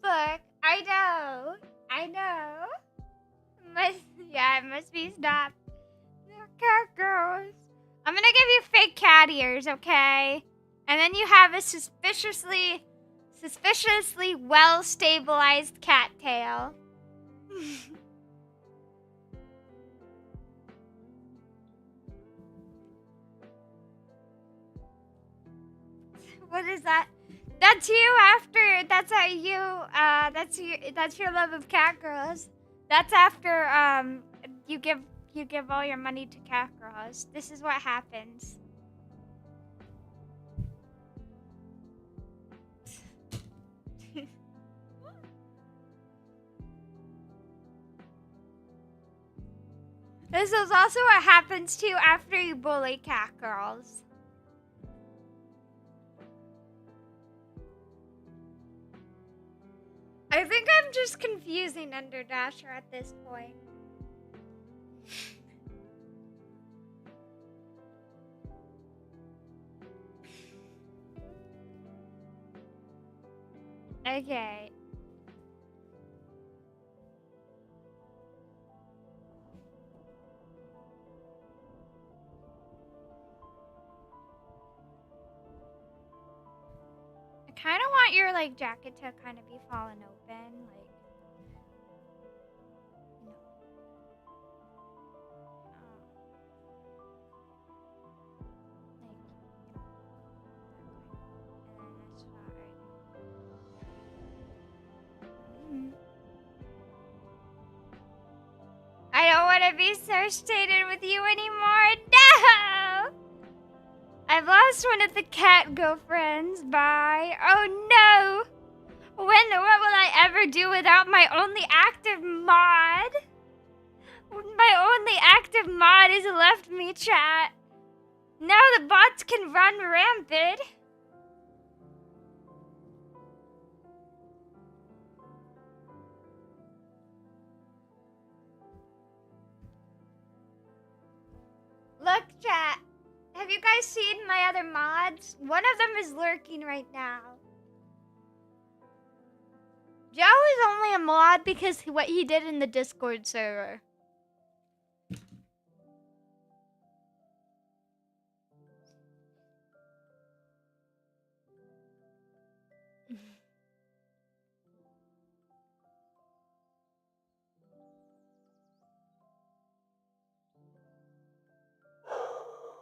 Look, I know. It must be stopped. Cat girls. I'm gonna give you fake cat ears, okay? And then you have a suspiciously well stabilized cat tail. What is that? That's you after. That's how you. That's your love of cat girls. That's after you give all your money to cat girls. This is what happens. This is also what happens to you after you bully cat girls. I think I'm just confusing Underdasher at this point. Okay. I kind of want your like jacket to kind of be fallen open, like. I don't want to be associated with you anymore. No! I've lost one of the cat girlfriends. Bye. Oh no! What will I ever do without my only active mod? My only active mod has left me, chat. Now the bots can run rampant. Look, chat. Have you guys seen my other mods? One of them is lurking right now. Joe is only a mod because what he did in the Discord server.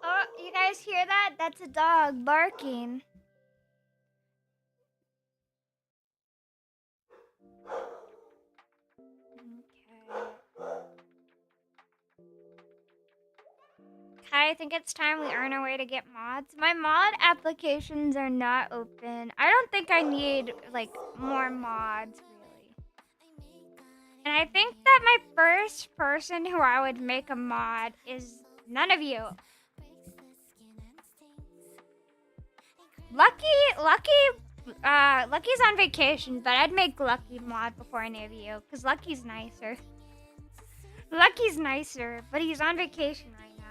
Oh, you guys hear that? That's a dog barking. Okay, I think it's time we earn our way to get mods. My mod applications are not open. I don't think I need, like, more mods, really. And I think that my first person who I would make a mod is none of you. Lucky's on vacation, but I'd make Lucky mod before any of you, because Lucky's nicer. Lucky's nicer, but he's on vacation right now.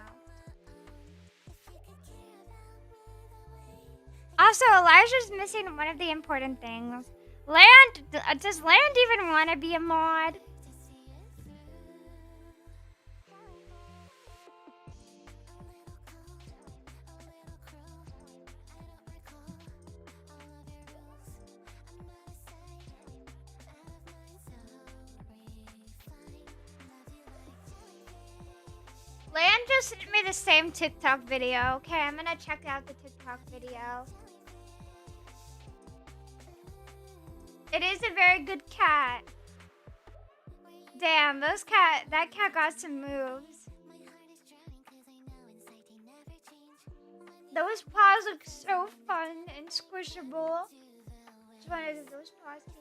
Also, Elijah's missing one of the important things. Does Land even want to be a mod? Land just sent me the same TikTok video. Okay, I'm gonna check out the TikTok video. It is a very good cat. Damn, that cat got some moves. Those paws look so fun and squishable. Just wanted those paws to see.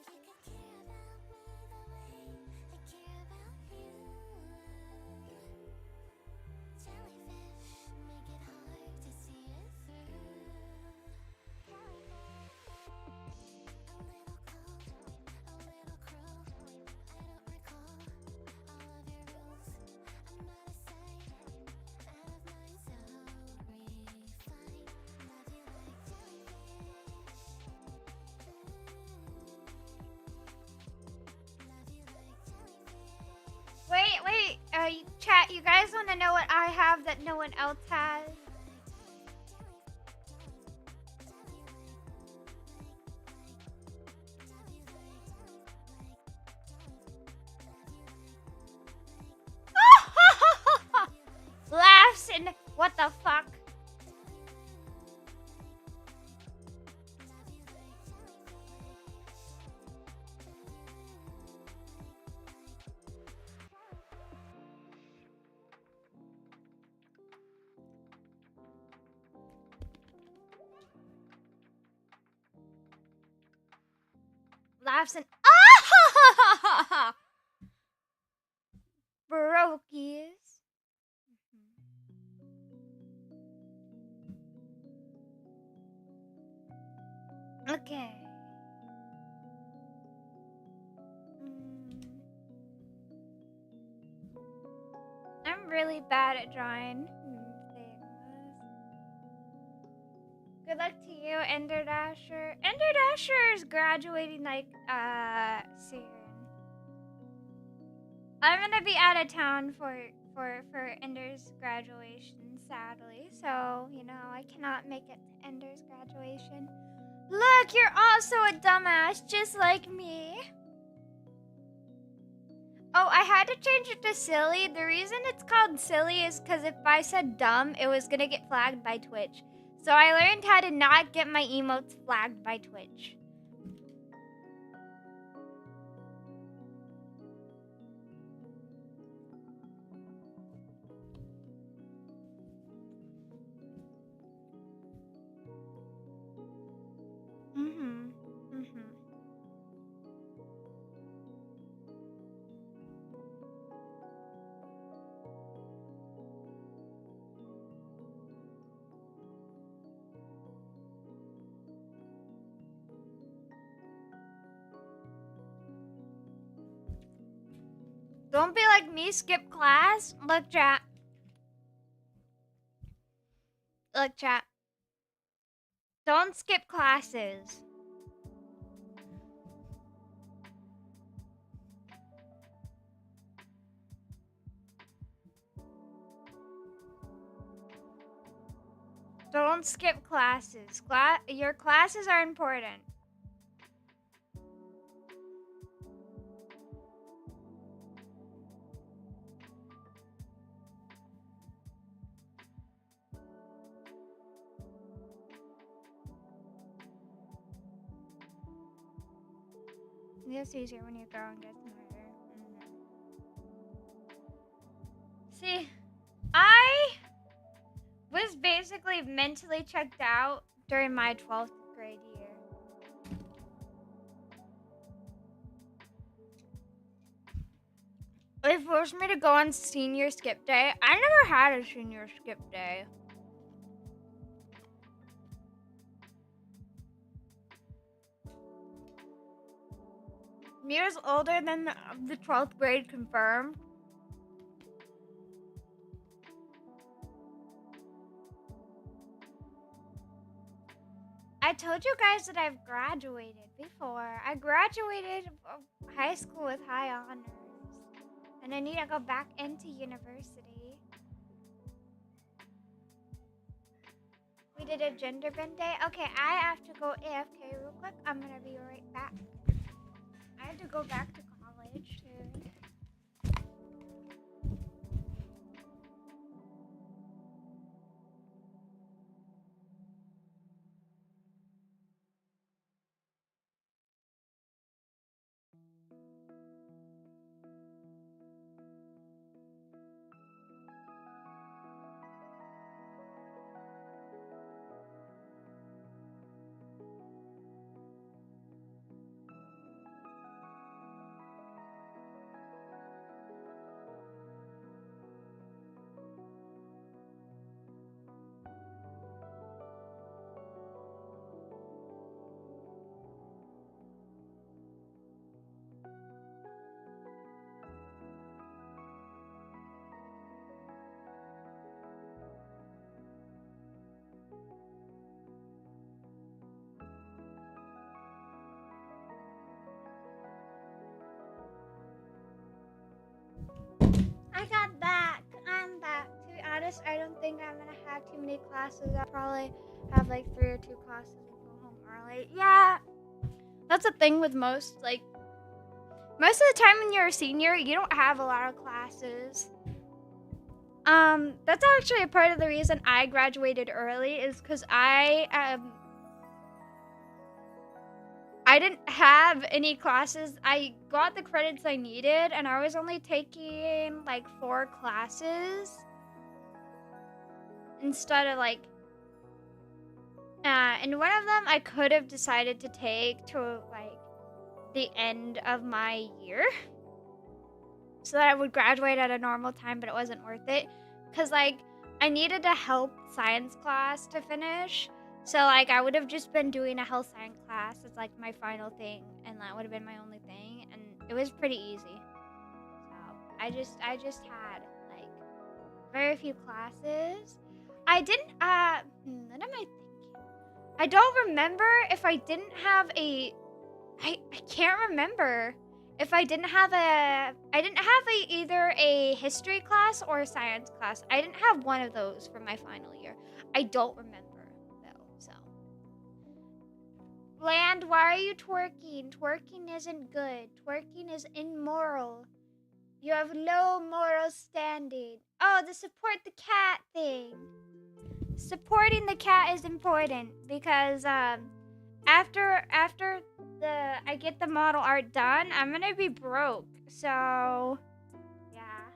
Wait, chat, you guys want to know what I have that no one else has? laughs and Barokies. Okay. I'm really bad at drawing things. Good luck to you, Ender Dasher. Ender Dasher is graduating like soon. I'm gonna be out of town for Ender's graduation, sadly. So, you know, I cannot make it to Ender's graduation. Look, you're also a dumbass, just like me. Oh, I had to change it to silly. The reason it's called silly is because if I said dumb, it was gonna get flagged by Twitch. So I learned how to not get my emotes flagged by Twitch. Don't be like me, skip class. Look, chat. Look, chat. Don't skip classes. Don't skip classes. Your classes are important. It's easier when you grow and get smarter. See, I was basically mentally checked out during my 12th grade year. They forced me to go on senior skip day. I never had a senior skip day. Years older than the 12th grade confirmed. I told you guys that I've graduated before. I graduated high school with high honors. And I need to go back into university. We did a gender bend day. Okay, I have to go AFK real quick. I'm gonna be right back. I had to go back to college soon. I got back. I'm back. To be honest, I don't think I'm gonna have too many classes. I'll probably have like 3 or 2 classes and go home early. Yeah, that's the thing with most of the time when you're a senior, you don't have a lot of classes. That's actually a part of the reason I graduated early is because I didn't have any classes. I got the credits I needed, and I was only taking like 4 classes instead of like. And one of them I could have decided to take to like the end of my year so that I would graduate at a normal time, but it wasn't worth it because like I needed a health science class to finish. So like I would have just been doing a health science class as like my final thing, and that would have been my only thing, and it was pretty easy. So I just had like very few classes. I didn't what am I thinking? I don't remember if I didn't have a I can't remember if I didn't have either a history class or a science class. I didn't have one of those for my final year. I don't remember though. So Land, why are you twerking? Twerking isn't good. Twerking is immoral. You have low moral standing. Oh, the support the cat thing. Supporting the cat is important because after I get the model art done, I'm gonna be broke. So yeah,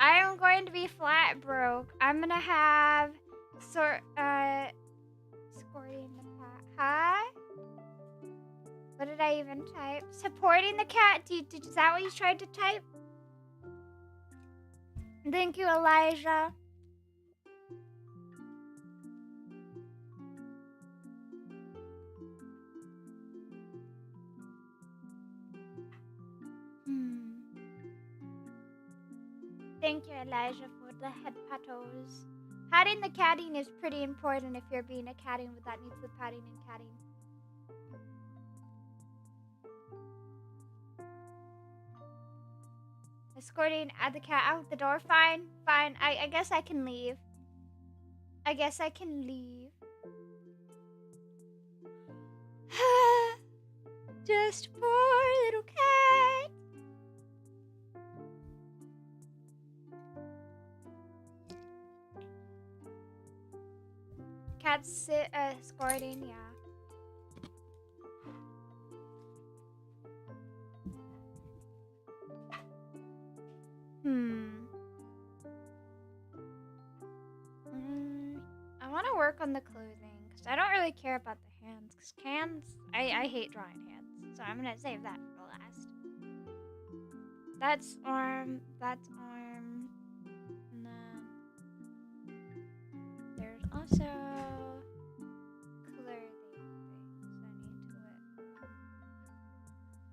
I am going to be flat broke. I'm gonna have escorting the cat. Huh? What did I even type? Supporting the cat. Is that what you tried to type? Thank you, Elijah. Thank you, Elijah, for the head patos. Padding the catting is pretty important if you're being a catting that needs the padding and catting. Escorting the cat out the door. Fine. I guess I can leave. Just poor little cat. Cat's escorting, yeah. I want to work on the clothing because I don't really care about the hands. Because hands, I hate drawing hands, so I'm gonna save that for last. That's arm. And then there's also clothing things I need to wear.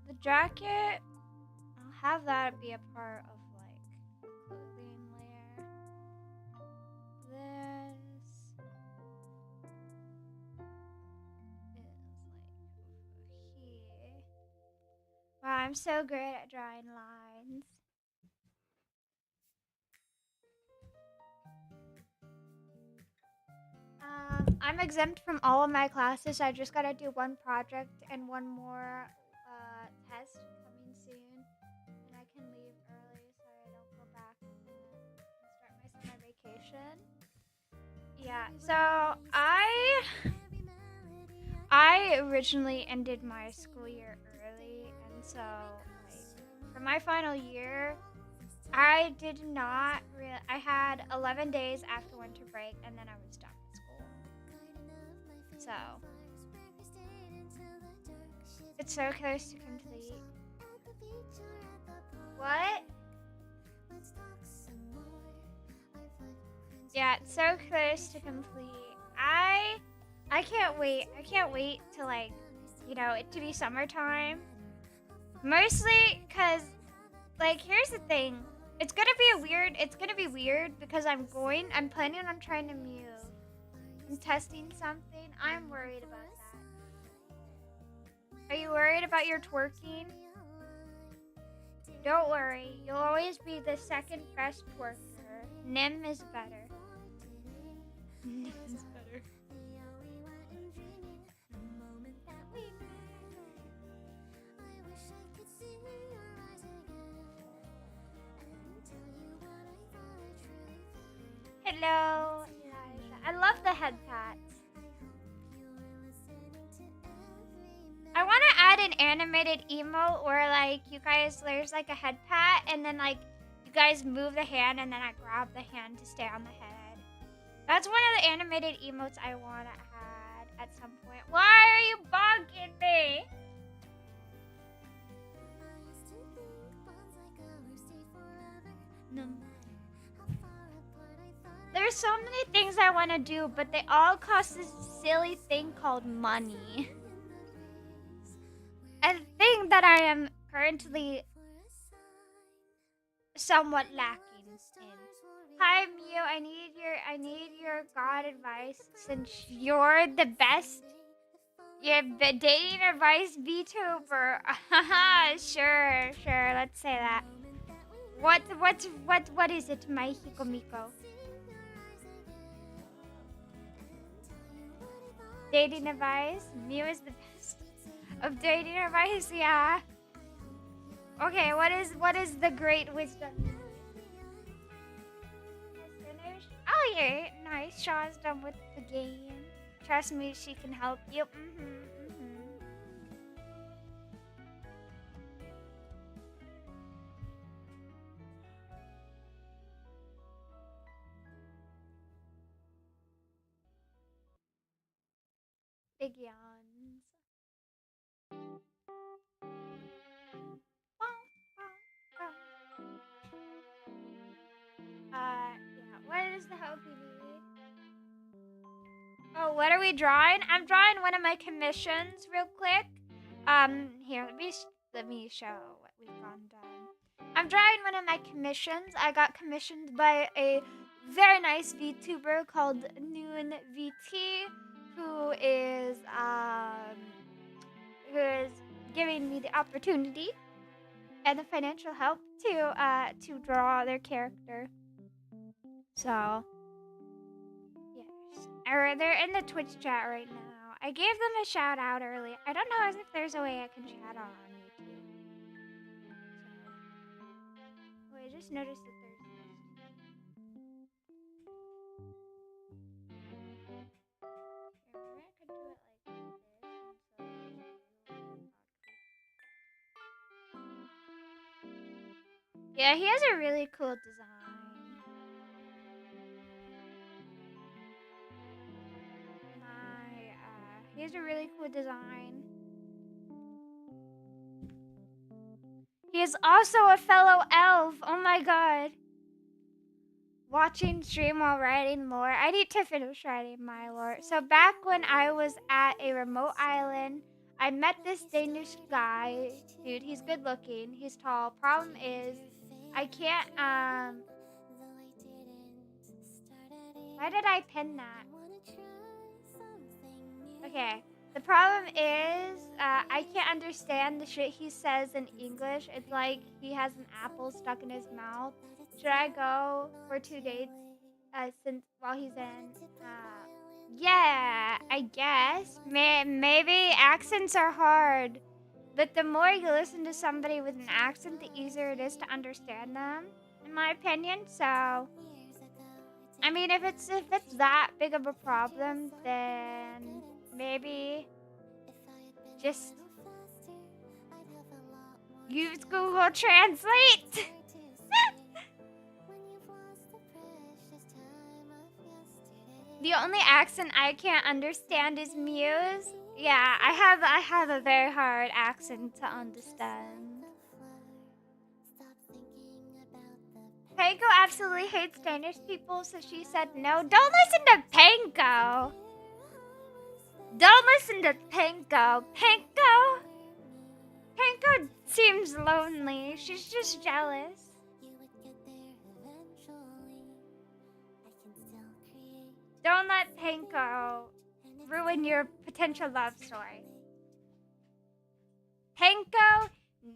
The jacket, I'll have that be a part of like clothing layer. This is like over here. Wow, I'm so great at drawing lines. I'm exempt from all of my classes. I just gotta do one project and one more test coming soon, and I can leave early so I don't go back and start my summer vacation. Yeah, so I originally ended my school year early, and so like for my final year, I did not really. I had 11 days after winter break, and then I was done with school. So it's so close to complete. What? Yeah, it's so close to complete. I can't wait. I can't wait to like, it to be summertime. Mostly cuz like here's the thing. It's going to be weird because I'm planning on trying to move. I'm testing something. I'm worried about that. Are you worried about your twerking? Don't worry. You'll always be the second best twerker. Nim is better. Nim is better. Hello, Elijah. I love the head pats. I want to add an animated emote where like you guys, there's like a head pat and then like you guys move the hand and then I grab the hand to stay on the head. That's one of the animated emotes I want to add. at some point. Why are you bonking me? There's so many things I want to do, but they all cost this silly thing called money. A thing that I am currently somewhat lacking in. Hi Mew, I need your God advice since you're the best. You're the dating advice VTuber. Sure, let's say that. What is it, my Hikomiko? Dating advice? Mew is the best of dating advice, yeah. Okay, what is the great wisdom? Finished? Oh yeah, nice. Shaw's done with the game. Trust me, she can help you. Big yawns. Yeah. What is the Hopi movie? Oh, what are we drawing? I'm drawing one of my commissions real quick. Here, let me show what we've gone done. I'm drawing one of my commissions. I got commissioned by a very nice VTuber called Noon VT, who is giving me the opportunity and the financial help to draw their character. So, yes. They're in the Twitch chat right now. I gave them a shout out earlier. I don't know if there's a way I can chat on YouTube. So, I just noticed that there's this. Here, maybe I could do it like this. Yeah, he has a really cool design. He has a really cool design. He is also a fellow elf. Oh my god. Watching stream while writing lore. I need to finish writing my lore. So back when I was at a remote island, I met this Danish guy. Dude, he's good looking. He's tall. Problem is, I can't, why did I pin that? Okay. The problem is, I can't understand the shit he says in English. It's like he has an apple stuck in his mouth. Should I go for 2 dates while he's in? Yeah, I guess. Maybe accents are hard. But the more you listen to somebody with an accent, the easier it is to understand them, in my opinion. So, I mean, if it's that big of a problem, then maybe just use Google Translate. The only accent I can't understand is Mew's. Yeah, I have a very hard accent to understand. Panko absolutely hates Danish people, so she said no. Don't listen to Panko. Don't listen to Panko. Panko seems lonely. She's just jealous. Don't let Panko ruin your potential love story. Panko?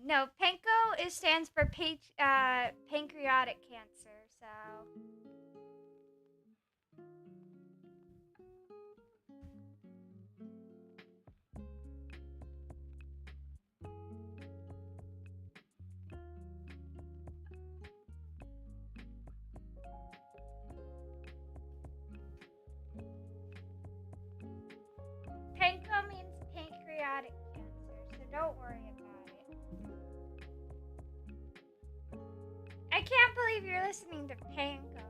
No, Panko stands for pancreatic cancer, so... Panko means pancreatic cancer, so don't worry about it. I can't believe you're listening to Panko.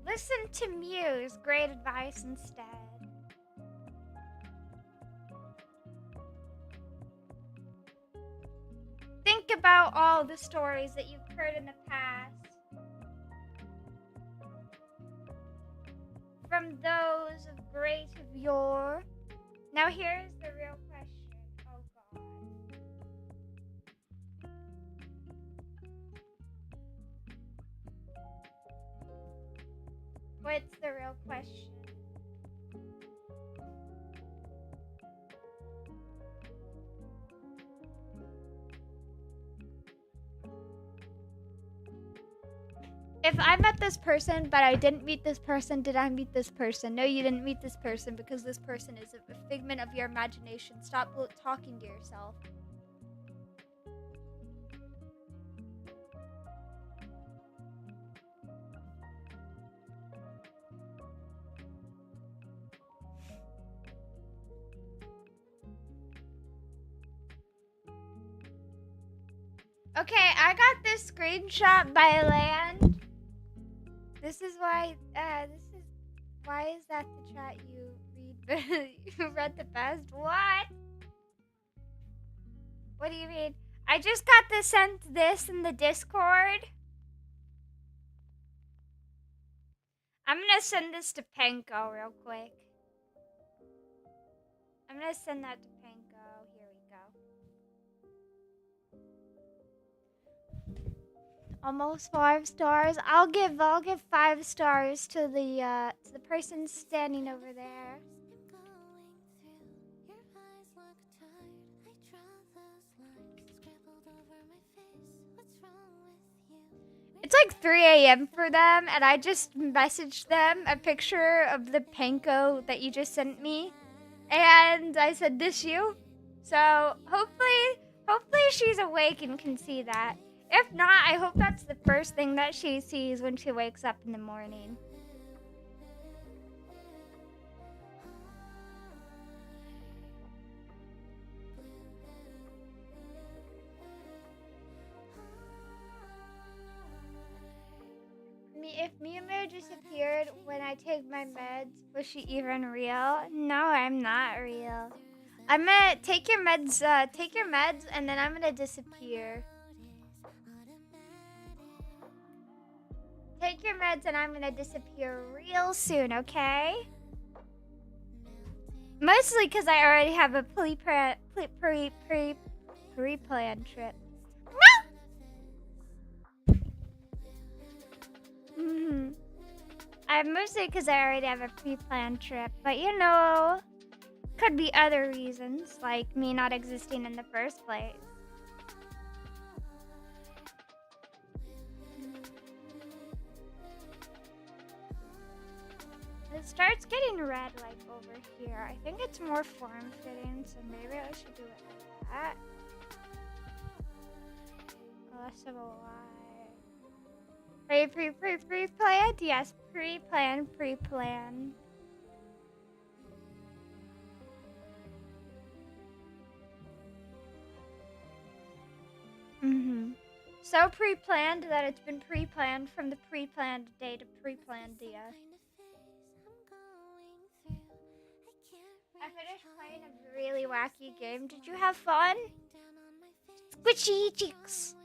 Listen to Mew's great advice instead. out all the stories that you've heard in the past. From those of great of yore. Now here's the real question. Oh God. What's the real question? If I met this person, but I didn't meet this person, did I meet this person? No, you didn't meet this person because this person is a figment of your imagination. Stop talking to yourself. Okay, I got this screenshot by Land. This is why is that the chat you read you read the best? What? What do you mean? I just got sent this in the Discord. I'm gonna send this to Penko real quick. I'm gonna send that to Penko. Here we go. Almost 5 stars. I'll give 5 stars to the person standing over there. It's like 3 a.m. for them, and I just messaged them a picture of the panko that you just sent me, and I said, "This you?" So hopefully she's awake and can see that. If not, I hope that's the first thing that she sees when she wakes up in the morning. If Miyamoto disappeared when I take my meds, was she even real? No, I'm not real. I'm gonna take your meds, and then I'm gonna disappear. Take your meds and I'm gonna disappear real soon, okay? Mostly because I already have a pre-planned trip. Mostly because I already have a pre-planned trip, but you know, could be other reasons, like me not existing in the first place. It starts getting red like over here. I think it's more form-fitting, so maybe I should do it like that. Less of a lie. Pre-planned? Yes, pre-planned. So pre-planned that it's been pre-planned from the pre-planned day to pre-planned day. I finished playing a really wacky game. Did you have fun? Squishy cheeks.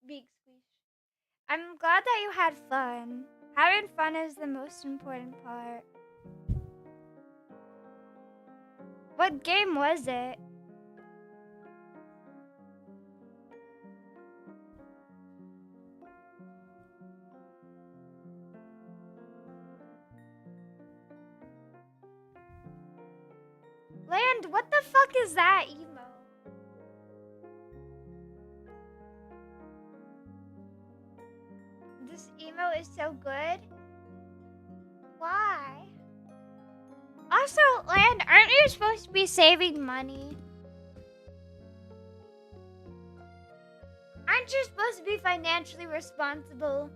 Big squish. I'm glad that you had fun. Having fun is the most important part. What game was it? Land, what the fuck is that emo? This emo is so good. Why? Also, Land, aren't you supposed to be saving money? Aren't you supposed to be financially responsible?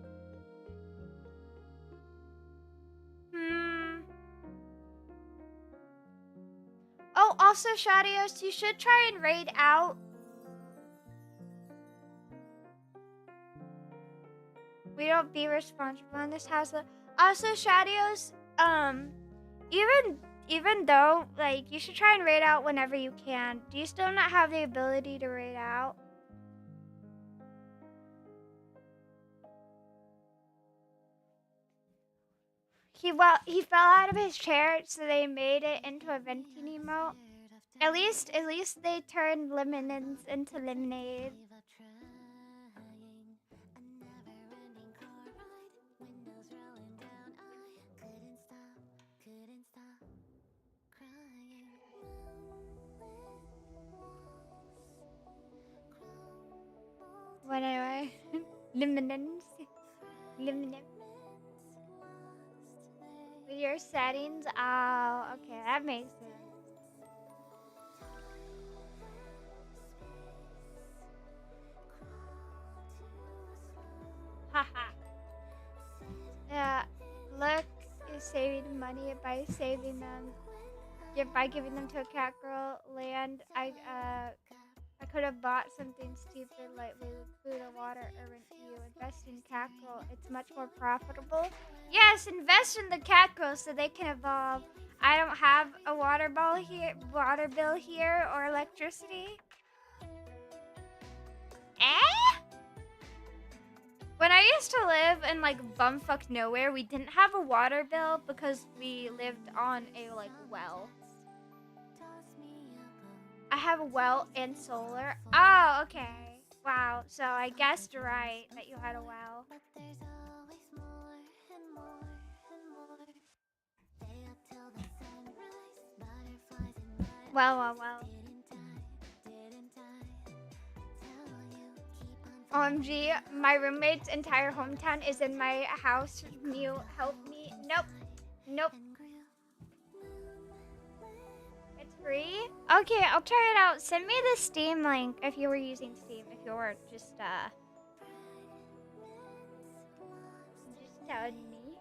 Oh, also, Shadios, you should try and raid out. We don't be responsible in this house. Also, Shadios, even though, like, you should try and raid out whenever you can. Do you still not have the ability to raid out? He fell out of his chair, so they made it into a venting emote. At least they turned lemonades into lemonade. What anyway? Lemonades. Lemonades. With your settings? Oh, okay, that makes sense. Haha. Yeah, look is saving money by saving them. By giving them to a cat girl. Land, I could have bought something stupid like food or water or rent to you. Invest in cat girl. It's much more profitable. Yes, invest in the cat girl so they can evolve. I don't have a water bill here, or electricity. Eh? When I used to live in like bumfuck nowhere, we didn't have a water bill because we lived on a like well. I have a well and solar. Oh, okay. Wow. So I guessed right that you had a well. Well. OMG, my roommate's entire hometown is in my house. Mew, help me. Nope. It's free? Okay, I'll try it out. Send me the Steam link if you were using Steam. If you were just telling me.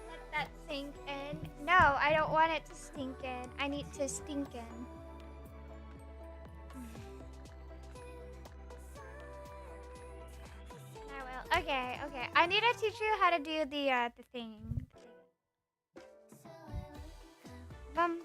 Let that sink in. No, I don't want it to stink in. I need to stink in. I will. Okay. I need to teach you how to do the thing. Bum.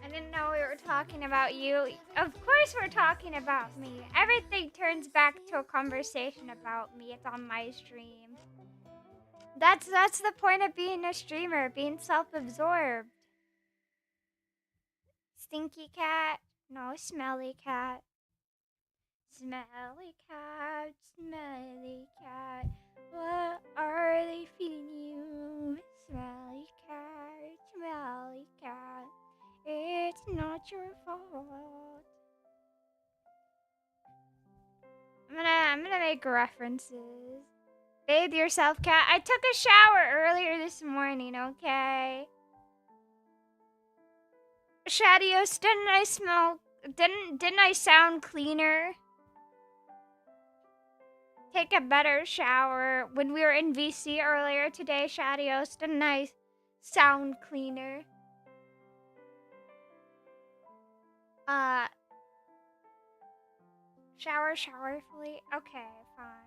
I didn't know we were talking about you. Of course we're talking about me. Everything turns back to a conversation about me. It's on my stream. That's the point of being a streamer, being self-absorbed. Stinky cat. No, smelly cat. Smelly cat, smelly cat. What are they feeding you? Smelly cat, smelly cat. It's not your fault. I'm gonna make references. Bathe yourself, cat. I took a shower earlier this morning, okay? Shadios, didn't I sound cleaner? Take a better shower. When we were in VC earlier today, Shadios, didn't I sound cleaner? Showerfully? Okay, fine.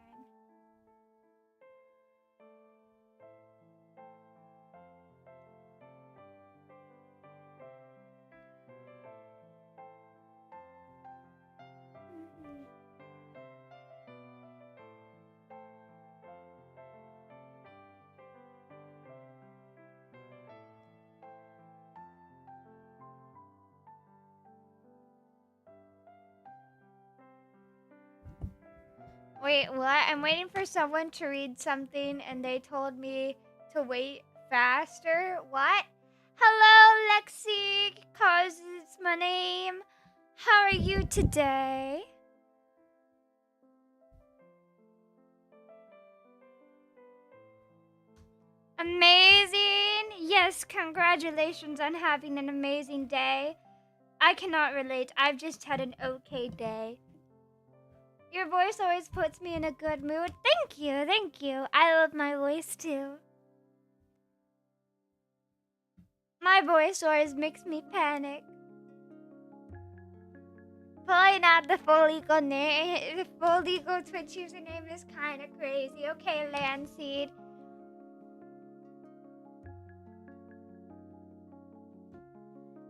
Wait, what? I'm waiting for someone to read something and they told me to wait faster. What? Hello, Lexi, cause it's my name. How are you today? Amazing! Yes, congratulations on having an amazing day. I cannot relate. I've just had an okay day. Your voice always puts me in a good mood. Thank you. I love my voice too. My voice always makes me panic. Probably not the full legal name. The full legal Twitch username is kind of crazy. Okay, Landseed.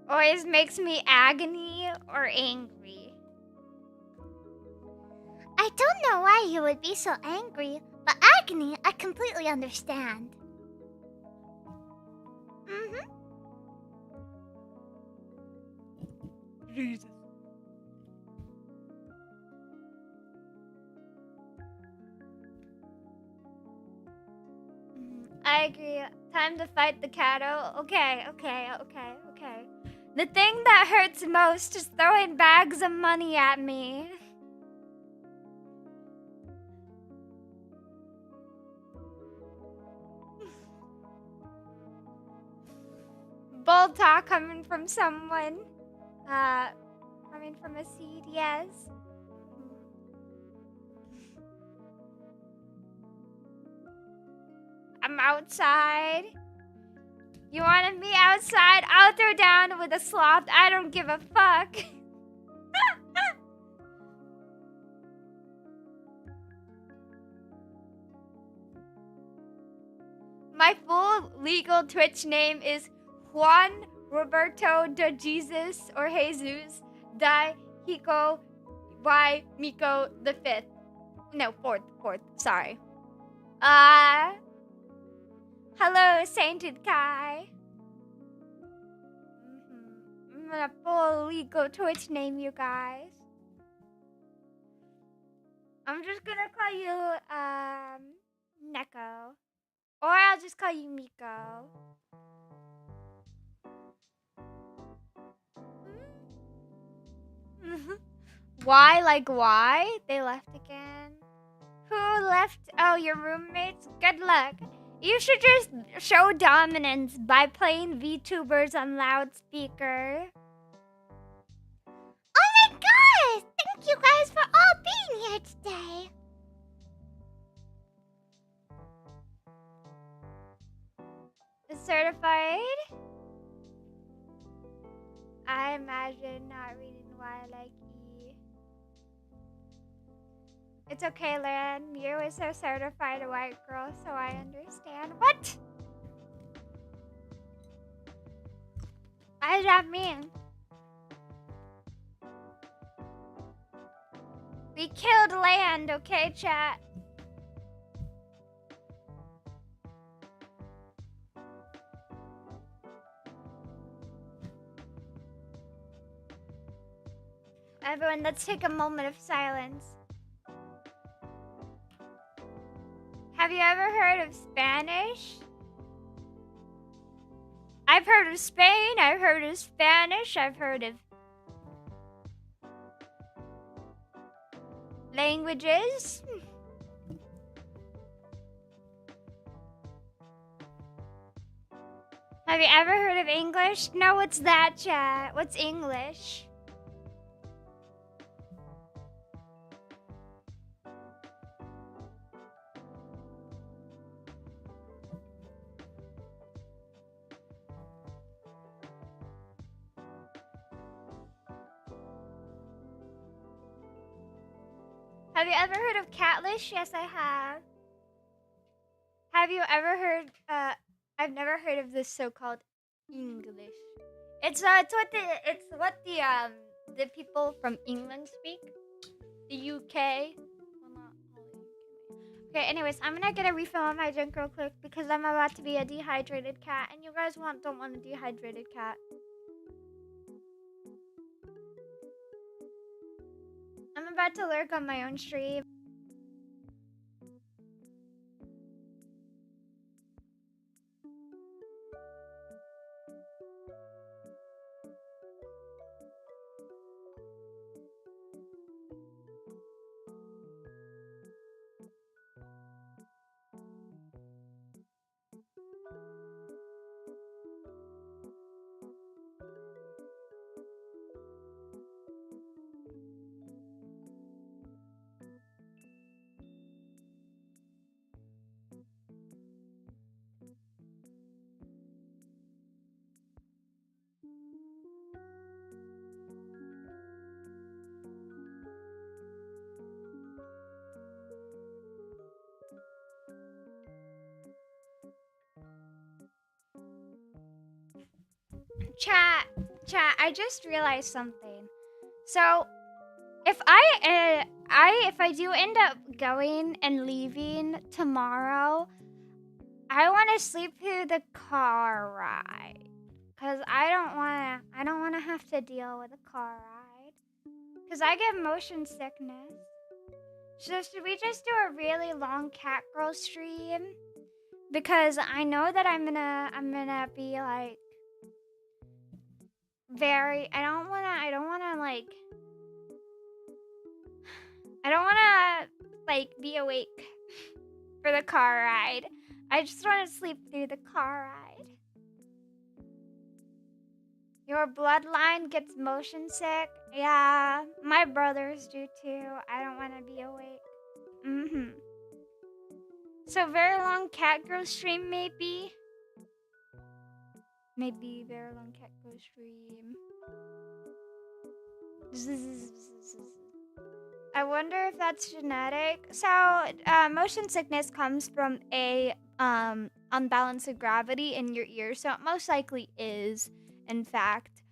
Always makes me agony or angry. I don't know why you would be so angry, but agony I completely understand. Mm-hmm. Jesus. I agree. Time to fight the cattle. Okay. The thing that hurts most is throwing bags of money at me. Bull talk coming from someone. Coming from a seed, yes. I'm outside. You wanted me outside? I'll throw down with a sloth. I don't give a fuck. My full legal Twitch name is Juan Roberto de Jesus or Jesus Di Hiko Y Miko the fifth. No, fourth. Sorry. Hello, Sainted Kai. I'm gonna full legal Twitch name you guys. I'm just gonna call you Neko. Or I'll just call you Miko. Why? Like why? They left again. Who left? Oh, your roommates? Good luck. You should just show dominance by playing VTubers on loudspeaker. Oh my god! Thank you guys for all being here today. Certified? I imagine not reading Y like E. It's okay, Lan. Mew is a certified white girl, so I understand. What? What does that mean? We killed Land, okay, chat? Everyone, let's take a moment of silence. Have you ever heard of Spanish? I've heard of Spain, I've heard of Spanish, I've heard of languages. Have you ever heard of English? No, what's that, chat? What's English? Have you ever heard of Catlish? Yes, I have. Have you ever heard, I've never heard of this so-called English. It's what the people from England speak. The UK. Well, not all the UK. Okay, anyways, I'm gonna get a refill on my drink real quick because I'm about to be a dehydrated cat, and you guys don't want a dehydrated cat. I'm about to lurk on my own stream. Chat, I just realized something. So, if I do end up going and leaving tomorrow, I want to sleep through the car ride. Cause I don't wanna have to deal with a car ride. Cause I get motion sickness. So should we just do a really long cat girl stream? Because I know that I'm gonna be like I don't wanna like be awake for the car ride. I just wanna sleep through the car ride. Your bloodline gets motion sick? Yeah, my brothers do too. I don't wanna be awake. So very long cat girl stream maybe? Maybe very long cat girl stream. I wonder if that's genetic. So, motion sickness comes from a unbalance of gravity in your ear. So it most likely is, in fact,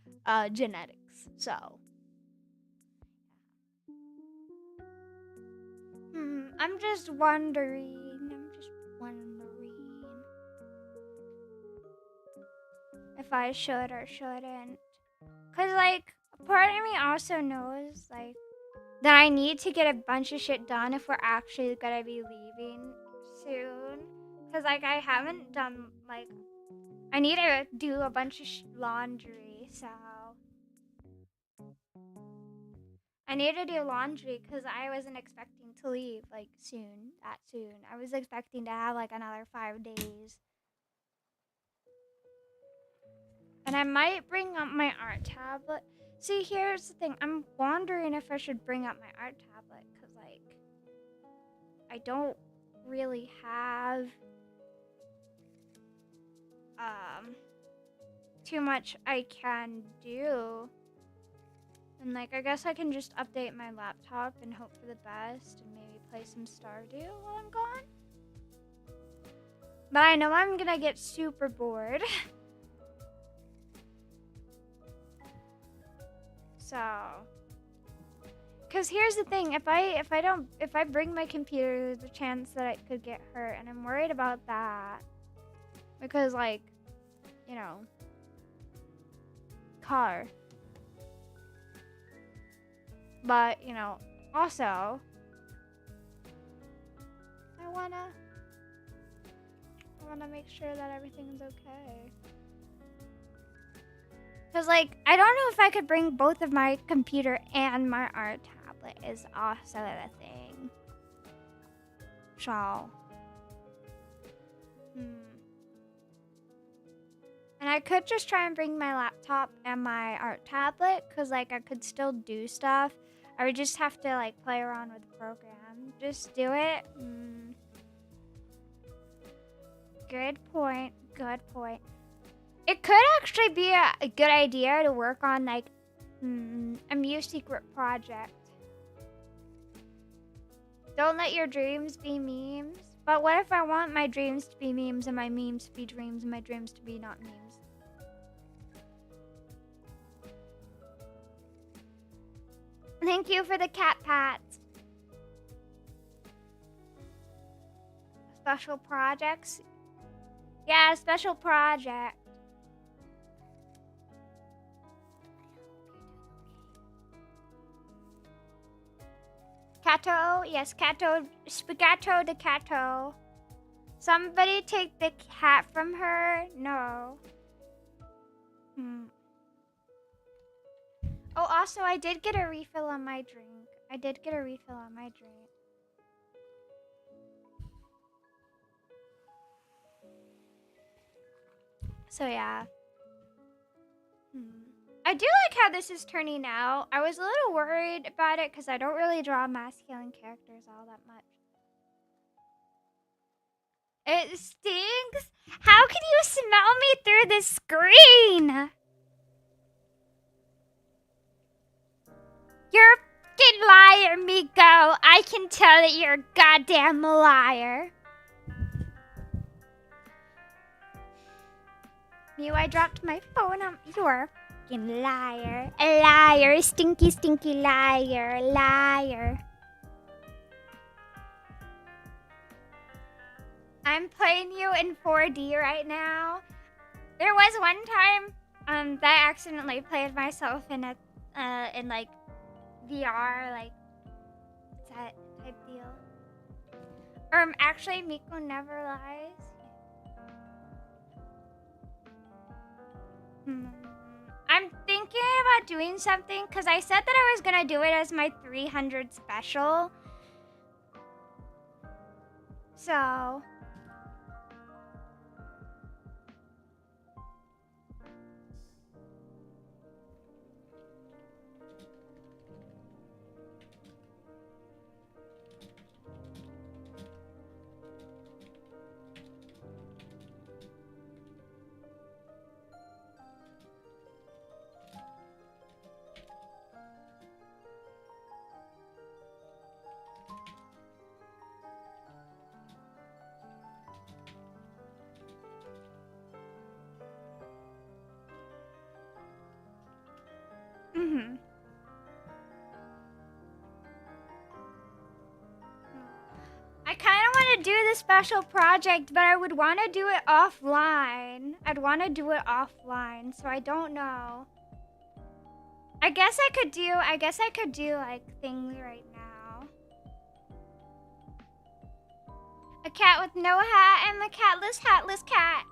genetics. So, I'm just wondering. If I should or shouldn't. Cause like, part of me also knows like that I need to get a bunch of shit done if we're actually gonna be leaving soon. Cause like I haven't done like, I need to do a bunch of laundry, so. I need to do laundry because I wasn't expecting to leave like that soon. I was expecting to have like another 5 days. And I might bring up my art tablet. See, here's the thing. I'm wondering if I should bring up my art tablet because, like, I don't really have too much I can do. And, like, I guess I can just update my laptop and hope for the best and maybe play some Stardew while I'm gone. But I know I'm gonna get super bored. So, cause here's the thing: if I bring my computer, there's a chance that it could get hurt, and I'm worried about that. Because, like, you know, car. But you know, also, I wanna make sure that everything's okay. Cause like, I don't know if I could bring both of my computer and my art tablet is also the thing. So. And I could just try and bring my laptop and my art tablet, cause like I could still do stuff. I would just have to like play around with the program. Just do it. Good point. It could actually be a good idea to work on like a Mew secret project. Don't let your dreams be memes. But what if I want my dreams to be memes and my memes to be dreams and my dreams to be not memes? Thank you for the cat pats. Special projects? Yeah, special project. Cato, yes, Cato, Spagato de Cato. Somebody take the hat from her? No. Oh, also, I did get a refill on my drink. So, yeah. I do like how this is turning out. I was a little worried about it because I don't really draw masculine characters all that much. It stinks? How can you smell me through the screen? You're a fucking liar, Miko. I can tell that you're a goddamn liar. Mew, I dropped my phone on. You're a fucking liar. A liar. Stinky, stinky liar. Liar. I'm playing you in 4D right now. There was one time that I accidentally played myself in a in like VR, like what's that type deal. Actually Miko never lies. I'm thinking about doing something because I said that I was gonna do it as my 300 special. So I kind of want to do the special project, but I would want to do it offline. I'd want to do it offline, so I don't know. I guess I could do like things right now. A cat with no hat and the hatless cat.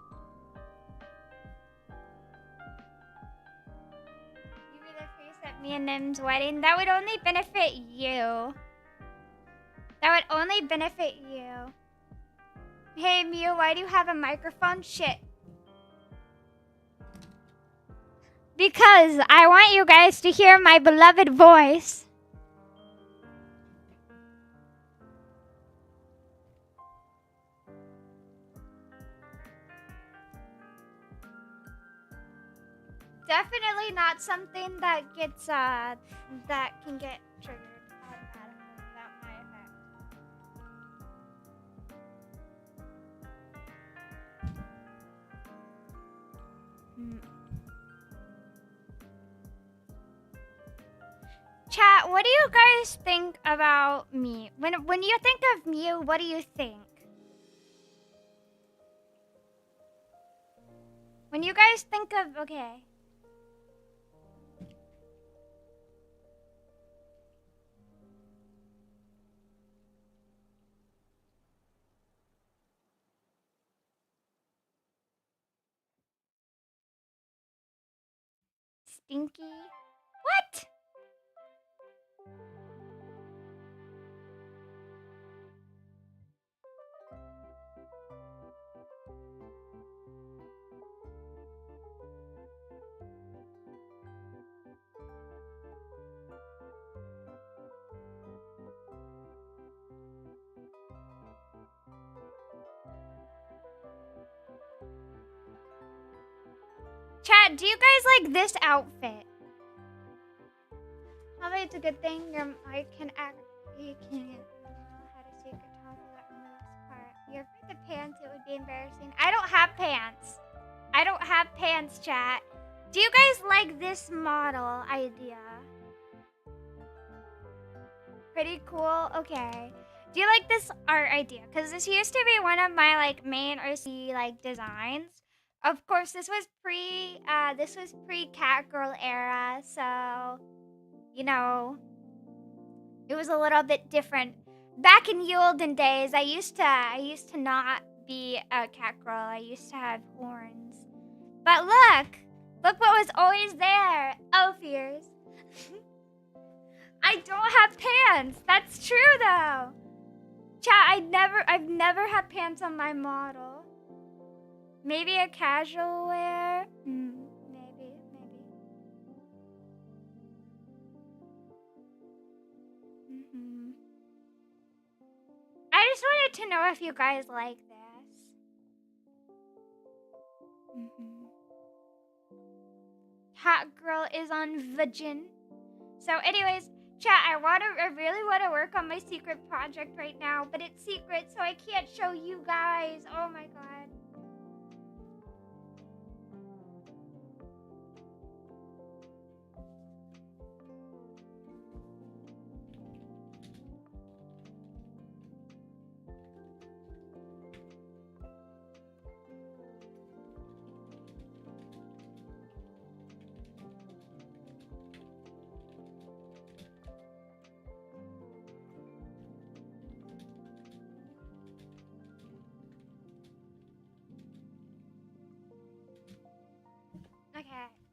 You be the face at me and Nim's wedding. That would only benefit you. That would only benefit you. Hey Mew, why do you have a microphone? Shit. Because I want you guys to hear my beloved voice. Definitely not something that gets that can get triggered automatically without my effect. Chat, what do you guys think about me? When you think of Mew, what do you think? When you guys think of, okay. Stinky? What? Chat, do you guys like this outfit? Probably it's a good thing I can act. You can know how to secret talk about the most part. You're afraid the pants, it would be embarrassing. I don't have pants. I don't have pants, chat. Do you guys like this model idea? Pretty cool. Okay. Do you like this art idea? Because this used to be one of my like main RC like designs. Of course, this was pre Catgirl era, so you know, it was a little bit different. Back in the olden days, I used to not be a Catgirl. I used to have horns. But look what was always there. Ophiers. I don't have pants. That's true though. Chat, I've never had pants on my model. Maybe a casual wear? Maybe. I just wanted to know if you guys like this. Cat girl is on Virgin. So anyways, chat, I really want to work on my secret project right now, but it's secret, so I can't show you guys. Oh my god.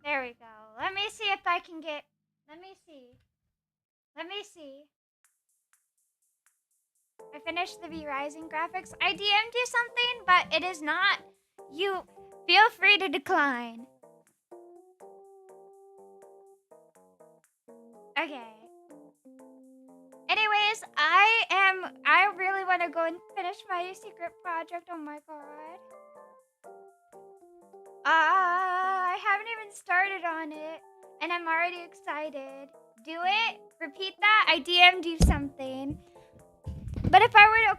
There we go. Let me see if I can get. Let me see. Let me see. I finished the V Rising graphics. I DM'd you something, but it is not. You feel free to decline. Okay. Anyways, I really want to go and finish my secret project. Oh my god. I haven't even started on it, and I'm already excited. Do it. Repeat that. I DM'd you something. But if I were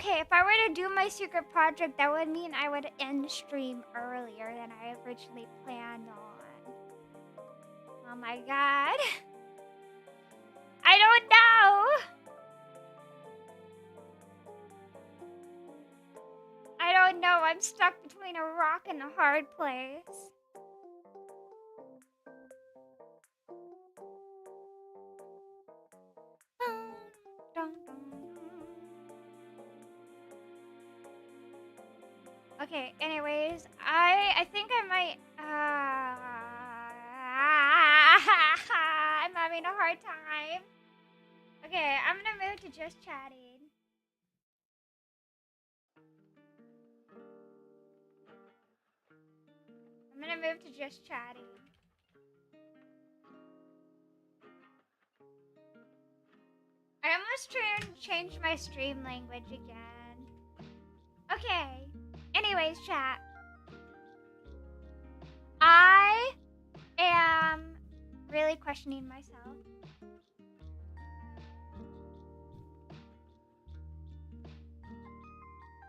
to do my secret project, that would mean I would end stream earlier than I originally planned on. Oh my god. I don't know. I don't know. I'm stuck between a rock and a hard place. Okay, anyways, I think I might I'm having a hard time. Okay, I'm gonna move to just chatting. I'm gonna move to just chatting. I almost changed my stream language again. Okay. Anyways, chat. I am really questioning myself.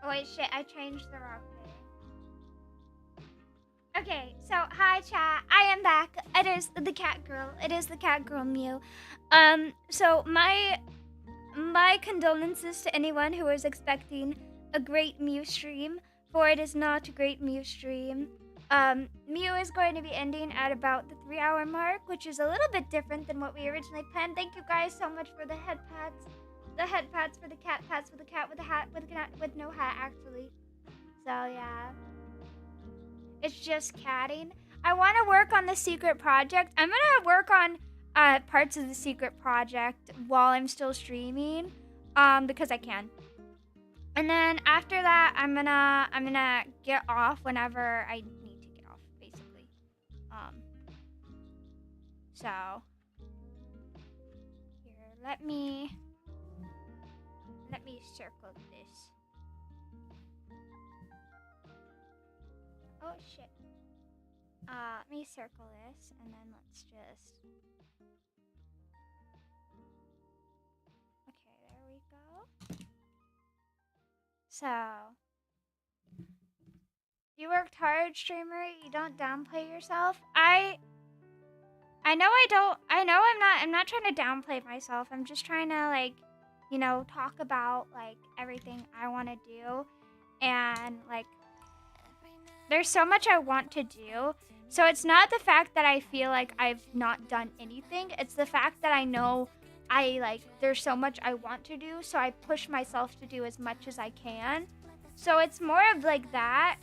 Oh wait, shit, I changed the wrong thing. Okay, so hi chat, I am back. It is the cat girl. It is the cat girl Mew. So my condolences to anyone who was expecting a great Mew stream, for it is not a great Mew stream. Mew is going to be ending at about the 3-hour mark, which is a little bit different than what we originally planned. Thank you guys so much for the head pats. The head pats for the cat pats for the cat with a hat, with a cat with no hat actually. So yeah. It's just catting. I want to work on the secret project. I'm gonna work on parts of the secret project while I'm still streaming, because I can. And then after that, I'm gonna get off whenever I need to get off, basically. So here, let me circle this. Oh shit. Let me circle this, and then let's just. Okay, there we go. So, you worked hard, streamer. You don't downplay yourself. I know I don't. I know I'm not trying to downplay myself. I'm just trying to, like, you know, talk about like everything I want to do, and like there's so much I want to do. So it's not the fact that I feel like I've not done anything. It's the fact that I know there's so much I want to do, so I push myself to do as much as I can. So it's more of like that.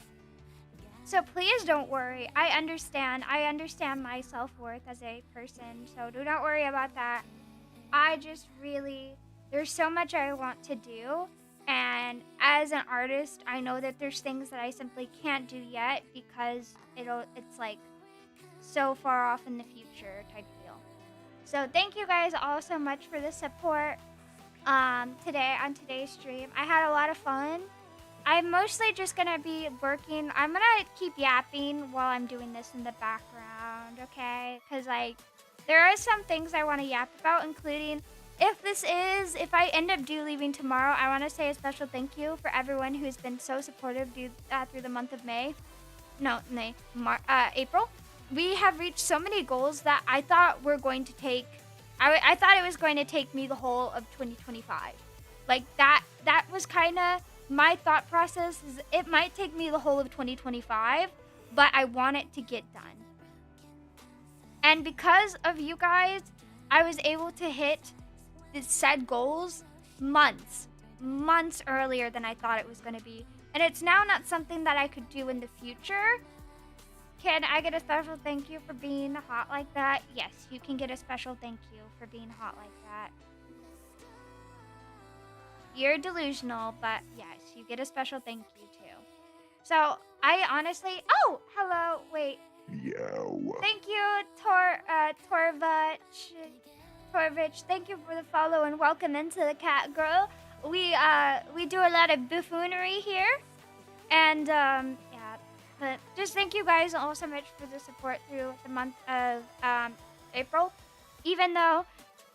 So please don't worry. I understand my self-worth as a person. So do not worry about that. I just really, there's so much I want to do. And as an artist, I know that there's things that I simply can't do yet because it's like so far off in the future type deal. So thank you guys all so much for the support today on today's stream. I had a lot of fun. I'm mostly just gonna be working. I'm gonna keep yapping while I'm doing this in the background, okay? Because like there are some things I want to yap about, including if I end up leaving tomorrow, I want to say a special thank you for everyone who's been so supportive through the month of April. We have reached so many goals that I thought were going to take, I thought it was going to take me the whole of 2025. Like that was kind of my thought process, is it might take me the whole of 2025, but I want it to get done. And because of you guys, I was able to hit the said goals months earlier than I thought it was going to be. And it's now not something that I could do in the future. Can I get a special thank you for being hot like that? Yes, you can get a special thank you for being hot like that. You're delusional, but yes, you get a special thank you too. So I honestly, oh, hello, wait. Yo. Thank you, Torvich. Thank you for the follow and welcome into the Cat Girl. We do a lot of buffoonery here, and yeah. But just thank you guys all so much for the support through the month of April. Even though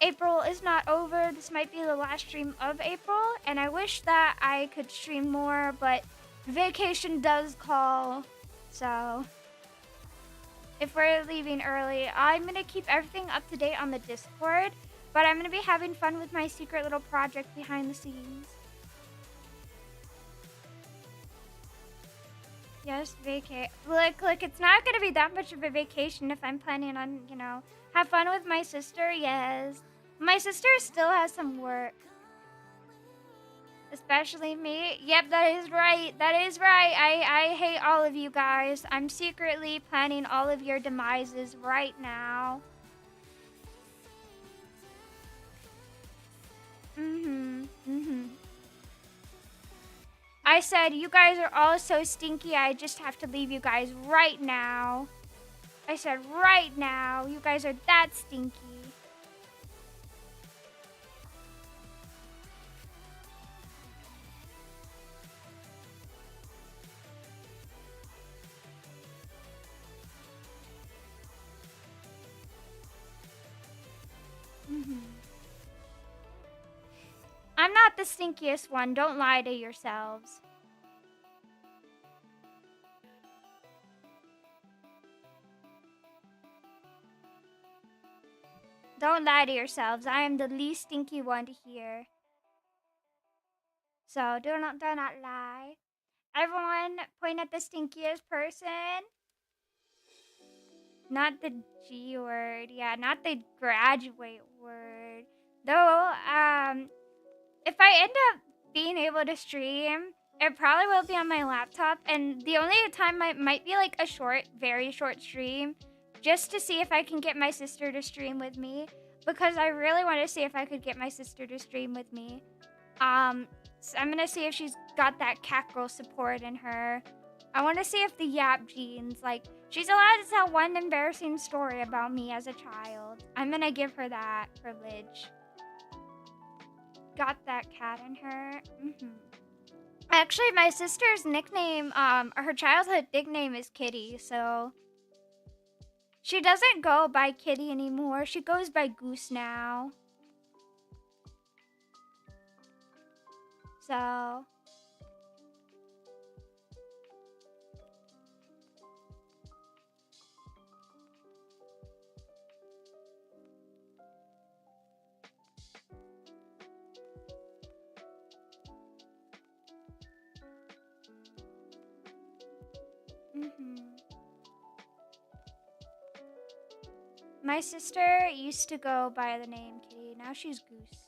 April is not over, this might be the last stream of April, and I wish that I could stream more, but vacation does call. So if we're leaving early, I'm gonna keep everything up to date on the Discord, but I'm gonna be having fun with my secret little project behind the scenes. Yes, look, it's not gonna be that much of a vacation if I'm planning on, have fun with my sister, yes. My sister still has some work. Especially me. Yep, that is right. I hate all of you guys. I'm secretly planning all of your demises right now. I said, you guys are all so stinky, I just have to leave you guys right now. I said, right now. You guys are that stinky. I'm not the stinkiest one. Don't lie to yourselves. Don't lie to yourselves. I am the least stinky one to hear. So do not lie. Everyone point at the stinkiest person. Not the G word. Yeah, not the graduate word. Though, if I end up being able to stream, it probably will be on my laptop. And the only time might be like a short, very short stream, just to see if I can get my sister to stream with me. Because I really want to see if I could get my sister to stream with me. So I'm gonna see if she's got that cat girl support in her. I want to see if the yap genes, like, she's allowed to tell one embarrassing story about me as a child. I'm gonna give her that privilege. Got that cat in her. Actually, my sister's nickname, her childhood nickname is Kitty, so she doesn't go by Kitty anymore. She goes by Goose now. So my sister used to go by the name Kitty. Now she's Goose.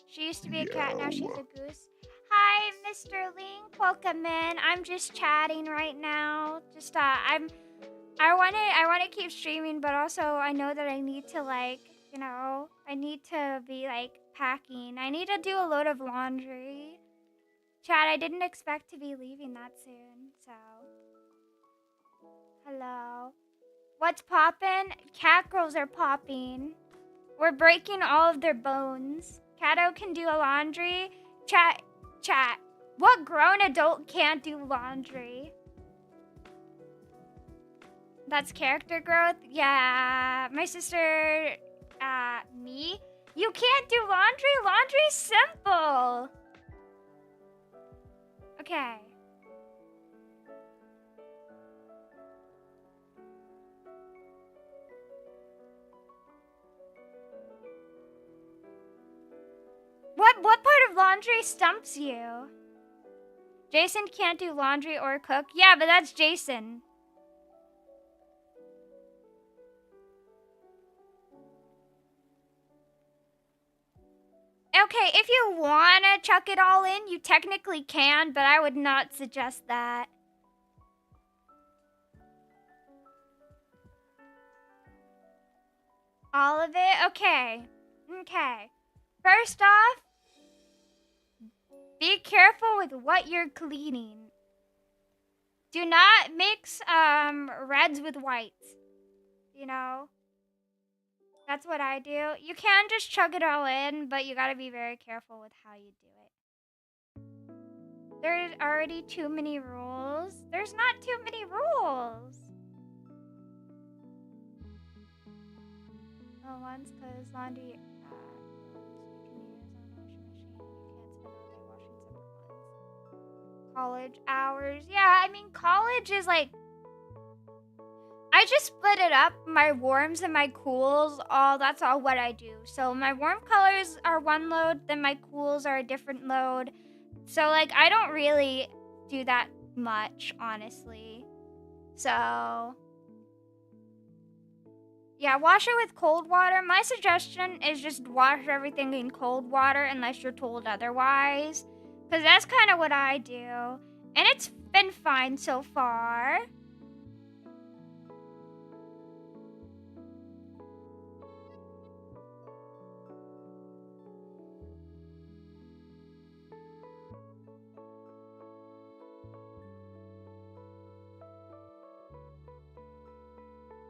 She used to be a cat. Now she's a goose. Hi, Mr. Link. Welcome in. I'm just chatting right now. Just I want to keep streaming, but also I know that I need to, like, I need to be like packing. I need to do a load of laundry. Chat, I didn't expect to be leaving that soon, so. Hello. What's poppin'? Cat girls are popping. We're breaking all of their bones. Cato can do laundry. Chat. What grown adult can't do laundry? That's character growth? Yeah. My sister, me? You can't do laundry? Laundry's simple. Okay. What part of laundry stumps you? Jason can't do laundry or cook? Yeah, but that's Jason. okay, if you want to chuck it all in, you technically can, but I would not suggest that. All of it? Okay. Okay. First off, be careful with what you're cleaning. Do not mix reds with whites. You know? That's what I do. You can just chug it all in, but you gotta be very careful with how you do it. There's already too many rules. There's not too many rules. Oh, one's because laundry you can use on washing machine. You can't spend all day washing separate ones. College hours. Yeah, I mean, college is like, I just split it up, my warms and my cools, that's all what I do. So my warm colors are one load, then my cools are a different load. So like, I don't really do that much, honestly. So yeah, wash it with cold water. My suggestion is just wash everything in cold water unless you're told otherwise. Because that's kind of what I do. And it's been fine so far.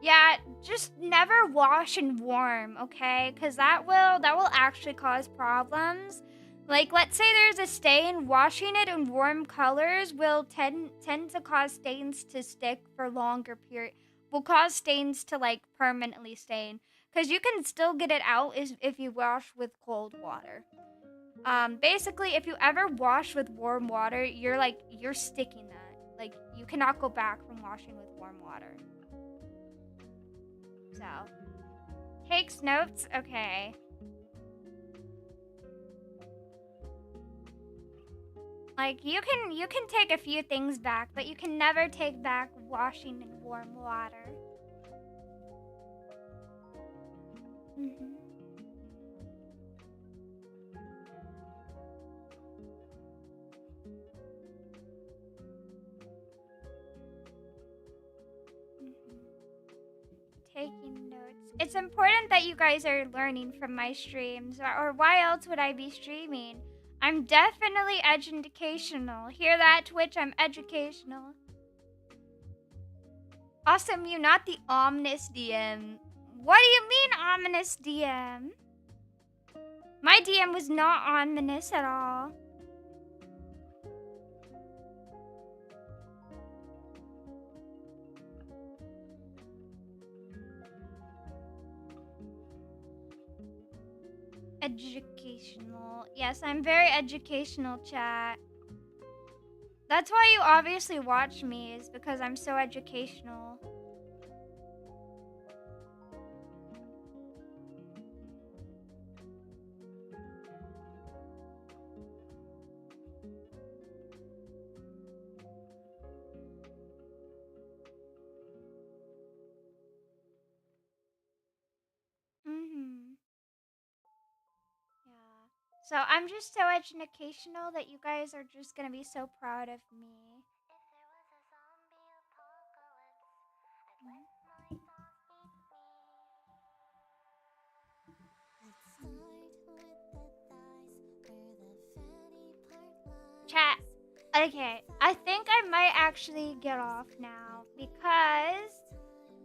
Yeah, just never wash in warm, okay? Because that will actually cause problems. Like, let's say there's a stain, washing it in warm colors will tend to cause stains to stick for longer period. Will cause stains to like permanently stain. Because you can still get it out if you wash with cold water. Basically, if you ever wash with warm water, you're sticking that. Like, you cannot go back from washing with warm water. So, takes notes, okay. Like, you can take a few things back, but you can never take back washing in warm water. Mm-hmm. Taking notes. It's important that you guys are learning from my streams, or why else would I be streaming? I'm definitely educational. Hear that, Twitch? I'm educational. Awesome, you not the ominous DM. What do you mean, ominous DM? My DM was not ominous at all. Educational. Yes, I'm very educational, chat. That's why you obviously watch me, is because I'm so educational. Mm-hmm. Yeah. So I'm just so educational that you guys are just gonna be so proud of me. Chat. Okay, I think I might actually get off now because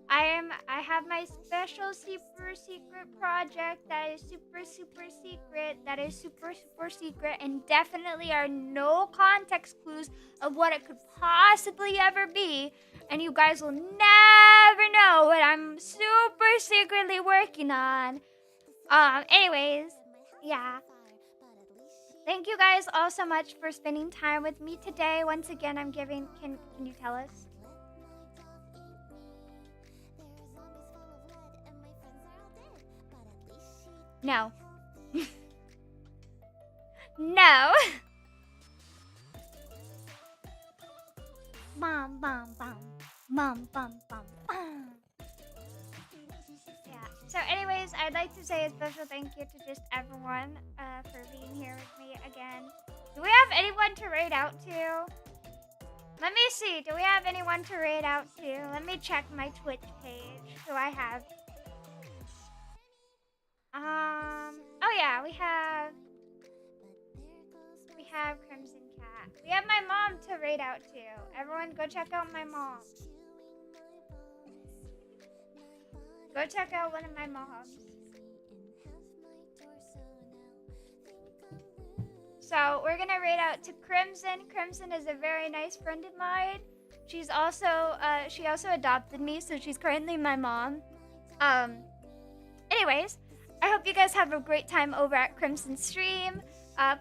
I have my special super secret project that is super secret, that is super secret, and definitely are no context clues of what it could possibly ever be, and you guys will never know what I'm super secretly working on. Anyways, yeah. Thank you guys all so much for spending time with me today. Once again, I'm giving. Can you tell us? No. No. Bum bum bum. Bum bum bum. Yeah. So, anyways, I'd like to say a special thank you to just everyone for being here with me again. Do we have anyone to raid out to? Let me see. Do we have anyone to raid out to? Let me check my Twitch page. Do I have? Oh yeah, we have Crimson Cat. We have my mom to raid out to. Everyone, go check out my mom. Go check out one of my moms. So we're gonna raid out to Crimson. Crimson is a very nice friend of mine. She's also she also adopted me, so she's currently my mom. Anyways, I hope you guys have a great time over at Crimson's stream.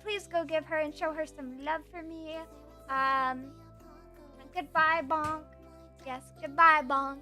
Please go give her and show her some love for me. Goodbye, Bonk. Yes, goodbye, Bonk.